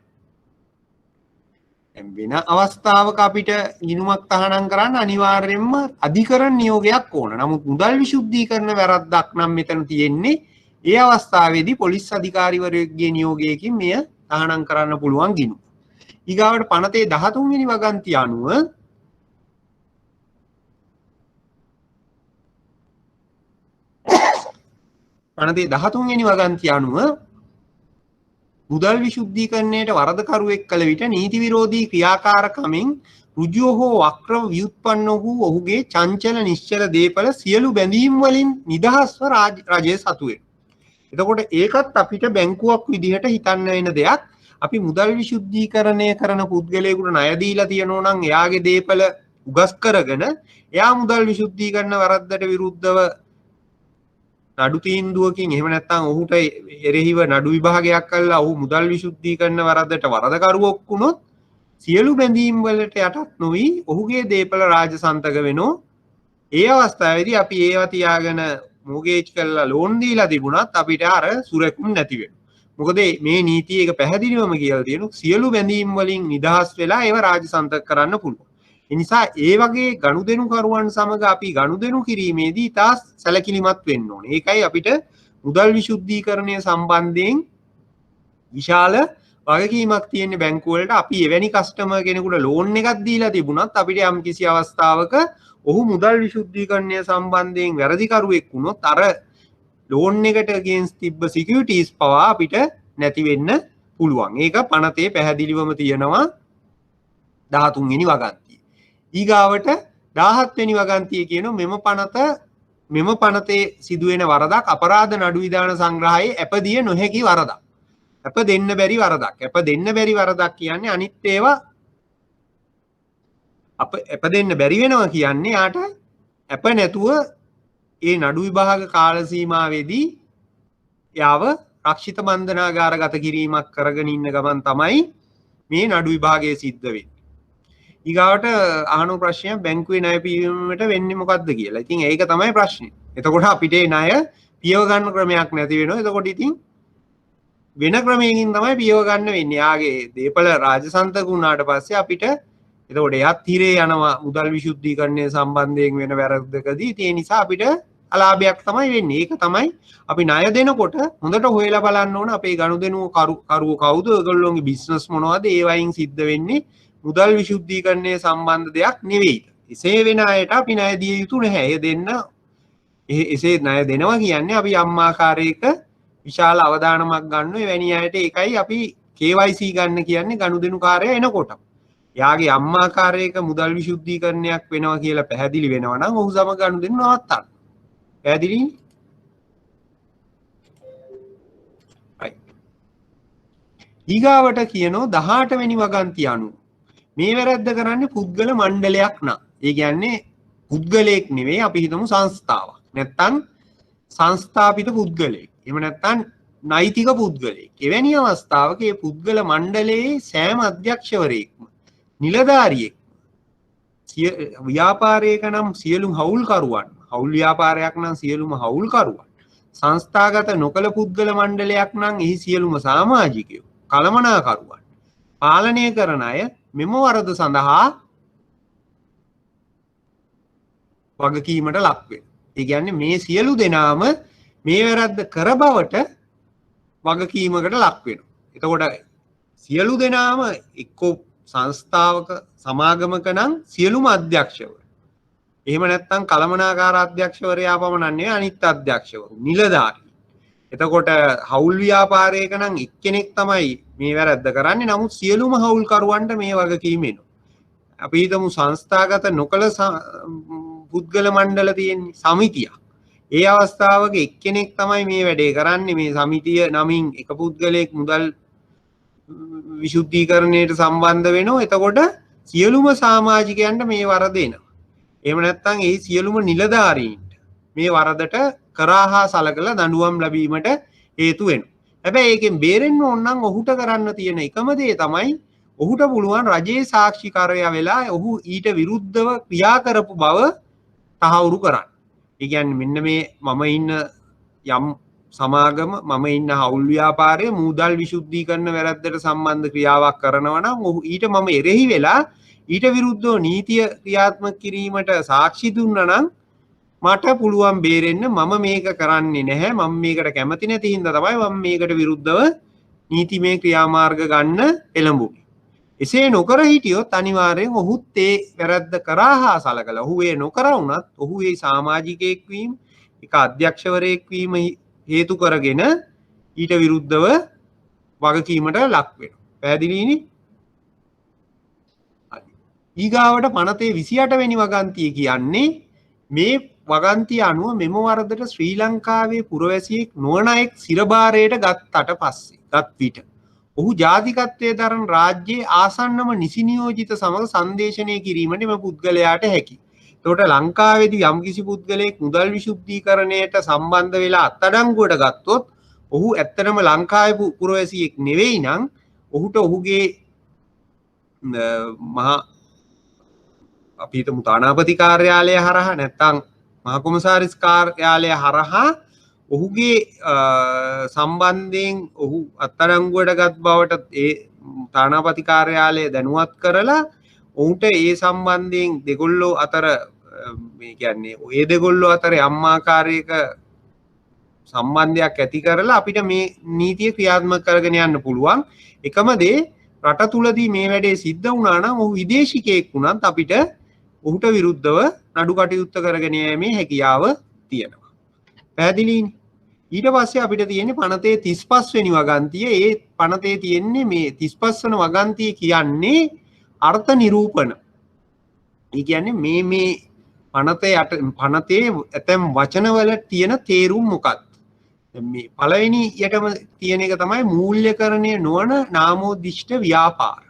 වෙන අවස්ථාවක අපිට ගිණුමක් තහනම් කරන්න අනිවාර්යයෙන්ම අධිකරණ නියෝගයක් ඕන. නමුත් මුදල් විශුද්ධීකරණ වැරද්දක් නම් මෙතන තියෙන්නේ. ඒ අවස්ථාවේදී පොලිස් අධිකාරිවරයෙකුගේ නියෝගයකින් මෙය තහනම් කරන්න පුළුවන් ගිණුම. ඊගාවට පනතේ 13 වෙනි වගන්තිය අනුව පනතේ 13 වෙනි වගන්තිය අනුව මුදල් විශුද්ධීකරණයට වරදකරුවෙක් කළ විට නීති විරෝධී ක්‍රියාකාරකමින් ඍජුව හෝ වක්‍රව ව්‍යුත්පන්න වූ ඔහුගේ චංචල නිශ්චල දීපල සියලු බැඳීම් වලින් නිදහස්ව රජය සතු වෙනවා. එතකොට ඒකත් අපිට බැංකුවක් විදිහට හිතන්න වෙන දෙයක්. අපි මුදල් විශුද්ධීකරණය කරන පුද්ගලයෙකුට ණය දීලා තියෙනවා නම් එයාගේ දීපල උගස් කරගෙන එයා මුදල් විශුද්ධීකරණ වරද්දට විරුද්ධව නඩු තීන්දුවකින් එහෙම නැත්නම් ඔහුට එරෙහිව නඩු විභාගයක් කළා ඔහු මුදල් විශුද්ධීකරණ වරදට වරදකරුවෙක් වුණොත් සියලු බැඳීම් වලට යටත් නොවි ඔහුගේ දීපල රාජසන්තක වෙනෝ. ඒ අවස්ථාවේදී අපි ඒවා තියාගෙන මොගේජ් කරලා ලෝන් දීලා තිබුණත් අපිට අර සුරකුම් නැති වෙනවා. මොකද මේ නීතිය එක පැහැදිලිවම කියලා තියෙනවා සියලු බැඳීම් වලින් නිදහස් වෙලා ඒව රාජසන්තක කරන්න පුළුවන්. ඒ නිසා ඒ වගේ ගනුදෙනුකරුවන් සමග අපි ගනුදෙනු කිරීමේදී තා සැලකිලිමත් වෙන්න ඕනේ. ඒකයි අපිට මුදල් විශුද්ධීකරණය සම්බන්ධයෙන් විශාල වගකීමක් තියෙන බැංකු වලට. අපි එවැනි කස්ටමර් කෙනෙකුට ලෝන් එකක් දීලා තිබුණත් අපිට යම් කිසි අවස්ථාවක ඔහු මුදල් විශුද්ධීකරණය සම්බන්ධයෙන් වැරදිකරුවෙක් වුණොත් අර ලෝන් එකට against තිබ්බ සිකියුරිටීස් පවා අපිට නැති වෙන්න පුළුවන්. ඒක පනතේ පැහැදිලිවම තියෙනවා 13 වෙනි වගන්තිය. ඊගාවට 17 වෙනි වගන්තිය කියන මෙම පනතේ සිදුවෙන වරදක් අපරාධ නඩු විධාන සංග්‍රහයේ අපදිය නොහැකි වරදක්. අප දෙන්න බැරි වරදක්. අප දෙන්න බැරි වරදක් කියන්නේ අනිත් ඒවා අප දෙන්න බැරි වෙනවා කියන්නේ යාට අප නැතුව ඒ නඩු විභාග කාල සීමාවේදී යාව රක්ෂිත බන්ධනාගාරගත කිරීමක් කරගෙන ඉන්න ගමන් තමයි මේ නඩු විභාගය සිද්ධ වෙන්නේ. ඊගාවට අහන ප්‍රශ්නය බැංකුවේ ණය පියවීමට වෙන්නේ මොකද්ද කියලා. ඉතින් ඒක තමයි ප්‍රශ්නේ. එතකොට අපිට ණය පියව ගන්න ක්‍රමයක් නැති වෙනවා. එතකොට ඉතින් වෙන ක්‍රමයකින් තමයි පියව ගන්න වෙන්නේ. යාගේ දීපල රාජසන්තක වුණාට පස්සේ අපිට එතකොට එයත් හිරේ යනවා මුදල් විසුද්ධීකරණය සම්බන්ධයෙන් වෙන වැරද්දකදී. ඒ නිසා අපිට අලාභයක් තමයි වෙන්නේ. ඒක තමයි අපි ණය දෙනකොට හොඳට හොයලා බලන්න ඕන අපේ ගනුදෙනු කරුවෝ කවුද, ඒගොල්ලෝගේ බිස්නස් මොනවද, ඒ වයින් සිද්ධ වෙන්නේ මුදල් විසුද්ධීකරණය සම්බන්ධ දෙයක් නෙවෙයි. එසේ වෙන අයට අපි ණය දිය යුතු නැහැ. ඒ දෙන්න එසේ ණය දෙනවා කියන්නේ අපි යම් ආකාරයක විශාල අවදානමක් ගන්න එවැනි අයට. ඒකයි අපි KYC ගන්න කියන්නේ ගනුදෙනු කාර්යය එනකොට. යාගේ යම් ආකාරයක මුදල් විසුද්ධීකරණයක් වෙනවා කියලා පැහැදිලි වෙනවා නම් ඔහු සමග ගනුදෙනු නවත්තන්න. පැහැදිලිනේ? ඊගාවට කියනවා 18 වෙනි වගන්තිය අනුව මේ වැරද්ද කරන්නේ පුද්ගල මණ්ඩලයක් නම්. ඒ කියන්නේ පුද්ගලයෙක් නෙවෙයි, අපි හිතමු සංස්ථාවක්. නැත්තම් සංස්ථාපිත පුද්ගලයෙක්. එහෙම නැත්තම් නෛතික පුද්ගලයෙක්. එවැනි අවස්ථාවක මේ පුද්ගල මණ්ඩලයේ සෑම අධ්‍යක්ෂවරයෙක්ම නිලධාරියෙක් ව්‍යාපාරයක නම් සියලුම හවුල්කරුවන්, හවුල් ව්‍යාපාරයක් නම් සියලුම හවුල්කරුවන්, සංස්ථාගත නොකළ පුද්ගල මණ්ඩලයක් නම් එහි සියලුම සමාජිකයෝ, කළමනාකරුවන්, පාලනය කරන අය මෙම වරද සඳහා වගකීමට ලක් වෙනවා. ඒ කියන්නේ මේ සියලු දෙනාම මේ වැරද්ද කර බවට වගකීමකට ලක් වෙනවා. එතකොට සියලු දෙනාම එක්කෝ සංස්ථාවක සමාගමක නම් සියලුම අධ්‍යක්ෂවරු. එහෙම නැත්නම් කළමනාකාර අධ්‍යක්ෂවරයා පමණක් නෙවෙයි අනිත් අධ්‍යක්ෂවරු, නිලධාරී. එතකොට හවුල් ව්‍යාපාරයක නම් එක්කෙනෙක් තමයි මේ වැරද්ද කරන්නේ. නමුත් සියලුම හවුල්කරුවන්ට මේ වගකීම එනවා. අපි හිතමු සංස්ථාගත නොකළ පුද්ගල මණ්ඩල තියෙන්නේ සමිතියක්. ඒ අවස්ථාවක එක්කෙනෙක් තමයි මේ වැඩේ කරන්නේ. මේ සමිතිය නමින් එක පුද්ගලයෙක් මුදල් විසුද්ධීකරණයට සම්බන්ධ වෙනවා. එතකොට සියලුම සමාජිකයන්ට මේ වරද එනවා. එහෙම නැත්නම් ඒ සියලුම නිලධාරීන්ට මේ වරදට කරහා සලකලා දඬුවම් ලැබීමට හේතු වෙනවා. හැබැයි ඒකෙන් බේරෙන්න ඕන නම් ඔහුට කරන්න තියෙන එකම දේ තමයි ඔහුට පුළුවන් රජයේ සාක්ෂිකාරය වෙලා ඔහු ඊට විරුද්ධව ක්‍රියා කරපු බව තහවුරු කරන්න. ඒ කියන්නේ මෙන්න මේ මම ඉන්න යම් සමාගම, මම ඉන්න හවුල් ව්‍යාපාරයේ මුදල් විසුද්ධීකරණ වැරද්දට සම්බන්ධ ක්‍රියාවක් කරනවා නම් ඔහු ඊට මම එරෙහි වෙලා ඊට විරුද්ධව නීතිය ක්‍රියාත්මක කිරීමට සාක්ෂි දුන්නා නම් මට පුළුවන් බේරෙන්න. මම මේක කරන්නේ නැහැ, මම මේකට කැමති නැති හින්දා තමයි මම මේකට විරුද්ධව නීතිමය ක්‍රියාමාර්ග ගන්න එළඹුනේ. එසේ නොකර හිටියොත් අනිවාර්යෙන් ඔහුත් ඒ වැරද්ද කරහා සලකලා ඔහු ඒ නොකර වුණත් ඔහු ඒ සමාජිකයෙක් වීම, එක අධ්‍යක්ෂවරයෙක් වීම හේතු කරගෙන ඊට විරුද්ධව වගකීමට ලක් වෙනවා. පැහැදිලිනේ? ඊගාවට පනතේ 28 වෙනි වගන්තිය කියන්නේ මේ වගන්තිය අනුව මෙම වරදට ශ්‍රී ලංකාවේ පුරවැසියෙක් නොවන අයෙක් සිරබාරයට ගත්තට පස්සේ ගත් විට ඔහු ජාතිකත්වයේ දරන රාජ්‍යයේ ආසන්නම නිසිනියෝජිත සමග සංදේශනය කිරීමට මෙම පුද්ගලයාට හැකියි. එතකොට ලංකාවේදී යම්කිසි පුද්ගලයෙක් මුදල් විසුද්ධීකරණයට සම්බන්ධ වෙලා අත්අඩංගුවට ගත්තොත් ඔහු ඇත්තටම ලංකාවේ පුරවැසියෙක් නෙවෙයි නම් ඔහුට ඔහුගේ මහා අපි හිතමු තානාපති කාර්යාලය හරහා නැත්නම් මහා කොමසාරිස් කාර්යාලය හරහා ඔහුගේ සම්බන්ධයෙන් ඔහු අත්අඩංගුවට ගත් බවට ඒ තානාපති කාර්යාලය දැනුවත් කරලා ඔහුට ඒ සම්බන්ධයෙන් දෙගොල්ලෝ අතර මේ කියන්නේ ඔය දෙගොල්ලෝ අතර යම් ආකාරයක සම්බන්ධයක් ඇති කරලා අපිට මේ නීතිය ක්‍රියාත්මක කරගෙන යන්න පුළුවන්. එකම දේ රට තුලදී මේ වැඩේ සිද්ධ වුණා නම් ඔහු විදේශිකයෙක් වුණත් අපිට ඔහුට විරුද්ධව නඩු කටයුත්ත කරගෙන යීමේ හැකියාව තියෙනවා. පැහැදිලිනේ? ඊට පස්සේ අපිට තියෙන්නේ පනතේ 35 වෙනි වගන්තිය. ඒ පනතේ තියෙන්නේ මේ 35 වෙනි වගන්තිය කියන්නේ අර්ථ නිරූපණ. ඒ කියන්නේ මේ පනතේ ඇතැම් වචනවල තියෙන තේරුම් මොකක්ද? මේ පළවෙනි යටම තියෙන එක තමයි මූල්‍යකරණය නොවන නාමෝදිෂ්ඨ ව්‍යාපාර.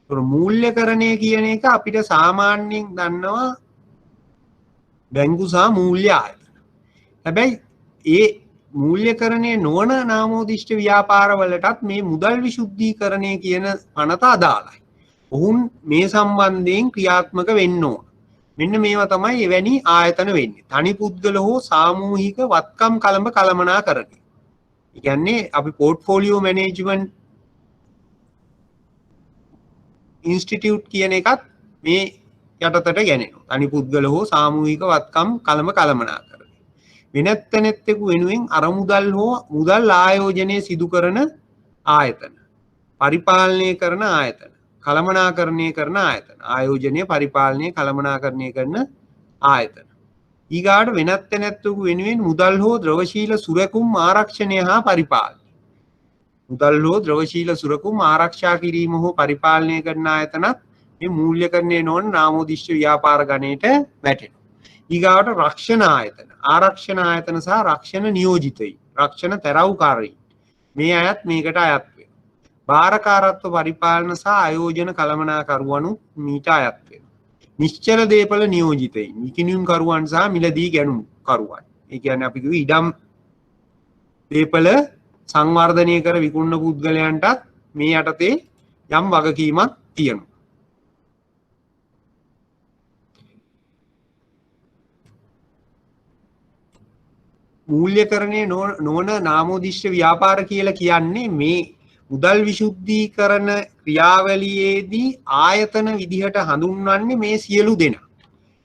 ඒතර මූල්‍යකරණය කියන එක අපිට සාමාන්‍යයෙන් දන්නවා බැංකු සහ මූල්‍ය ආයතන. හැබැයි මූල්‍යකරණය නොවන නාමෝදිෂ්ඨ ව්‍යාපාරවලටත් මේ මුදල් විශුද්ධීකරණය කියන පනත අදාළයි. ඔවුන් මේ සම්බන්ධයෙන් ක්‍රියාත්මක වෙන්න ඕන. මෙන්න මේවා තමයි එවැනි ආයතන වෙන්නේ. තනි පුද්ගල හෝ සාමූහික වත්කම් කළඹ කළමනාකරණය. ඒ කියන්නේ අපි පෝර්ට්ෆෝලියෝ මැනේජ්මන්ට් ඉන්ස්ටිටියුට් කියන එකත් මේ යටතට ගැනෙනවා. තනි පුද්ගල හෝ සාමූහික වත්කම් කළඹ කළමනාකරණය. වෙනත් තැනෙත්තෙකු වෙනුවෙන් අරමුදල් හෝ මුදල් ආයෝජනය සිදු කරන ආයතන, පරිපාලනය කරන ආයතන, කළමනාකරණය කරන ආයතන, ආයෝජනය පරිපාලනය කළමනාකරණය කරන ආයතන. ඊගාට වෙනත් තැනෙත්තෙකු වෙනුවෙන් මුදල් හෝ ද්‍රවශීල සුරකුම් ආරක්ෂණය හා පරිපාලනය, මුදල් හෝ ද්‍රවශීල සුරකුම් ආරක්ෂා කිරීම හෝ පරිපාලනය කරන ආයතනත් මේ මූල්‍යකරණය නොවන නාමෝදිෂ්ඨ ව්‍යාපාර ගණයට වැටෙනවා. ඊගාවට රක්ෂණ ආයතන, ආරක්ෂණ ආයතන සහ රක්ෂණ නියෝජිතයින්, රක්ෂණ තැරවුකාරීන් මේ අයත් මේකට අයත් වෙනවා. භාරකාරත්ව පරිපාලන සහ ආයෝජන කළමනාකරුවනු මීට අයත් වෙනවා. නිශ්චල දේපල නියෝජිතයින්, විකිණුම් කරුවන් සහ මිලදී ගැනුම් කරුවන්. ඒ කියන්නේ අපි කිව්වේ ඉඩම් දේපල සංවර්ධනය කර විකුණන පුද්ගලයන්ටත් මේ යටතේ යම් වගකීමක් තියෙනවා. මූල්‍යකරණය නොවන නාමෝදිෂ්ඨ ව්‍යාපාර කියලා කියන්නේ මේ මුදල් විශුද්ධීකරණ ක්‍රියාවලියේදී ආයතන විදිහට හඳුන්වන්නේ මේ සියලු දෙනා.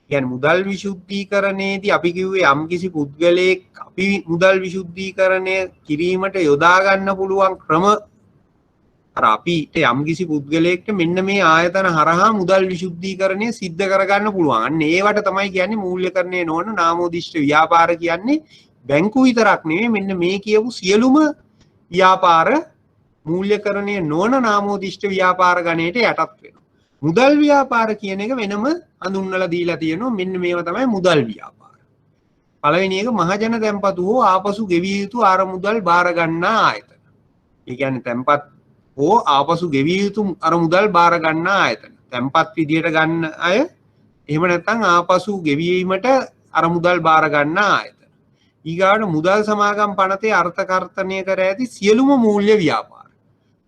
කියන්නේ මුදල් විශුද්ධීකරණයේදී අපි කිව්වේ යම්කිසි පුද්ගලයෙක් අපි මුදල් විශුද්ධීකරණය කිරීමට යොදා ගන්න පුළුවන් ක්‍රම අර අපිට යම්කිසි පුද්ගලයෙක්ට මෙන්න මේ ආයතන හරහා මුදල් විශුද්ධීකරණය සිද්ධ කරගන්න පුළුවන්. අන්න ඒවට තමයි කියන්නේ මූල්‍යකරණය නොවන නාමෝදිෂ්ඨ ව්‍යාපාර කියන්නේ. බැංකු විතරක් නෙවෙයි මෙන්න මේ කියපු සියලුම ව්‍යාපාර මූල්‍යකරණය නොවන නාමෝදිෂ්ඨ ව්‍යාපාර ගණයට යටත් වෙනවා. මුදල් ව්‍යාපාර කියන එක වෙනම හඳුන්වලා දීලා තියෙනවා. මෙන්න මේවා තමයි මුදල් ව්‍යාපාර. පළවෙනි එක මහජන තැන්පතු හෝ ආපසු ගෙවිය යුතු අරමුදල් බාර ගන්නා ආයතන. ඒ කියන්නේ තැන්පත් හෝ ආපසු ගෙවිය යුතු අරමුදල් බාර ගන්නා ආයතන. තැන්පත් විදියට ගන්න අය එහෙම නැත්නම් ආපසු ගෙවීමට අරමුදල් බාර ගන්නා ආයතන. ඊගාට මුදල් සමාගම් පනතේ අර්ථකථනය කර ඇති සියලුම මූල්‍ය ව්‍යාපාර.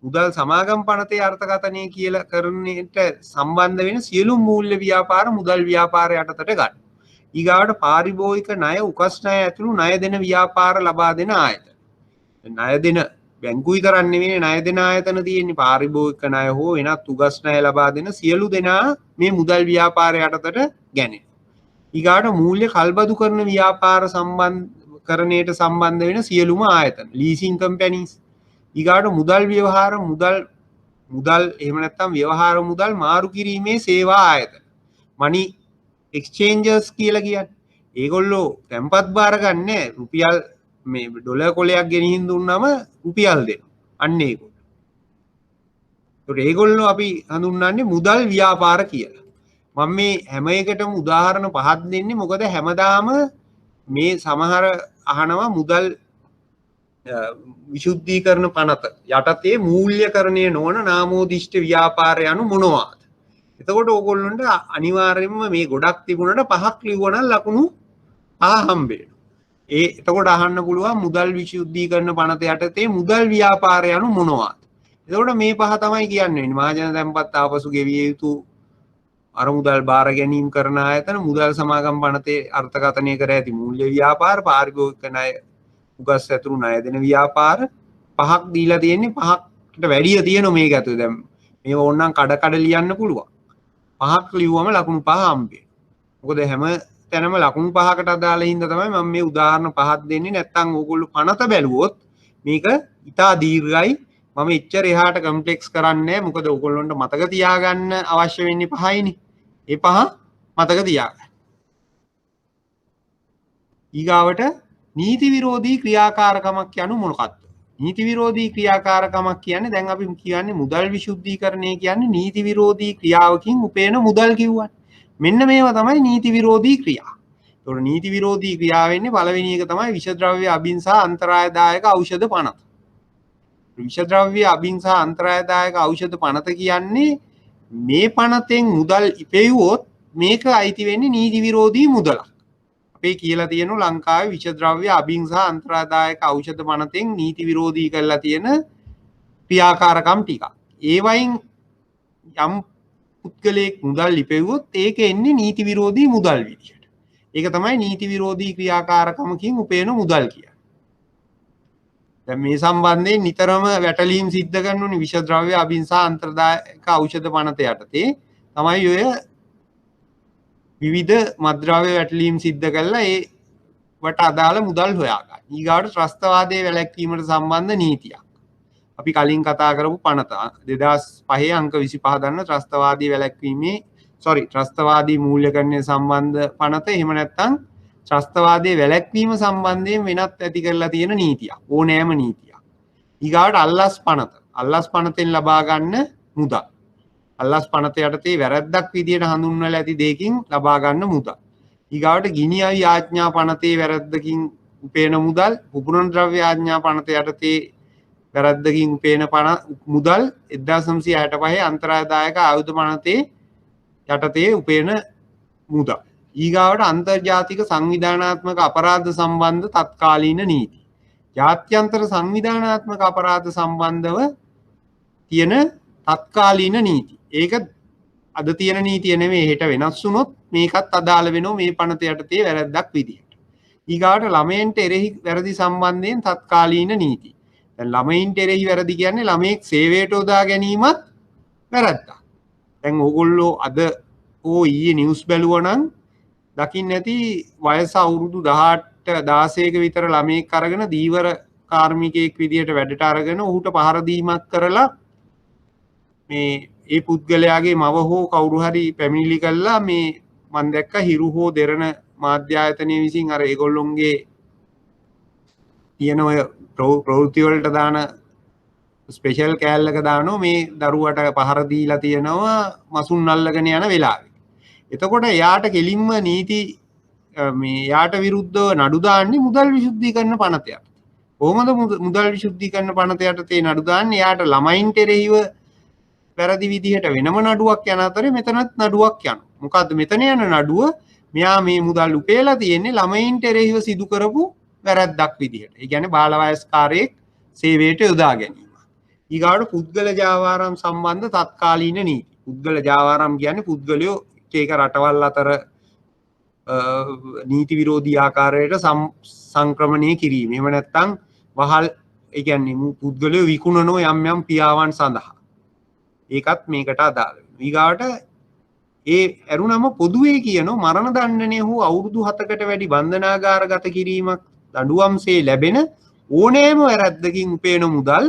මුදල් සමාගම් පනතේ අර්ථකථනය කියලා කරන්නට සම්බන්ධ වෙන සියලුම මූල්‍ය ව්‍යාපාර මුදල් ව්‍යාපාර යටතට ගන්න. ඊගාට පාරිභෝගික ණය, උකස් ණය ඇතුළු ණය දෙන ව්‍යාපාර ලබා දෙන ආයතන. ණය දෙන බැංකු විතරක් නෙවෙයි ණය දෙන ආයතන තියෙන්නේ. පාරිභෝගික ණය හෝ වෙනත් උකස් ණය ලබා දෙන සියලු දෙනා මේ මුදල් ව්‍යාපාර යටතට ගැනෙනවා. ඊගාට මූල්‍ය කල්බදු කරන ව්‍යාපාර කරණයට සම්බන්ධ වෙන සියලුම ආයතන, ලීසින් කම්පැනිස්. ඊගාට මුදල් ව්‍යවහාර මුදල් එහෙම නැත්නම් ව්‍යවහාර මුදල් මාරු කිරීමේ සේවා ආයතන, මනි එක්ස්චේන්ජර්ස් කියලා කියන්නේ. ඒගොල්ලෝ තැන්පත් බාර ගන්න රුපියල් මේ ඩොලර් කොලයක් ගෙනිහින් දුන්නාම රුපියල් දෙනවා. අන්න ඒගොල්ලෝ. ඒකට ඒගොල්ලෝ අපි හඳුන්වන්නේ මුදල් ව්‍යාපාර කියලා. මම මේ හැම එකටම උදාහරණ පහක් දෙන්නේ මොකද හැමදාම මේ සමහර අහනවා මුදල් විශුද්ධීකරණ පනත යටතේ මූල්‍යකරණය නොවන නාමෝදිෂ්ඨ ව්‍යාපාර යනු මොනවාද? එතකොට ඕගොල්ලන්ට අනිවාර්යයෙන්ම මේ ගොඩක් තිබුණාට පහක් ලිව්වනම් ලකුණු පහ හම්බ වෙනවා. එතකොට අහන්න පුළුවන් මුදල් විශුද්ධීකරණ පනත යටතේ මුදල් ව්‍යාපාර යනු මොනවාද? එතකොට මේ පහ තමයි කියන්නේ. මහජන තැන්පත් ආපසු ගෙවිය යුතු අරමුදල් බාර ගැනීම කරන ආයතන, මුදල් සමාගම් පනතේ අර්ථකථනය කර ඇති මූල්‍ය ව්‍යාපාර, පාරිභෝගික ණය, උගස් ඇතුළු ණය දෙන ව්‍යාපාර පහක් දීලා තියෙන්නේ. පහකට වැඩිය තියෙනවා මේක ඇතුළේ. දැන් මේව ඕනනම් කඩ ලියන්න පුළුවන්. පහක් ලිව්වම ලකුණු පහ හම්බෙන්නේ. මොකද හැම තැනම ලකුණු පහකට අදාළ හින්දා තමයි මම මේ උදාහරණ පහක් දෙන්නේ. නැත්තම් ඕගොල්ලෝ පනත බැලුවොත් මේක ඉතා දීර්ඝයි. මම එච්චර එහාට කම්ප්ලෙක්ස් කරන්නේ නැහැ. මොකද ඕගොල්ලන්ට මතක තියාගන්න අවශ්‍ය වෙන්නේ පහයිනේ. ඒ පහ මතක තියාගන්න. ඊගාවට නීති විරෝධී ක්‍රියාකාරකමක් යනු මොකක්ද? නීති විරෝධී ක්‍රියාකාරකමක් කියන්නේ දැන් අපි කියන්නේ මුදල් විශුද්ධීකරණය කියන්නේ නීති විරෝධී ක්‍රියාවකින් උපයන මුදල් කිව්වනේ. මෙන්න මේවා තමයි නීති විරෝධී ක්‍රියා. ඒතකොට නීති විරෝධී ක්‍රියාව වෙන්නේ පළවෙනි එක තමයි විෂද්‍රව්‍ය අබින්සා අන්තරායදායක ඖෂධ පනත. විෂද්‍රව්‍ය අබින්සා අන්තරායදායක ඖෂධ පනත කියන්නේ මේ පනතෙන් මුදල් ඉපෙව්වොත් මේක අයිති වෙන්නේ නීති විරෝධී මුදලක්. අපේ කියලා තියෙනවා ලංකාවේ විෂද්‍රව්‍ය අභිංස අන්තරාදායක ඖෂධ පනතෙන් නීති විරෝධී කරලා තියෙන ක්‍රියාකාරකම් ටික. ඒ වයින් යම් පුද්ගලයෙක් මුදල් ලිපෙව්වොත් ඒක එන්නේ නීති විරෝධී මුදල් විදියට. ඒක තමයි නීති විරෝධී ක්‍රියාකාරකමකින් උපයන මුදල් කියන්නේ. දැන් මේ සම්බන්ධයෙන් නිතරම වැටලීම් සිද්ධ කරනුනේ විෂද්‍රව්‍ය අභිංස අන්තරාදායක ඖෂධ පනත යටතේ තමයි ඔය විවිධ මද්‍රව්‍ය වැටලීම් සිද්ධ කරලා ඒවට අදාළ මුදල් හොයාගන්න. ඊගාවට ත්‍රස්තවාදයේ වැළැක්වීමට සම්බන්ධ නීතියක්. අපි කලින් කතා කරපු පනත 2005 අංක 25 දන්න ත්‍රස්තවාදී වැළැක්වීමේ ත්‍රස්තවාදී මූල්‍යකරණය සම්බන්ධ පනත. එහෙම නැත්නම් ත්‍රස්තවාදයේ වැළැක්වීම සම්බන්ධයෙන් වෙනත් ඇති කරලා තියෙන නීතියක්. ඕනෑම නීතියක්. ඊගාවට අල්ලස් පනත. අල්ලස් පනතෙන් ලබා ගන්න මුදල්. අල්ලස් පනත යටතේ වැරැද්දක් විදියට හඳුන්වලා ඇති දෙයකින් ලබා ගන්න මුදල්. ඊගාවට ගිනි අවි ආඥා පනතේ වැරැද්දකින් උපයන මුදල්, පුපුරන ද්‍රව්‍ය ආඥා පනත යටතේ වැරැද්දකින් උපයන මුදල් 1965 අන්තරාදායක ආයුධ පනතේ යටතේ උපයන මුදල්. ඊගාවට අන්තර්ජාතික සංවිධානාත්මක අපරාධ සම්බන්ධ තත්කාලීන නීති. ජාත්‍යන්තර සංවිධානාත්මක අපරාධ සම්බන්ධව තියෙන තත්කාලීන නීති. ඒක අද තියෙන නීතිය නෙමෙයි, හෙට වෙනස් වුණොත් මේකත් අදාළ වෙනවා මේ පනත යටතේ වැරැද්දක් විදියට. ඊගාවට ළමයින්ට එරෙහි වැරදි සම්බන්ධයෙන් තත්කාලීන නීති. දැන් ළමයින්ට එරෙහි වැරදි කියන්නේ ළමයෙක් සේවයට යොදා ගැනීමත් වැරද්දක්. දැන් ඕගොල්ලෝ අද ඊයේ නිවුස් බැලුවා නම් දකින්න ඇති වයස අවුරුදු 18 16ක විතර ළමයෙක් අරගෙන දීවර කාර්මිකයෙක් විදියට වැඩට අරගෙන ඔහුට පහර දීමක් කරලා මේ ඒ පුද්ගලයාගේ මව හෝ කවුරු හරි පැමිණිලි කළා මේ මම දැක්ක හිරු හෝ දෙරණ මාධ්‍ය ආයතනය විසින් අර ඒගොල්ලොන්ගේ තියෙන ඔය ප්‍රවෘත්ති වලට දාන ස්පෙෂල් කෑල්ලක දානවා මේ දරුවට පහර දීලා තියෙනවා මසුන් අල්ලගෙන යන වෙලාවේ. එතකොට එයාට කෙලින්ම නීති මේ යාට විරුද්ධව නඩු දාන්නේ මුදල් විසුද්ධීකරණ පනත යටතේ. කොහොමද මුදල් විසුද්ධීකරණ පනත යටතේ නඩු දාන්නේ? එයාට ළමයින්ට එරෙහිව වැරදි විදිහට වෙනම නඩුවක් යන අතරේ මෙතනත් නඩුවක් යනවා. මොකද්ද මෙතන යන නඩුව? මෙයා මේ මුදල් උපයලා තියෙන්නේ ළමයින්ට එරෙහිව සිදු කරපු වැරද්දක් විදිහට. ඒ කියන්නේ බාල වයස්කාරයෙක් සේවයට යොදා ගැනීම. ඊගාවට පුද්ගල ජාවාරම් සම්බන්ධ තත්කාලීන නීති. පුද්ගල ජාවාරම් කියන්නේ පුද්ගලයෝ එක රටවල් අතර නීති විරෝධී ආකාරයට සංක්‍රමණය කිරීම. එහෙම නැත්නම් වහල් ඒ කියන්නේ පුද්ගලයෝ විකුණනෝ යම් යම් ක්‍රියාවන් සඳහා. ඒකත් මේකට අදාළ වෙනවා. ඊගාවට ඒ ඇරුණම පොදුවේ කියනවා මරණ දණ්ඩනය හෝ අවුරුදු 7කට වැඩි බන්ධනාගාරගත කිරීමක් දඬුවම්සේ ලැබෙන ඕනෑම වැරැද්දකින් උපයන මුදල්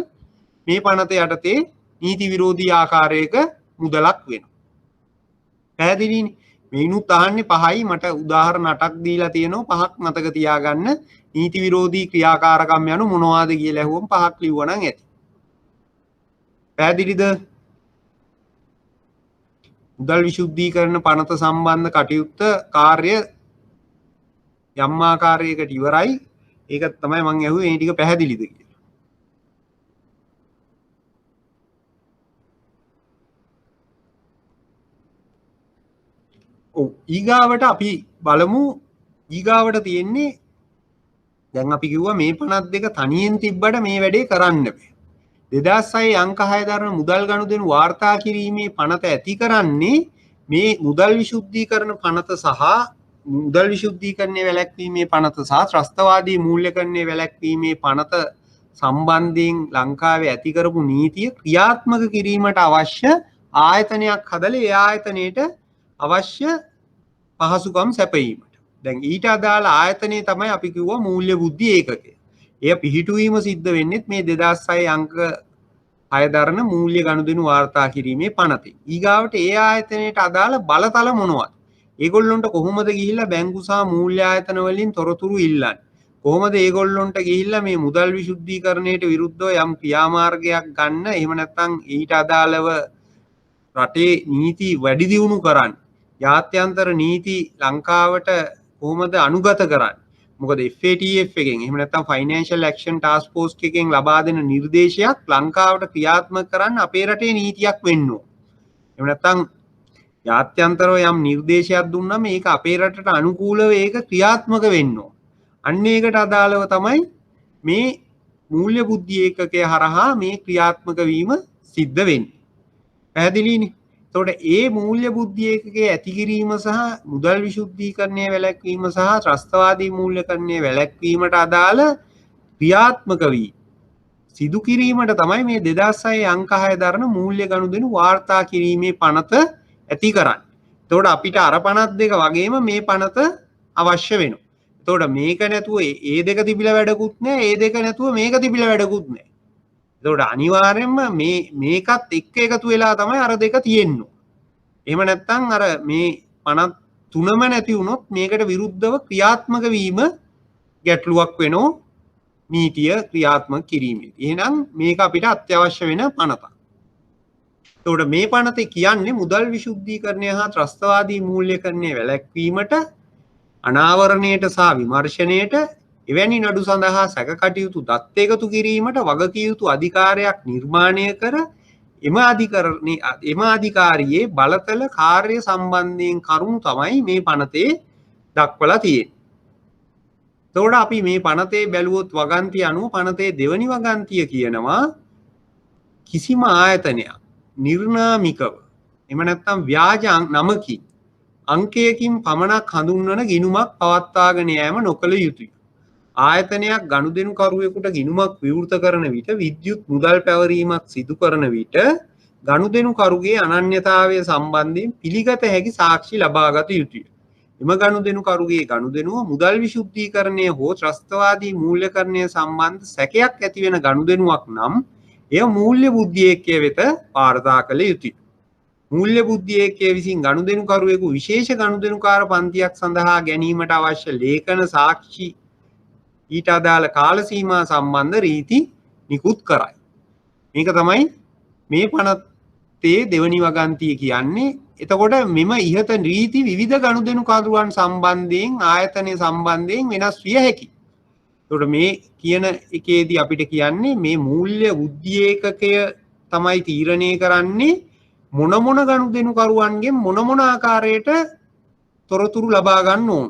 මේ පනත යටතේ නීති විරෝධී ආකාරයක මුදලක් වෙනවා. පැහැදිලිනේ? මේනුත් අහන්නේ 5යි මට උදාහරණ 8ක් දීලා තියෙනවා 5ක් මතක තියාගන්න. නීති විරෝධී ක්‍රියාකාරකම් යනු මොනවාද කියලා ඇහුවම 5ක් ලිව්වනම් ඇති. පැහැදිලිද? මුදල් විසුද්ධීකරණ පනත සම්බන්ධ කටයුත්ත කාර්ය යම් ආකාරයකට ඉවරයි. ඒක තමයි මම ඇහුවේ මේ ටික පැහැදිලිද කියලා. ඔව් ඊගාවට අපි බලමු ඊගාවට තියෙන්නේ දැන් අපි කිව්වා මේ 52 තනියෙන් තිබ්බට මේ වැඩේ කරන්න බෑ. 2006 අංක 6 දරන මුදල් ගනුදෙනු වාර්තා කිරීමේ පනත ඇති කරන්නේ මේ මුදල් විසුද්ධීකරණ පනත සහ මුදල් විසුද්ධීකරණය වැළැක්වීමේ පනත සහ ත්‍රස්තවාදී මූල්‍යකරණය වැළැක්වීමේ පනත සම්බන්ධයෙන් ලංකාවේ ඇති කරපු නීතිය ක්‍රියාත්මක කිරීමට අවශ්‍ය ආයතනයක් හදලා ඒ ආයතනයේට අවශ්‍ය පහසුකම් සැපයීමට. දැන් ඊට අදාළ ආයතනය තමයි අපි කිව්වා මූල්‍ය බුද්ධි ඒකකය. එය පිහිටුවීම සිද්ධ වෙන්නේ මේ 2006 අංක 6 දරන මූල්‍ය ගනුදෙනු වාර්තා කිරීමේ පනතේ. ඊගාවට ඒ ආයතනයට අදාළ බලතල මොනවද? ඒගොල්ලොන්ට කොහොමද ගිහිල්ලා බැංකු සහ මූල්‍ය ආයතන වලින් තොරතුරු ඉල්ලන්නේ? කොහොමද ඒගොල්ලොන්ට ගිහිල්ලා මේ මුදල් විසුද්ධීකරණයට විරුද්ධව යම් ක්‍රියාමාර්ගයක් ගන්න? එහෙම නැත්නම් ඊට අදාළව රටේ නීති වැඩි දියුණු කරන්න? ජාත්‍යන්තර නීති ලංකාවට කොහොමද අනුගත කරන්නේ? මොකද FATF එකෙන් එහෙම නැත්නම් ෆයිනෑන්ෂල් ඇක්ෂන් ටාස්ක් ෆෝස් එකෙන් ලබා දෙන නිර්දේශයක් ලංකාවට ක්‍රියාත්මක කරන්න අපේ රටේ නීතියක් වෙන්න ඕන. එහෙම නැත්නම් ජාත්‍යන්තරව යම් නිර්දේශයක් දුන්නා මේක අපේ රටට අනුකූලව ඒක ක්‍රියාත්මක වෙන්න ඕන. අන්න ඒකට අදාළව තමයි මේ මූල්‍ය බුද්ධි ඒකකය හරහා මේ ක්‍රියාත්මක වීම සිද්ධ වෙන්නේ. පැහැදිලිනේ? එතකොට ඒ මූල්‍ය බුද්ධි ඒකකයේ ඇති කිරීම සහ මුදල් විශුද්ධීකරණය වැළැක්වීම සහ ත්‍රස්තවාදී මූල්‍යකරණය වැළැක්වීමට අදාළ ක්‍රියාත්මක වී සිදු කිරීමට තමයි මේ 2006 අංක 6 දරන මූල්‍ය ගනුදෙනු වාර්තා කිරීමේ පනත ඇති කරන්නේ. එතකොට අපිට අර පනත් දෙක වගේම මේ පනත අවශ්‍ය වෙනවා. එතකොට මේක නැතුව ඒ දෙක තිබිලා වැඩකුත් නැහැ, ඒ දෙක නැතුව මේක තිබිලා වැඩකුත් නැහැ. එතකොට අනිවාර්යයෙන්ම මේකත් එක්ක එකතු වෙලා තමයි අර දෙක තියෙන්නේ. එහෙම නැත්නම් අර මේ පනත් තුනම නැති වුණොත් මේකට විරුද්ධව ක්‍රියාත්මක වීම ගැටලුවක් වෙනවා නීතිය ක්‍රියාත්මක කිරීමේදී. එහෙනම් මේක අපිට අත්‍යවශ්‍ය වෙන පනතක්. එතකොට මේ පනතේ කියන්නේ මුදල් විශුද්ධීකරණය හා ත්‍රස්තවාදී මූල්‍යකරණය වැළැක්වීමට අනාවරණයට සහ විමර්ශනයට එවැනි නඩු සඳහා සැක කටයුතු දත් එකතු කිරීමට වගකිව යුතු අධිකාරයක් නිර්මාණය කර එම අධිකාරියේ බලතල කාර්ය සම්බන්ධයෙන් කරුණු තමයි මේ පනතේ දක්වලා තියෙන්නේ. එතකොට අපි මේ පනතේ බැලුවොත් වගන්තිය අනුව පනතේ දෙවනි වගන්තිය කියනවා කිසිම ආයතනයක් නිර්නාමිකව එහෙම නැත්නම් ව්‍යාජ නමකින් අංකයකින් පමණක් හඳුන්වන ගිණුමක් පවත්වාගෙන යාම නොකළ යුතුය. ආයතනයක් ගනුදෙනුකරුවෙකුට ගිණුමක් විවෘත කරන විට විද්‍යුත් මුදල් පැවරීමක් සිදු කරන විට ගනුදෙනුකරුගේ අනන්‍යතාවය සම්බන්ධයෙන් පිළිගත හැකි සාක්ෂි ලබාගත යුතුය. එම ගනුදෙනුකරුගේ ගනුදෙනුව මුදල් විශුද්ධීකරණය හෝ ත්‍රස්තවාදී මූල්‍යකරණය සම්බන්ධ සැකයක් ඇතිවෙන ගනුදෙනුවක් නම් එය මූල්‍ය බුද්ධි ඒකකය වෙත වාර්තා කළ යුතුය. මූල්‍ය බුද්ධි ඒකකය විසින් ගනුදෙනුකරුවෙකු විශේෂ ගනුදෙනුකාර පන්තියක් සඳහා ගැනීමට අවශ්‍ය ලේඛන සාක්ෂි ඊට අදාළ කාල සීමා සම්බන්ධ රීති නිකුත් කරයි. මේක තමයි මේ පනතේ දෙවනි වගන්තිය කියන්නේ. එතකොට මෙම ඉහත රීති විවිධ ගනුදෙනුකරුවන් සම්බන්ධයෙන් ආයතනය සම්බන්ධයෙන් වෙනස් විය හැකියි. එතකොට මේ කියන එකේදී අපිට කියන්නේ මේ මූල්‍ය බුද්ධි ඒකකය තමයි තීරණය කරන්නේ මොන මොන ගනුදෙනුකරුවන්ගෙන් මොන ආකාරයට තොරතුරු ලබා ගන්න ඕන.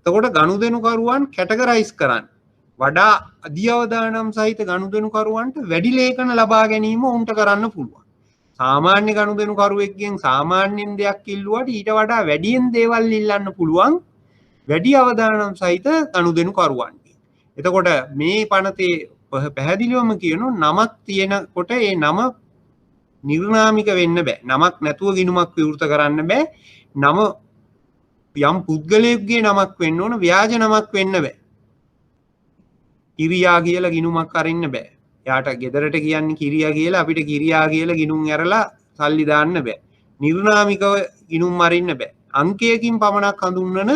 එතකොට ගනුදෙනුකරුවන් කැටගරයිස් කරන්න. වඩා අධ්‍යවදානම් සහිත ගනුදෙනුකරුවන්ට වැඩි ලේඛන ලබා ගැනීම උන්ට කරන්න පුළුවන්. සාමාන්‍ය ගනුදෙනුකරුවෙක්ගෙන් සාමාන්‍යයෙන් දෙයක් ඉල්ලුවට ඊට වඩා වැඩියෙන් දේවල් ඉල්ලන්න පුළුවන් වැඩි අවදානම් සහිත ගනුදෙනුකරුවන්ගේ. එතකොට මේ පනතේ පැහැදිලිවම කියනවා නමක් තියෙනකොට ඒ නම නිර්නාමික වෙන්න බෑ. නමක් නැතුව ගිණුමක් විවෘත කරන්න බෑ. නම යම් පුද්ගලයෙකුගේ නමක් වෙන්න ඕන, ව්‍යාජ නමක් වෙන්න බෑ. කිරියා කියලා ගිණුමක් අරින්න බෑ. යාට ගෙදරට කියන්නේ කිරියා කියලා අපිට කිරියා කියලා ගිණුම් ඇරලා සල්ලි දාන්න බෑ. නිර්නාමිකව ගිණුම් අරින්න බෑ. අංකයකින් පමණක් හඳුන්වන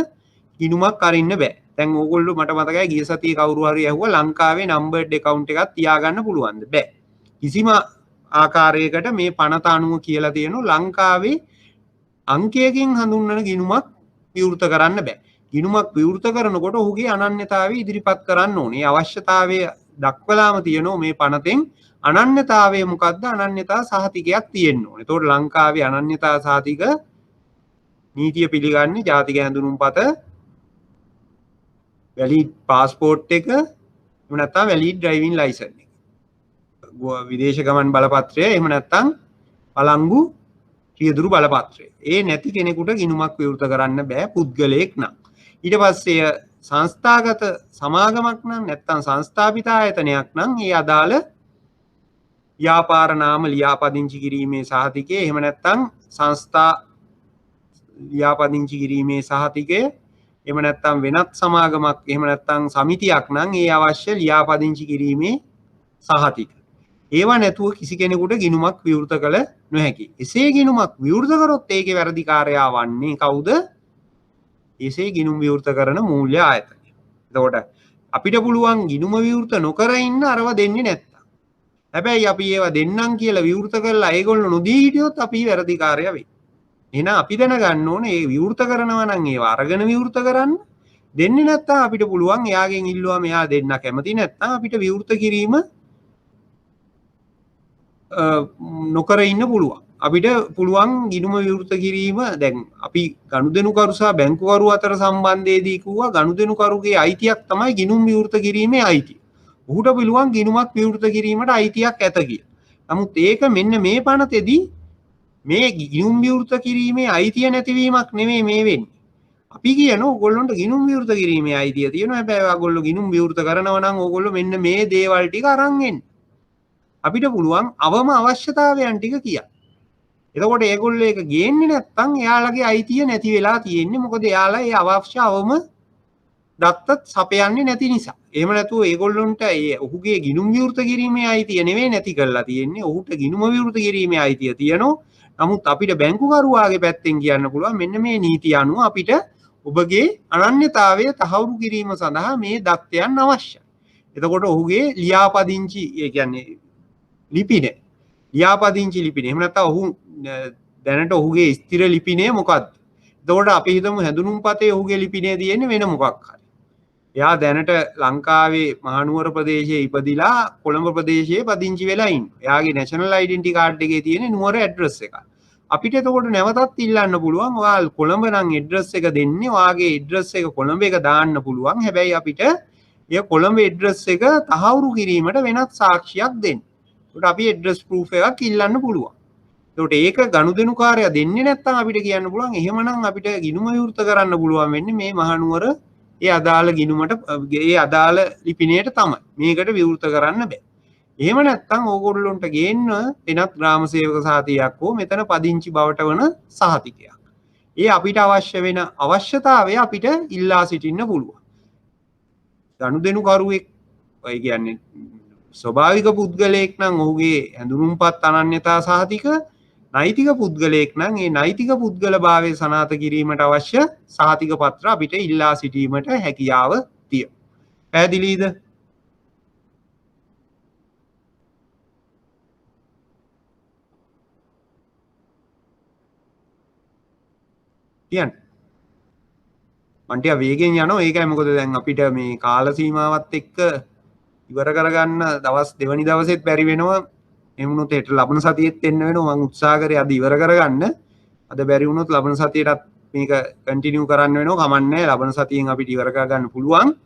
ගිණුමක් අරින්න බෑ. දැන් ඕගොල්ලෝ මට මතකයි ගිය සතියේ කවුරු හරි ඇහුවා ලංකාවේ නම්බර්ඩ් account එකක් තියාගන්න පුළුවන්ද? බෑ. කිසිම ආකාරයකට මේ පනත අනුව කියලා තියෙනවා ලංකාවේ අංකයකින් හඳුන්වන ගිණුමක් විවෘත කරන්න බෑ. ගිණුමක් විවෘත කරනකොට ඔහුගේ අනන්‍යතාවය ඉදිරිපත් කරන්න ඕනේ. අවශ්‍යතාවය දක්වලාම තියෙනවා මේ පනතෙන්. අනන්‍යතාවය මොකද්ද? අනන්‍යතා සහතිකයක් තියෙන්න ඕනේ. එතකොට ලංකාවේ අනන්‍යතා සහතික නීතිය පිළිගන්නේ ජාතික හැඳුනුම්පත, වැලිඩ් පාස්පෝර්ට් එක, එහෙම නැත්නම් වැලිඩ් ඩ්‍රයිවිං ලයිසන්ස් එක. විදේශ ගමන් බලපත්‍රය, එහෙම නැත්නම් පළංගු රියදුරු බලපත්‍රය. ඒ නැති කෙනෙකුට ගිණුමක් විවෘත කරන්න බෑ පුද්ගලයෙක් නම්. ඊට පස්සේ සංස්ථාගත සමාගමක් නම් නැත්නම් සංස්ථාපිත ආයතනයක් නම් ඒ අදාළ ව්‍යාපාර නාම ලියාපදිංචි කිරීමේ සහතිකය, එහෙම නැත්නම් සංස්ථා ලියාපදිංචි කිරීමේ සහතිකය, එහෙම නැත්නම් වෙනත් සමාගමක්, එහෙම නැත්නම් සමිතියක් නම් ඒ අවශ්‍ය ලියාපදිංචි කිරීමේ සහතික. ඒවා නැතුව කිසි කෙනෙකුට ගිණුමක් විවෘත කළ නොහැකි. එසේ ගිණුමක් විවෘත කරොත් ඒකේ වැරදිකාරයා වන්නේ කවුද? එසේ ගිණුම් විවෘත කරන මූල්‍ය ආයතනය. එතකොට අපිට පුළුවන් ගිණුම විවෘත නොකර ඉන්න අරව දෙන්නේ නැත්තම්. හැබැයි අපි ඒවා දෙන්නම් කියලා විවෘත කරලා ඒගොල්ලෝ නොදී හිටියොත් අපි වැරදිකාරයා වෙයි. එහෙනම් අපි දැනගන්න ඕනේ මේ විවෘත කරනවා නම් ඒවා අරගෙන විවෘත කරන්න. දෙන්නේ නැත්තම් අපිට පුළුවන් එයාගෙන් ඉල්ලුවා මෙයා දෙන්න කැමති නැත්තම් අපිට විවෘත කිරීම නොකර ඉන්න පුළුවන්. අපිට පුළුවන් ගිණුම විවෘත කිරීම දැන් අපි ගනුදෙනුකරු සහ බැංකුකරු අතර සම්බන්ධයේදී කිව්වා ගනුදෙනුකරුගේ අයිතියක් තමයි ගිණුම් විවෘත කිරීමේ අයිතිය. ඔහුට පුළුවන් ගිණුමක් විවෘත කිරීමට අයිතියක් ඇත කියලා. නමුත් ඒක මෙන්න මේ පනතේදී මේ ගිණුම් විවෘත කිරීමේ අයිතිය නැතිවීමක් නෙමෙයි මේ වෙන්නේ. අපි කියන ඕගොල්ලන්ට ගිණුම් විවෘත කිරීමේ අයිතිය තියෙනවා. හැබැයි ඔයගොල්ලෝ ගිණුම් විවෘත කරනවා නම් ඕගොල්ලෝ මෙන්න මේ දේවල් ටික අරන් එන්න. අපිට පුළුවන් අවම අවශ්‍යතාවයන් ටික කියන්න. එතකොට ඒගොල්ලෝ ඒක ගේන්නේ නැත්නම් එයාලගේ අයිතිය නැති වෙලා තියෙන්නේ. මොකද එයාලා ඒ අවශ්‍ය අවම දත්තත් සපයන්නේ නැති නිසා. එහෙම නැතුව ඒගොල්ලොන්ට ඔහුගේ ගිණුම් විවෘත කිරීමේ අයිතිය නෙවෙයි නැති කරලා තියෙන්නේ. ඔහුට ගිණුම විවෘත කිරීමේ අයිතිය තියෙනවා. නමුත් අපිට බැංකුකරුවාගේ පැත්තෙන් කියන්න පුළුවන් මෙන්න මේ නීතිය අනුව අපිට ඔබගේ අනන්‍යතාවය තහවුරු කිරීම සඳහා මේ දත්තයන් අවශ්‍යයි. එතකොට ඔහුගේ ලියාපදිංචි ඒ කියන්නේ ලිපිනේ ලියාපදිංචි ලිපිනේ එහෙම නැත්නම් ඔහු දැනට ඔහුගේ ස්ථිර ලිපිනේ මොකක්ද? එතකොට අපි හිතමු හැඳුනුම්පතේ ඔහුගේ ලිපිනේ තියෙන්නේ වෙන මොකක් හරි. එයා දැනට ලංකාවේ මහනුවර ප්‍රදේශයේ ඉපදිලා කොළඹ ප්‍රදේශයේ පදිංචි වෙලා ඉන්නවා. එයාගේ නැෂනල් ඩෙන්ටිටි කාඩ් එකේ තියෙන නුවර ඇඩ්‍රස් එක. අපිට එතකොට නැවතත් ඉල්ලන්න පුළුවන් ඔයා කොළඹ නම් ඇඩ්‍රස් එක දෙන්නේ ඔයාගේ ඇඩ්‍රස් එක කොළඹ එක දාන්න පුළුවන්. හැබැයි අපිට ඒ කොළඹ ඇඩ්‍රස් එක තහවුරු කිරීමට වෙනත් සාක්ෂියක් දෙන්න. ඒකට අපි ඇඩ්‍රස් ප්‍රූෆ් එකක් ඉල්ලන්න පුළුවන්. ඒකට ඒක ගනුදෙනුකාරයා දෙන්නේ නැත්නම් අපිට කියන්න පුළුවන් එහෙමනම් අපිට ගිණුම විවෘත කරන්න පුළුවන් වෙන්නේ මේ මහනුවර ඒ අදාළ ගිණුමට ඒ අදාළ ලිපිණයට තමයි. මේකට විවෘත කරන්න බෑ. එහෙම නැත්නම් ඕගොල්ලොන්ට ගේන්න වෙනත් ග්‍රාම සේවක සහතිකයක් හෝ මෙතන පදිංචි බවට වන සහතිකයක්. ඒ අපිට අවශ්‍ය වෙන අවශ්‍යතාවය අපිට ඉල්ලා සිටින්න පුළුවන්. ගනුදෙනුකරුවෙක් ඔය කියන්නේ ස්වභාවික පුද්ගලයෙක් නම් ඔහුගේ ඇඳුනුම්පත් අනන්‍යතා සහතික නෛතික පුද්ගලයෙක් නම් ඒ නෛතික පුද්ගලභාවය සනාථ කිරීමට අවශ්‍ය සහතික පත්‍ර අපිට ඉල්ලා සිටීමට හැකියාව තියෙනවා. පැහැදිලිද? කියන්න. මන්ට වේගෙන් යනවා. ඒකයි මොකද දැන් අපිට මේ කාල සීමාවත් එක්ක ඉවර කරගන්න දවස් දෙවනි දවසෙත් බැරි වෙනවා. එමුණුත් හෙට ලබන සතියෙත් එන්න වෙනවා. මම උත්සාහ කරේ අද ඉවර කරගන්න. අද බැරි වුණොත් ලබන සතියටත් මේක කන්ටිනියු කරන්න වෙනවා. කමන්නේ ලබන සතියෙන් අපිට ඉවර කරගන්න පුළුවන්.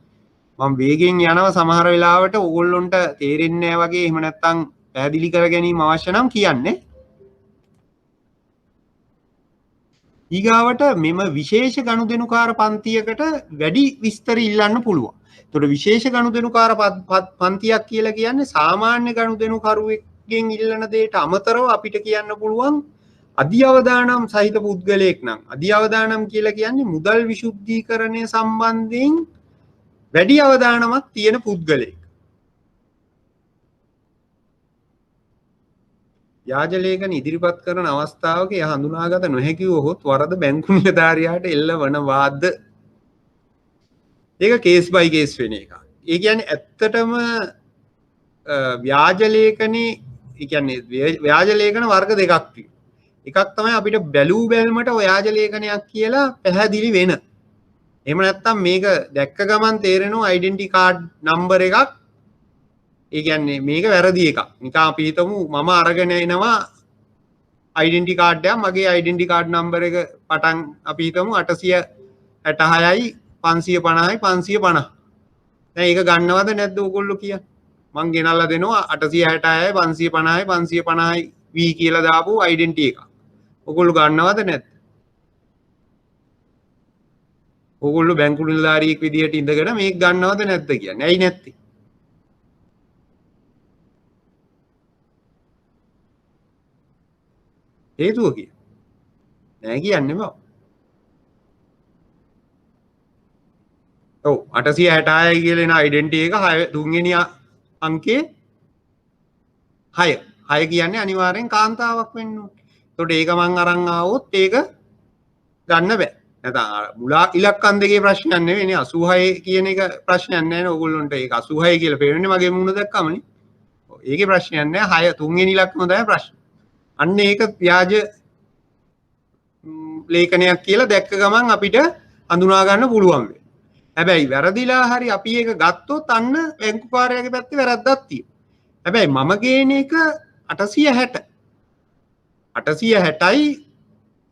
මම වේගෙන් යනවා. සමහර වෙලාවට ඕගොල්ලොන්ට තේරෙන්නේ නැහැ වගේ එහෙම නැත්නම් පැහැදිලි කර ගැනීම අවශ්‍ය නම් කියන්නේ. ඊගාවට මෙම විශේෂ ගනුදෙනුකාර පන්තියකට වැඩි විස්තර ඉල්ලන්න පුළුවන්. එතකොට විශේෂ ගනුදෙනුකාර පන්තියක් කියලා කියන්නේ සාමාන්‍ය ගනුදෙනුකරුවෙක්ගෙන් ඉල්ලන දෙයට අමතරව අපිට කියන්න පුළුවන් අධිඅවදානම් සහිත පුද්ගලයෙක් නම් අධිඅවදානම් කියලා කියන්නේ මුදල් විශුද්ධීකරණය සම්බන්ධයෙන් වැඩි අවදානමක් තියෙන පුද්ගලයෙක්. ව්‍යාජ ලේඛන ඉදිරිපත් කරන අවස්ථාවක එය හඳුනාගත නොහැකි වූහොත් වරද බැංකු නිලධාරියාට එල්ලවන වාද. ඒක කේස් බයි කේස් වෙන එක. ඒ කියන්නේ ඇත්තටම ව්‍යාජ ලේඛනේ ඒ කියන්නේ ව්‍යාජ ලේඛන වර්ග දෙකක් තියෙනවා. එකක් තමයි අපිට බැලූ බැල්මට ව්‍යාජ ලේඛනයක් කියලා පැහැදිලි වෙන. එහෙම නැත්නම් මේක දැක්ක ගමන් තේරෙනවා ඩෙන්ටිටි කාඩ් නම්බර් එකක්. ඒ කියන්නේ මේක වැරදි එකක්. නිකන් අපි හිතමු මම අරගෙන එනවා ඩෙන්ටිටි කාඩ් එකක් මගේ ඩෙන්ටිටි කාඩ් නම්බර් එක පටන් අපි හිතමු 866යි 550යි 550. දැන් ඒක ගන්නවද නැද්ද ඕගොල්ලෝ කියන්නේ? මං ගෙනල්ලා දෙනවා 866යි 550යි 550යි V කියලා දාපු ඩෙන්ටිටි එක. ඕගොල්ලෝ ගන්නවද නැද්ද? ඕගොල්ලෝ බැංකු නිලධාරියෙක් විදියට ඉඳගෙන මේක ගන්නවද නැද්ද කියන්නේ. ඇයි නැත්තේ? හේතුව කිය. නෑ කියන්නේ බා. ඔව් 866 කියලා එන ඩෙන්ටිටි එක 6 තුන්වෙනි අංකේ 6. 6 කියන්නේ අනිවාර්යෙන් කාන්තාවක් වෙන්න ඕනේ. එතකොට ඒක මං අරන් ආවොත් ඒක ගන්න බෑ. නැත්නම් මුලා ඉලක්කම් දෙකේ ප්‍රශ්නයක් නෙවෙයි 86 කියන එක ප්‍රශ්නයක් නෑ නේ ඕගොල්ලොන්ට. ඒක 86 කියලා පේන්නේ මගේ මූණ දැක්කමනේ. ඒකේ ප්‍රශ්නයක් නෑ. 6 තුන්වෙනි ඉලක්කම තමයි ප්‍රශ්නේ. අන්න ඒක ව්‍යාජ ලේඛනයක් කියලා දැක්ක ගමන් අපිට හඳුනා ගන්න පුළුවන් වෙයි. හැබැයි වැරදිලා හරි අපි ඒක ගත්තොත් අන්න බැංකුකාරයාගේ පැත්තේ වැරද්දක් තියෙනවා. හැබැයි මම ගේන එක 860. 860යි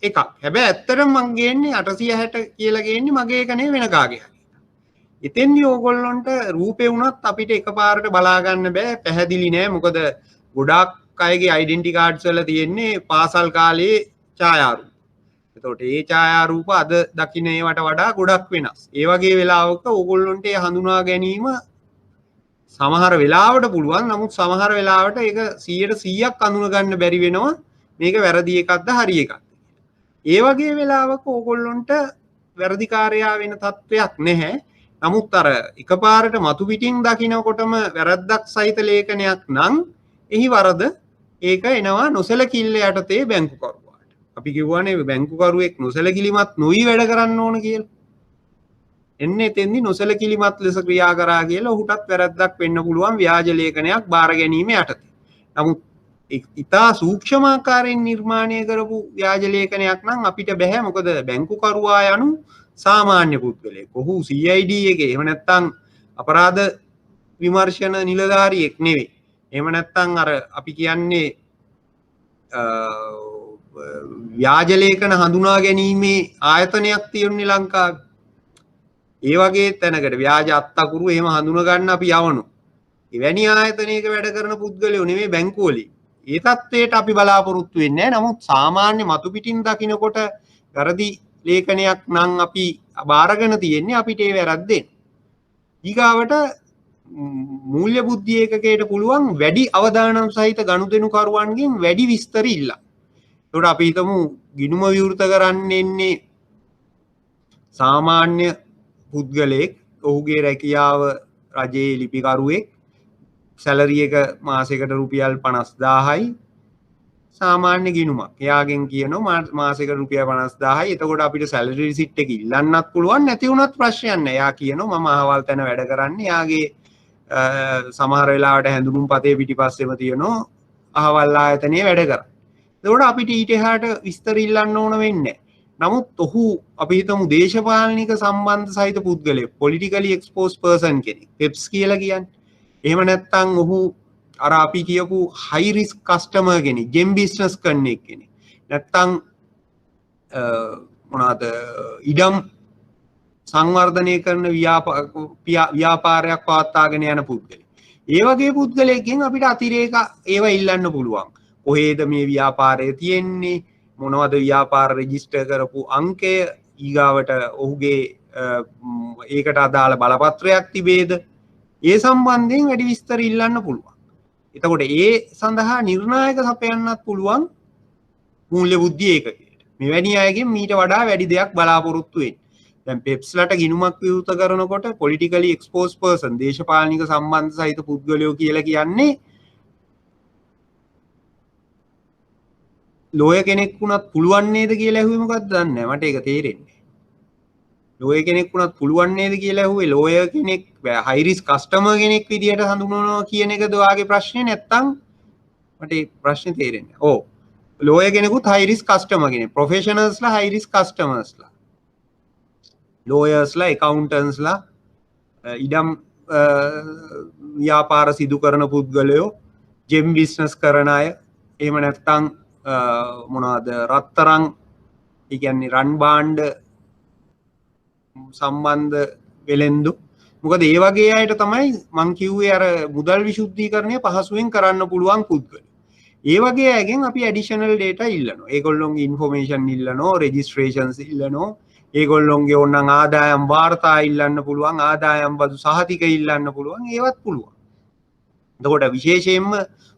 එකක්. හැබැයි ඇත්තටම මං ගේන්නේ 860 කියලා ගේන්නේ මගේ එක නෙවෙයි වෙන කාගේ හරි. එතෙන්දී ඕගොල්ලන්ට රූපේ වුණත් අපිට එකපාරට බලා ගන්න බෑ, පැහැදිලි නෑ. මොකද ගොඩාක් අයගේ ඩෙන්ටි කාඩ්ස් වල තියෙන්නේ පාසල් කාලේ ඡායාරූප. එතකොට ඒ ඡායාරූප අද දකින්න ඒවට වඩා ගොඩක් වෙනස්. ඒ වගේ වෙලාවක ඕගොල්ලන්ට හඳුනා ගැනීම සමහර වෙලාවට පුළුවන්. නමුත් සමහර වෙලාවට ඒක 100%ක් අඳුන ගන්න බැරි වෙනවා. මේක වැරදි එකක්ද හරි එකක්ද. ඒ වගේ වෙලාවක ඕගොල්ලන්ට වැරදිකාරයා වෙන තත්ත්වයක් නැහැ. නමුත් අර එකපාරට මතු පිටින් දකින්නකොටම වැරද්දක් සහිත ලේඛනයක් නම් එහි වරද ඒක එනවා නොසලකිල්ල යටතේ බැංකුකරුවාට. අපි කිව්වනේ බැංකුකරුවෙක් නොසලකිලිමත් නොවි වැඩ කරන්න ඕන කියලා. එන්නේ එතෙන්දි නොසලකිලිමත් ලෙස ක්‍රියා කරා කියලා ඔහුටත් වැරද්දක් වෙන්න පුළුවන් ව්‍යාජ ලේඛනයක් බාර ගැනීම යටතේ. නමුත් ඉතා සූක්ෂමාකාරයෙන් නිර්මාණය කරපු ව්‍යාජ ලේඛනයක් නම් අපිට බෑ. මොකද බැංකුකරුවා යනු සාමාන්‍ය පුද්ගලයෙක්. ඔහු CID එකේ එහෙම නැත්නම් අපරාධ විමර්ශන නිලධාරියෙක් නෙවෙයි. එහෙම නැත්නම් අර අපි කියන්නේ ව්‍යාජ ලේඛන හඳුනා ගැනීමේ ආයතනයක් තියෙන්නේ ලංකාවේ. ඒ වගේ තැනකට ව්‍යාජ අත්තකුරු එහෙම හඳුනා ගන්න අපි යවනවා. එවැනි ආයතනයක වැඩ කරන පුද්ගලයෝ නෙමෙයි බැංකුවලින්. ඒ තත්ත්වයට අපි බලාපොරොත්තු වෙන්නේ නැහැ. නමුත් සාමාන්‍ය මතු පිටින් දකින්නකොට වැරදි ලේඛනයක් නම් අපි බාරගෙන තියෙන්නේ අපිට ඒ වැරද්දෙන්. ඊගාවට මූල්‍ය බුද්ධි ඒකකයට පුළුවන් වැඩි අවදානම් සහිත ගනුදෙනුකරුවන්ගෙන් වැඩි විස්තර ඉල්ලන්න. ඒකට අපි හිතමු ගිණුම විවෘත කරන්න එන්නේ සාමාන්‍ය පුද්ගලයෙක්, ඔහුගේ රැකියාව රජයේ ලිපිකරුවෙක්, සැලරි එක මාසෙකට රුපියල් 50000යි, සාමාන්‍ය ගිණුමක්. එයාගෙන් කියනවා මාසෙකට රුපියල් 50000යි. එතකොට අපිට සැලරි රිසිට් එක ඉල්ලන්නත් පුළුවන්, නැති වුණත් ප්‍රශ්නයක් නැහැ. එයා කියනවා මම අහවල් තැන වැඩ කරන්නේ. එයාගේ සමහර වෙලාවට හැඳුනුම් පතේ පිටිපස්සෙම තියෙනවා අහවල් ආයතනයේ වැඩ කරන්නේ. එතකොට අපිට ඊට එහාට විස්තර ඉල්ලන්න ඕන වෙන්නේ නැහැ. නමුත් ඔහු අපි හිතමු දේශපාලනික සම්බන්ධ සහිත පුද්ගලයෙක්, politically exposed person කෙනෙක්, PEPS කියලා කියන්නේ. එහෙම නැත්නම් ඔහු අර අපි කියපු high risk customer කෙනෙක්, gem business කරන කෙනෙක්. නැත්නම් මොනවාද ඉඩම් සංවර්ධනය කරන ව්‍යාපාරයක් පවත්වාගෙන යන පුද්ගලෙක්. ඒ වගේ පුද්ගලයෙක්ගෙන් අපිට අතිරේක ඒවා ඉල්ලන්න පුළුවන්. කොහේද මේ ව්‍යාපාරය තියෙන්නේ? මොනවද ව්‍යාපාර රෙජිස්ටර් කරපු අංකය? ඊගාවට ඔහුගේ ඒකට අදාළ බලපත්‍රයක් තිබේද? ඒ සම්බන්ධයෙන් වැඩි විස්තර ඉල්ලන්න පුළුවන්. එතකොට ඒ සඳහා නිර්ණායක සපයන්නත් පුළුවන් මූල්‍ය බුද්ධි ඒකකයට. මෙවැනි අයගෙන් මීට වඩා වැඩි දෙයක් බලාපොරොත්තු වෙන්න. දැන් පෙප්ස්ලට ගිණුමක් විවෘත කරනකොට politically exposed person, දේශපාලනික සම්බන්ධ සහිත පුද්ගලයෝ කියලා කියන්නේ ලෝය කෙනෙක් වුණත් පුළුවන් නේද කියලා ඇහුවේ මොකක්ද දන්නේ නැහැ. මට ඒක තේරෙන්නේ. ලෝය කෙනෙක් වුණත් පුළුවන් නේද කියලා ඇහුවේ ලෝය කෙනෙක් high risk customer කෙනෙක් විදියට හඳුන්වනවා කියන එකද ඔයාගේ ප්‍රශ්නේ? නැත්තම් මට ඒ ප්‍රශ්නේ තේරෙන්නේ නැහැ. ඔව්. ලෝය කෙනෙකුත් high risk customer කෙනෙක්. professionalsලා high risk customersලා. lawyers ලා, accountants ලා, ඉඩම් ව්‍යාපාර සිදු කරන පුද්ගලයෝ, gem business කරන අය, එහෙම නැත්නම් මොනවාද රත්තරන්, ඒ කියන්නේ රන් භාණ්ඩ සම්බන්ධ වෙලෙන්දු. මොකද ඒ වගේ අයට තමයි මං කිව්වේ අර මුදල් විශුද්ධීකරණය පහසුවෙන් කරන්න පුළුවන් පුද්ගලයෝ. ඒ වගේ අයගෙන් අපි ඇඩිෂනල් ඩේටා ඉල්ලනවා. ඒගොල්ලොන්ගේ ඉන්ෆෝමේෂන් ඉල්ලනවා, රෙජිස්ට්‍රේෂන්ස් ඉල්ලනවා. ඒගොල්ලොන්ගේ ඕනනම් ආදායම් වාර්තා ඉල්ලන්න පුළුවන්, ආදායම් බදු සහතික ඉල්ලන්න පුළුවන්, ඒවත් පුළුවන්. එතකොට විශේෂයෙන්ම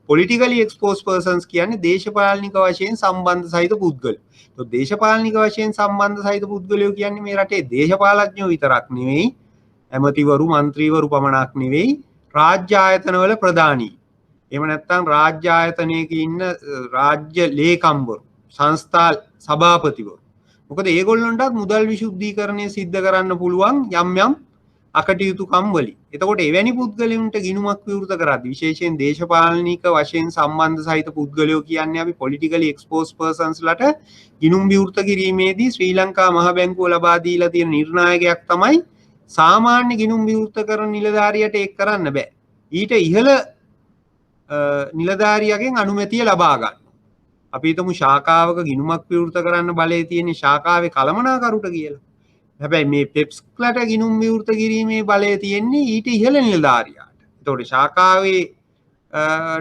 politically exposed persons කියන්නේ දේශපාලනික වශයෙන් සම්බන්ධ සහිත පුද්ගලයෝ. તો දේශපාලනික වශයෙන් සම්බන්ධ සහිත පුද්ගලයෝ කියන්නේ මේ රටේ දේශපාලඥයෝ විතරක් නෙවෙයි, ඇමතිවරු, മന്ത്രിවරු පමණක් නෙවෙයි, රාජ්‍ය ආයතනවල ප්‍රධානී. එහෙම නැත්නම් රාජ්‍ය ආයතනයක ඉන්න රාජ්‍ය ලේකම්වරු, සංස්ථා සභාපතිවරු. මොකද ඒගොල්ලන්ටත් මුදල් විශුද්ධීකරණය සිද්ධ කරන්න පුළුවන් යම් යම් අකටයුතුකම් වලින්. එතකොට එවැනි පුද්ගලයන්ට ගිණුමක් විවෘත කරද්දී විශේෂයෙන් දේශපාලනික වශයෙන් සම්බන්ධ සහිත පුද්ගලයෝ කියන්නේ අපි politically exposed persons ලට ගිණුම් විවෘත කිරීමේදී ශ්‍රී ලංකා මහ බැංකුව ලබා දීලා තියෙන නිර්ණායකයක් තමයි සාමාන්‍ය ගිණුම් විවෘත කරන නිලධාරියට ඒක කරන්න බෑ. ඊට ඉහළ නිලධාරියගෙන් අනුමැතිය ලබා ගන්න. අපි හිතමු ශාඛාවක ගිණුමක් විවෘත කරන්න බලය තියෙන ශාඛාවේ කළමනාකරුට කියලා. හැබැයි මේ පෙප්ස්ලට ගිණුම් විවෘත කිරීමේ බලය තියෙන්නේ ඊට ඉහළ නිලධාරියාට. එතකොට ශාඛාවේ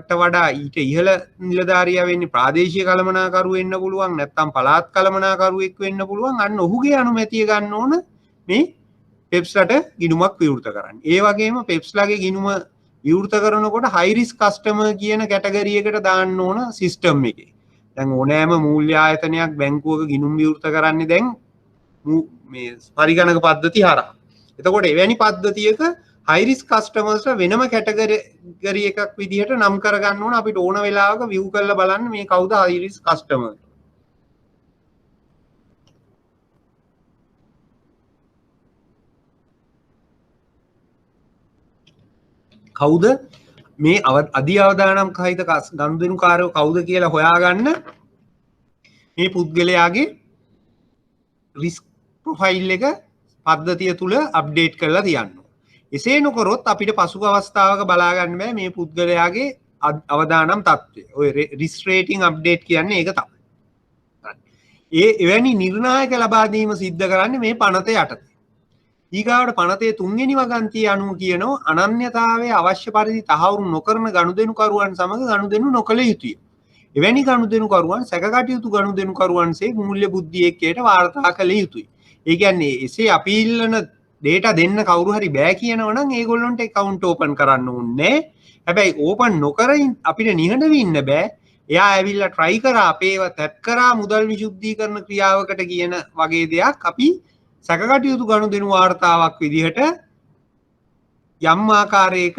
ට වඩා ඊට ඉහළ නිලධාරියා වෙන්නේ ප්‍රාදේශීය කළමනාකරු වෙන්න පුළුවන්, නැත්නම් පළාත් කළමනාකරුවෙක් වෙන්න පුළුවන්. අන්න ඔහුගේ අනුමැතිය ගන්න ඕන මේ පෙප්ස්ලට ගිණුමක් විවෘත කරන්න. ඒ වගේම පෙප්ස්ලාගේ ගිණුම විවෘත කරනකොට හයි රිස්ක් කස්ටමර් කියන කැටගරි එකට දාන්න ඕන සිස්ටම් එකේ. දැන් ඕනෑම මූල්‍ය ආයතනයක් බැංකුවක ගිණුම් විවෘත කරන්නේ දැන් මේ පරිගණක පද්ධති හරහා. එතකොට එවැනි පද්ධතියක හයි රිස්ක් කස්ටමර්ස් වෙනම කැටගරි එකක් විදිහට නම් කරගන්න ඕන. අපිට ඕන වෙලාවක view කරලා බලන්න මේ කවුද හයි රිස්ක් කස්ටමර්. කවුද මේ අධි අවදානම් සහිත ගනුදෙනුකාරයෝ කවුද කියලා හොයාගන්න මේ පුද්ගලයාගේ රිස්ක් ප්‍රොෆයිල් එක පද්ධතිය තුල අප්ඩේට් කරලා තියන්න. එසේ නොකරොත් අපිට පසුග අවස්ථාවක බලා ගන්න බෑ මේ පුද්ගලයාගේ අවදානම් තත්ත්වය. ඔය රිස්ක් රේටින් අප්ඩේට් කියන්නේ ඒක තමයි. එවැනි නිර්ණායක ලබා දීම සිද්ධ කරන්නේ මේ පනත යටතේ. ඊගාවට පනතේ තුන්වෙනි වගන්තිය අනුව කියනවා අනන්‍යතාවයේ අවශ්‍ය පරිදි තහවුරු නොකරන ගනුදෙනුකරුවන් සමග ගනුදෙනු නොකළ යුතුය. එවැනි ගනුදෙනුකරුවන් සැකකටයුතු ගනුදෙනුකරුවන්සේ මූල්‍ය බුද්ධියකයට වාර්තා කළ යුතුයි. ඒ කියන්නේ එසේ අපි ඉල්ලන data දෙන්න කවුරු හරි බෑ කියනවා නම් ඒගොල්ලන්ට account open කරන්න ඕනේ. හැබැයි open නොකර අපිට නිහඬව ඉන්න බෑ. එයා ඇවිල්ලා try කරා අපේව තැප් කරා මුදල් විසුද්ධීකරණ ක්‍රියාවකට කියන වගේ දෙයක් අපි සැකකටයුතු ගනුදෙනු වාර්තාවක් විදිහට යම් ආකාරයක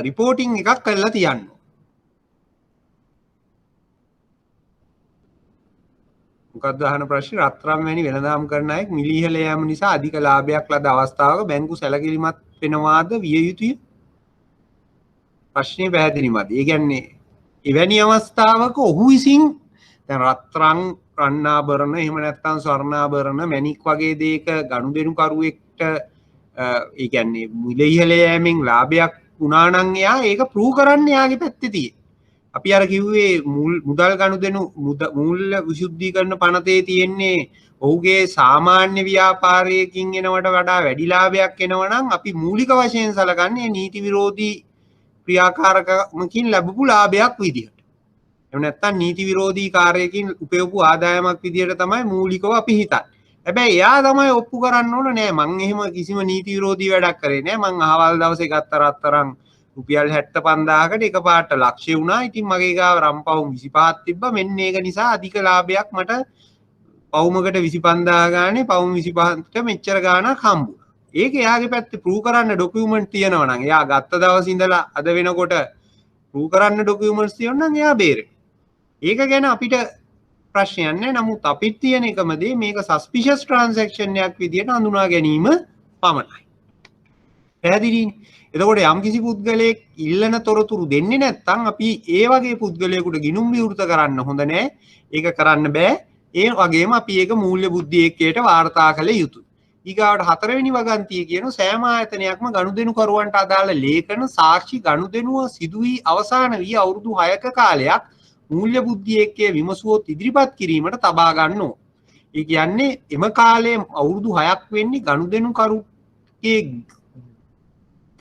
රිපෝටිං එකක් කරලා තියන්න. මොකක්ද අහන ප්‍රශ්නේ? රත්තරන් වැනි වෙළඳාම් කරන අයෙක් මිල ඉහළ යාම නිසා අධික ලාභයක් ලද අවස්ථාවක බැංකු සැලකිලිමත් වෙනවාද විය යුතුය? ප්‍රශ්නේ පැහැදිලිමත්. ඒ කියන්නේ එවැනි අවස්ථාවක ඔහු විසින් දැන් රත්තරන් රන්නාභරණ එහෙම නැත්නම් ස්වර්ණාභරණ මැණික් වගේ දේක ගනුදෙනුකරුවෙක්ට ඒ කියන්නේ මිල ඉහළ යෑමෙන් ලාභයක් වුණා නම් එයා ඒක ප්‍රූව් කරන්න එයාගේ පැත්තේ තියෙන්නේ. අපි අර කිව්වේ මුදල් ගනුදෙනු මූල්‍ය විසුද්ධීකරණ පනතේ තියෙන්නේ ඔහුගේ සාමාන්‍ය ව්‍යාපාරයකින් එනවට වඩා වැඩි ලාභයක් එනවා නම් අපි මූලික වශයෙන් සලකන්නේ නීති විරෝධී ක්‍රියාකාරකමකින් ලැබපු ලාභයක් විදිහට. එහෙම නැත්නම් නීති විරෝධී කාර්යයකින් උපයපු ආදායමක් විදිහට තමයි මූලිකව අපි හිතන්නේ. හැබැයි එයා තමයි ඔප්පු කරන්න ඕන නෑ මං එහෙම කිසිම නීති විරෝධී වැඩක් කරේ නෑ. මං අහවල් දවසේ ගත්ත රත්තරන් රුපියල් 75000කට එකපාරට ලක්ෂය වුණා. ඉතින් මගේ ගාව රම්පවුම් 25ක් තිබ්බා. මෙන්න ඒක නිසා අධික ලාභයක් මට පවුමකට 25000 ගානේ පවුම් 25ට මෙච්චර ගාණක් හම්බුණා. ඒක එයාගේ පැත්තේ ප්‍රූව් කරන්න ඩොකියුමන්ට් තියෙනවා නම් එයා ගත්ත දවස් ඉඳලා අද වෙනකොට ප්‍රූව් කරන්න ඩොකියුමන්ට්ස් තියෙනවා නම් එයා බේරෙයි. ඒක ගැන අපිට ප්‍රශ්නයක් නැහැ. නමුත් අපිට තියෙන එකම දේ මේක සස්පිෂස් ට්‍රාන්සැක්ෂන් එකක් විදියට හඳුනා ගැනීම පමණයි. පැහැදිලිනේ? එතකොට යම් කිසි පුද්ගලයෙක් ඉල්ලන තොරතුරු දෙන්නේ නැත්නම් අපි ඒ වගේ පුද්ගලයෙකුට ගිණුම් විවෘත කරන්න හොඳ නැහැ. ඒක කරන්න බෑ. ඒ වගේම අපි ඒක මූල්‍ය බුද්ධියකයට වාර්තා කළ යුතුයි. ඊගාවට හතරවෙනි වගන්තිය කියන සෑම ආයතනයක්ම ගනුදෙනුකරුවන්ට අදාළ ලේඛන සාක්ෂි ගනුදෙනුව සිදු වී අවසන් වී අවුරුදු 6ක කාලයක් මූල්‍ය බුද්ධියකයේ විමසුවොත් ඉදිරිපත් කිරීමට තබා ගන්න ඕන. ඒ කියන්නේ එම කාලයේ අවුරුදු 6ක් වෙන්නේ ගනුදෙනුකරුගේ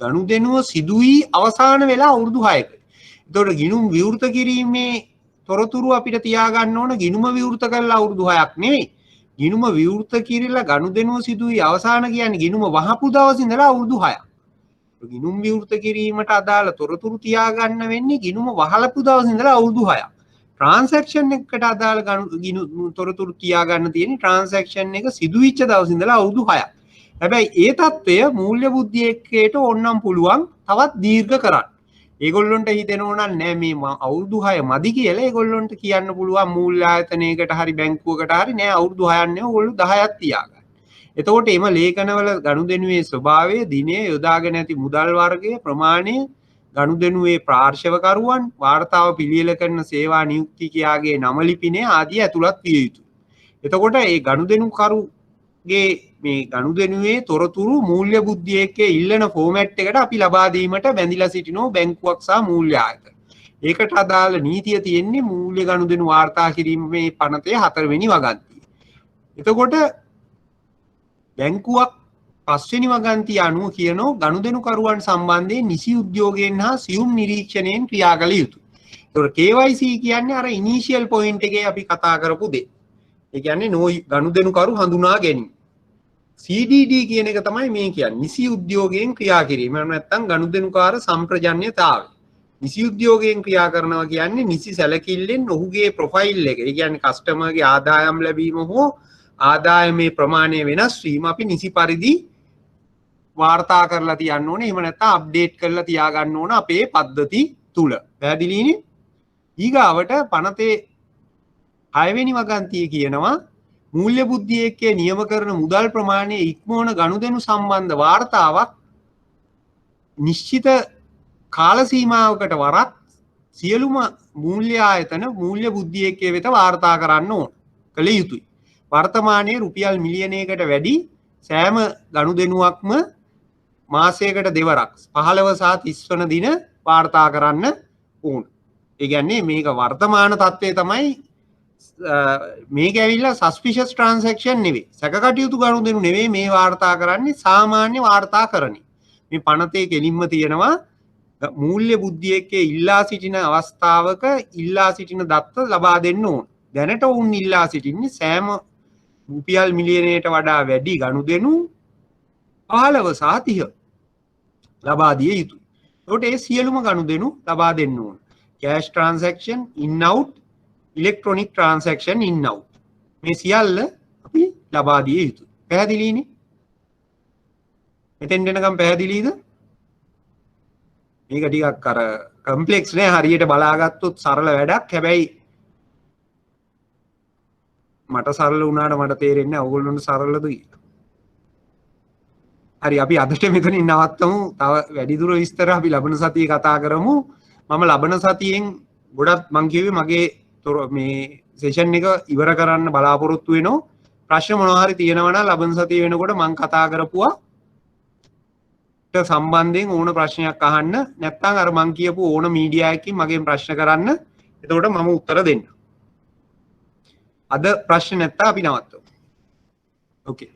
ගනුදෙනුව සිදු වී අවසන් වෙලා අවුරුදු 6ක. එතකොට ගිණුම් විවෘත කිරීමේ තොරතුරු අපිට තියාගන්න ඕන ගිණුම විවෘත කරලා අවුරුදු 6ක් නෙවෙයි. ගිණුම විවෘත කිරීලා ගනුදෙනුව සිදු වී අවසන් කියන්නේ ගිණුම වහපු දවස් ඉඳලා අවුරුදු 6ක්. ගිණුම් විවෘත කිරීමට අදාළ තොරතුරු තියාගන්න වෙන්නේ ගිණුම වහලපු දවස් ඉඳලා අවුරුදු 6ක්. ට්‍රාන්සැක්ෂන් එකකට අදාළ තොරතුරු තියාගන්න තියෙන්නේ ට්‍රාන්සැක්ෂන් එක සිදු වෙච්ච දවස් ඉඳලා අවුරුදු 6ක්. හැබැයි ඒ తত্ত্বය මූල්‍ය බුද්ධියකයට ඕනනම් පුළුවන් තවත් දීර්ඝ කරන්න. ඒගොල්ලොන්ට හිතෙනවා නම් නෑ මේ අවුරුදු 6 මදි කියලා ඒගොල්ලොන්ට කියන්න පුළුවන් මූල්‍ය ආයතනයකට හරි බැංකුවකට හරි නෑ අවුරුදු 6ක් නෙවෙයි ඕගොල්ලෝ 10ක් තියාගන්න. එතකොට එම ලේඛනවල ගනුදෙනුවේ ස්වභාවය, දිනය, යොදාගෙන ඇති මුදල් වර්ගය, ප්‍රමාණය, ගනුදෙනුවේ පාර්ශවකරුවන්, වාර්තාව පිළියෙල කරන සේවා නියුක්තිකයාගේ නම ලිපිනේ ආදී ඇතුළත් විය යුතුයි. එතකොට මේ ගනුදෙනුකරුගේ මේ ගනුදෙනුවේ තොරතුරු මූල්‍ය බුද්ධියකේ ඉල්ලන ෆෝමැට් එකට අපි ලබා දීමට බැඳිලා සිටිනෝ බැංකුවක් සහ මූල්‍ය ආයතන. ඒකට අදාළ නීතිය තියෙන්නේ මූල්‍ය ගනුදෙනු වාර්තා කිරීමේ පනතේ 4 වෙනි වගන්තිය. එතකොට බැංකුවක් 5 වෙනි වගන්තිය අනුව කියනෝ ගනුදෙනුකරුවන් සම්බන්ධයෙන් නිසි උද්‍යෝගයෙන් හා සියුම් නිරීක්ෂණයෙන් ක්‍රියා කළ යුතුයි. ඒතකොට KYC කියන්නේ අර ඉනිෂියල් පොයින්ට් එකේ අපි කතා කරපු දේ. ඒ කියන්නේ ගනුදෙනුකරු හඳුනා ගැනීම. CDD කියන එක තමයි මේ කියන්නේ. නිසි උද්‍යෝගයෙන් ක්‍රියා කිරීම. එහෙම නැත්නම් ගනුදෙනුකාර සම්ප්‍රජන්‍යතාවය. නිසි උද්‍යෝගයෙන් ක්‍රියා කරනවා කියන්නේ නිසි සැලකිල්ලෙන් ඔහුගේ ප්‍රොෆයිල් එක. ඒ කියන්නේ කස්ටමර්ගේ ආදායම් ලැබීම හෝ ආදායමේ ප්‍රමාණය වෙනස් වීම අපි නිසි පරිදි වාර්තා කරලා තියන්න ඕනේ. එහෙම නැත්නම් අප්ඩේට් කරලා තියාගන්න ඕන අපේ පද්ධති තුල. පැහැදිලිනේ? ඊගාවට පනතේ 6 වෙනි වගන්තිය කියනවා මූල්‍ය බුද්ධිය එක්ක නියම කරන මුදල් ප්‍රමාණය ඉක්මවන ගනුදෙනු සම්බන්ධ වාර්තාවක් නිශ්චිත කාල සීමාවකට වරක් සියලුම මූල්‍ය ආයතන මූල්‍ය බුද්ධිය එක්ක වෙත වාර්තා කරන්න ඕන. කළ යුතුයි. වර්තමානයේ රුපියල් මිලියනයකට වැඩි සෑම ගනුදෙනුවක්ම මාසයකට දෙවරක් 15 සහ 30 වන දින වාර්තා කරන්න ඕන. ඒ කියන්නේ මේක වර්තමාන තත්ත්වය තමයි මේක ඇවිල්ලා සස්පිෂස් ට්‍රාන්සැක්ෂන් නෙවෙයි. සැකකටයුතු ගනුදෙනු නෙවෙයි මේ වාර්තා කරන්නේ සාමාන්‍ය වාර්තාකරණය. මේ පනතේ කෙලින්ම තියෙනවා මූල්‍ය බුද්ධිය එක්ක ඉල්ලා සිටින අවස්ථාවක ඉල්ලා සිටින දත්ත ලබා දෙන්න ඕන. දැනට වුන් ඉල්ලා සිටින්නේ සෑම රුපියල් මිලියනයට වඩා වැඩි ගනුදෙනු 15 සහ 30 ලබා දිය යුතුයි. ඒකට ඒ සියලුම ගනුදෙනු ලබා දෙන්න ඕන. කෑෂ් ට්‍රාන්සැක්ෂන් ඉන් අවුට් ඉලෙක්ට්‍රොනික ට්‍රාන්සැක්ෂන් ඉන් අවුට් මේ සියල්ල අපි ලබා දිය යුතුයි. පැහැදිලිනේ? මෙතෙන් දෙනකම් පැහැදිලිද? මේක ටිකක් අර කම්ප්ලෙක්ස් නේ. හරියට බලාගත්තොත් සරල වැඩක්. හැබැයි මට සරල වුණාට මට තේරෙන්නේ නැහැ ඔයගොල්ලන්ට සරලද කියලා. හරි අපි අදට මෙතනින් නවත්තමු. තව වැඩිදුර විස්තර අපි ලබන සතියේ කතා කරමු. මම ලබන සතියෙන් ගොඩක් මං කිව්වේ මගේ මේ සෙෂන් එක ඉවර කරන්න බලාපොරොත්තු වෙනවා. ප්‍රශ්න මොනවා හරි තියෙනවා නම් ලබන සතිය වෙනකොට මං කතා කරපුවා සම්බන්ධයෙන් ඕන ප්‍රශ්නයක් අහන්න. නැත්නම් අර මං කියපු ඕන මීඩියා එකකින් මගෙන් ප්‍රශ්න කරන්න. එතකොට මම උත්තර දෙන්නම්. අද ප්‍රශ්න නැත්නම් අපි නවත්තමු. ඕකේ.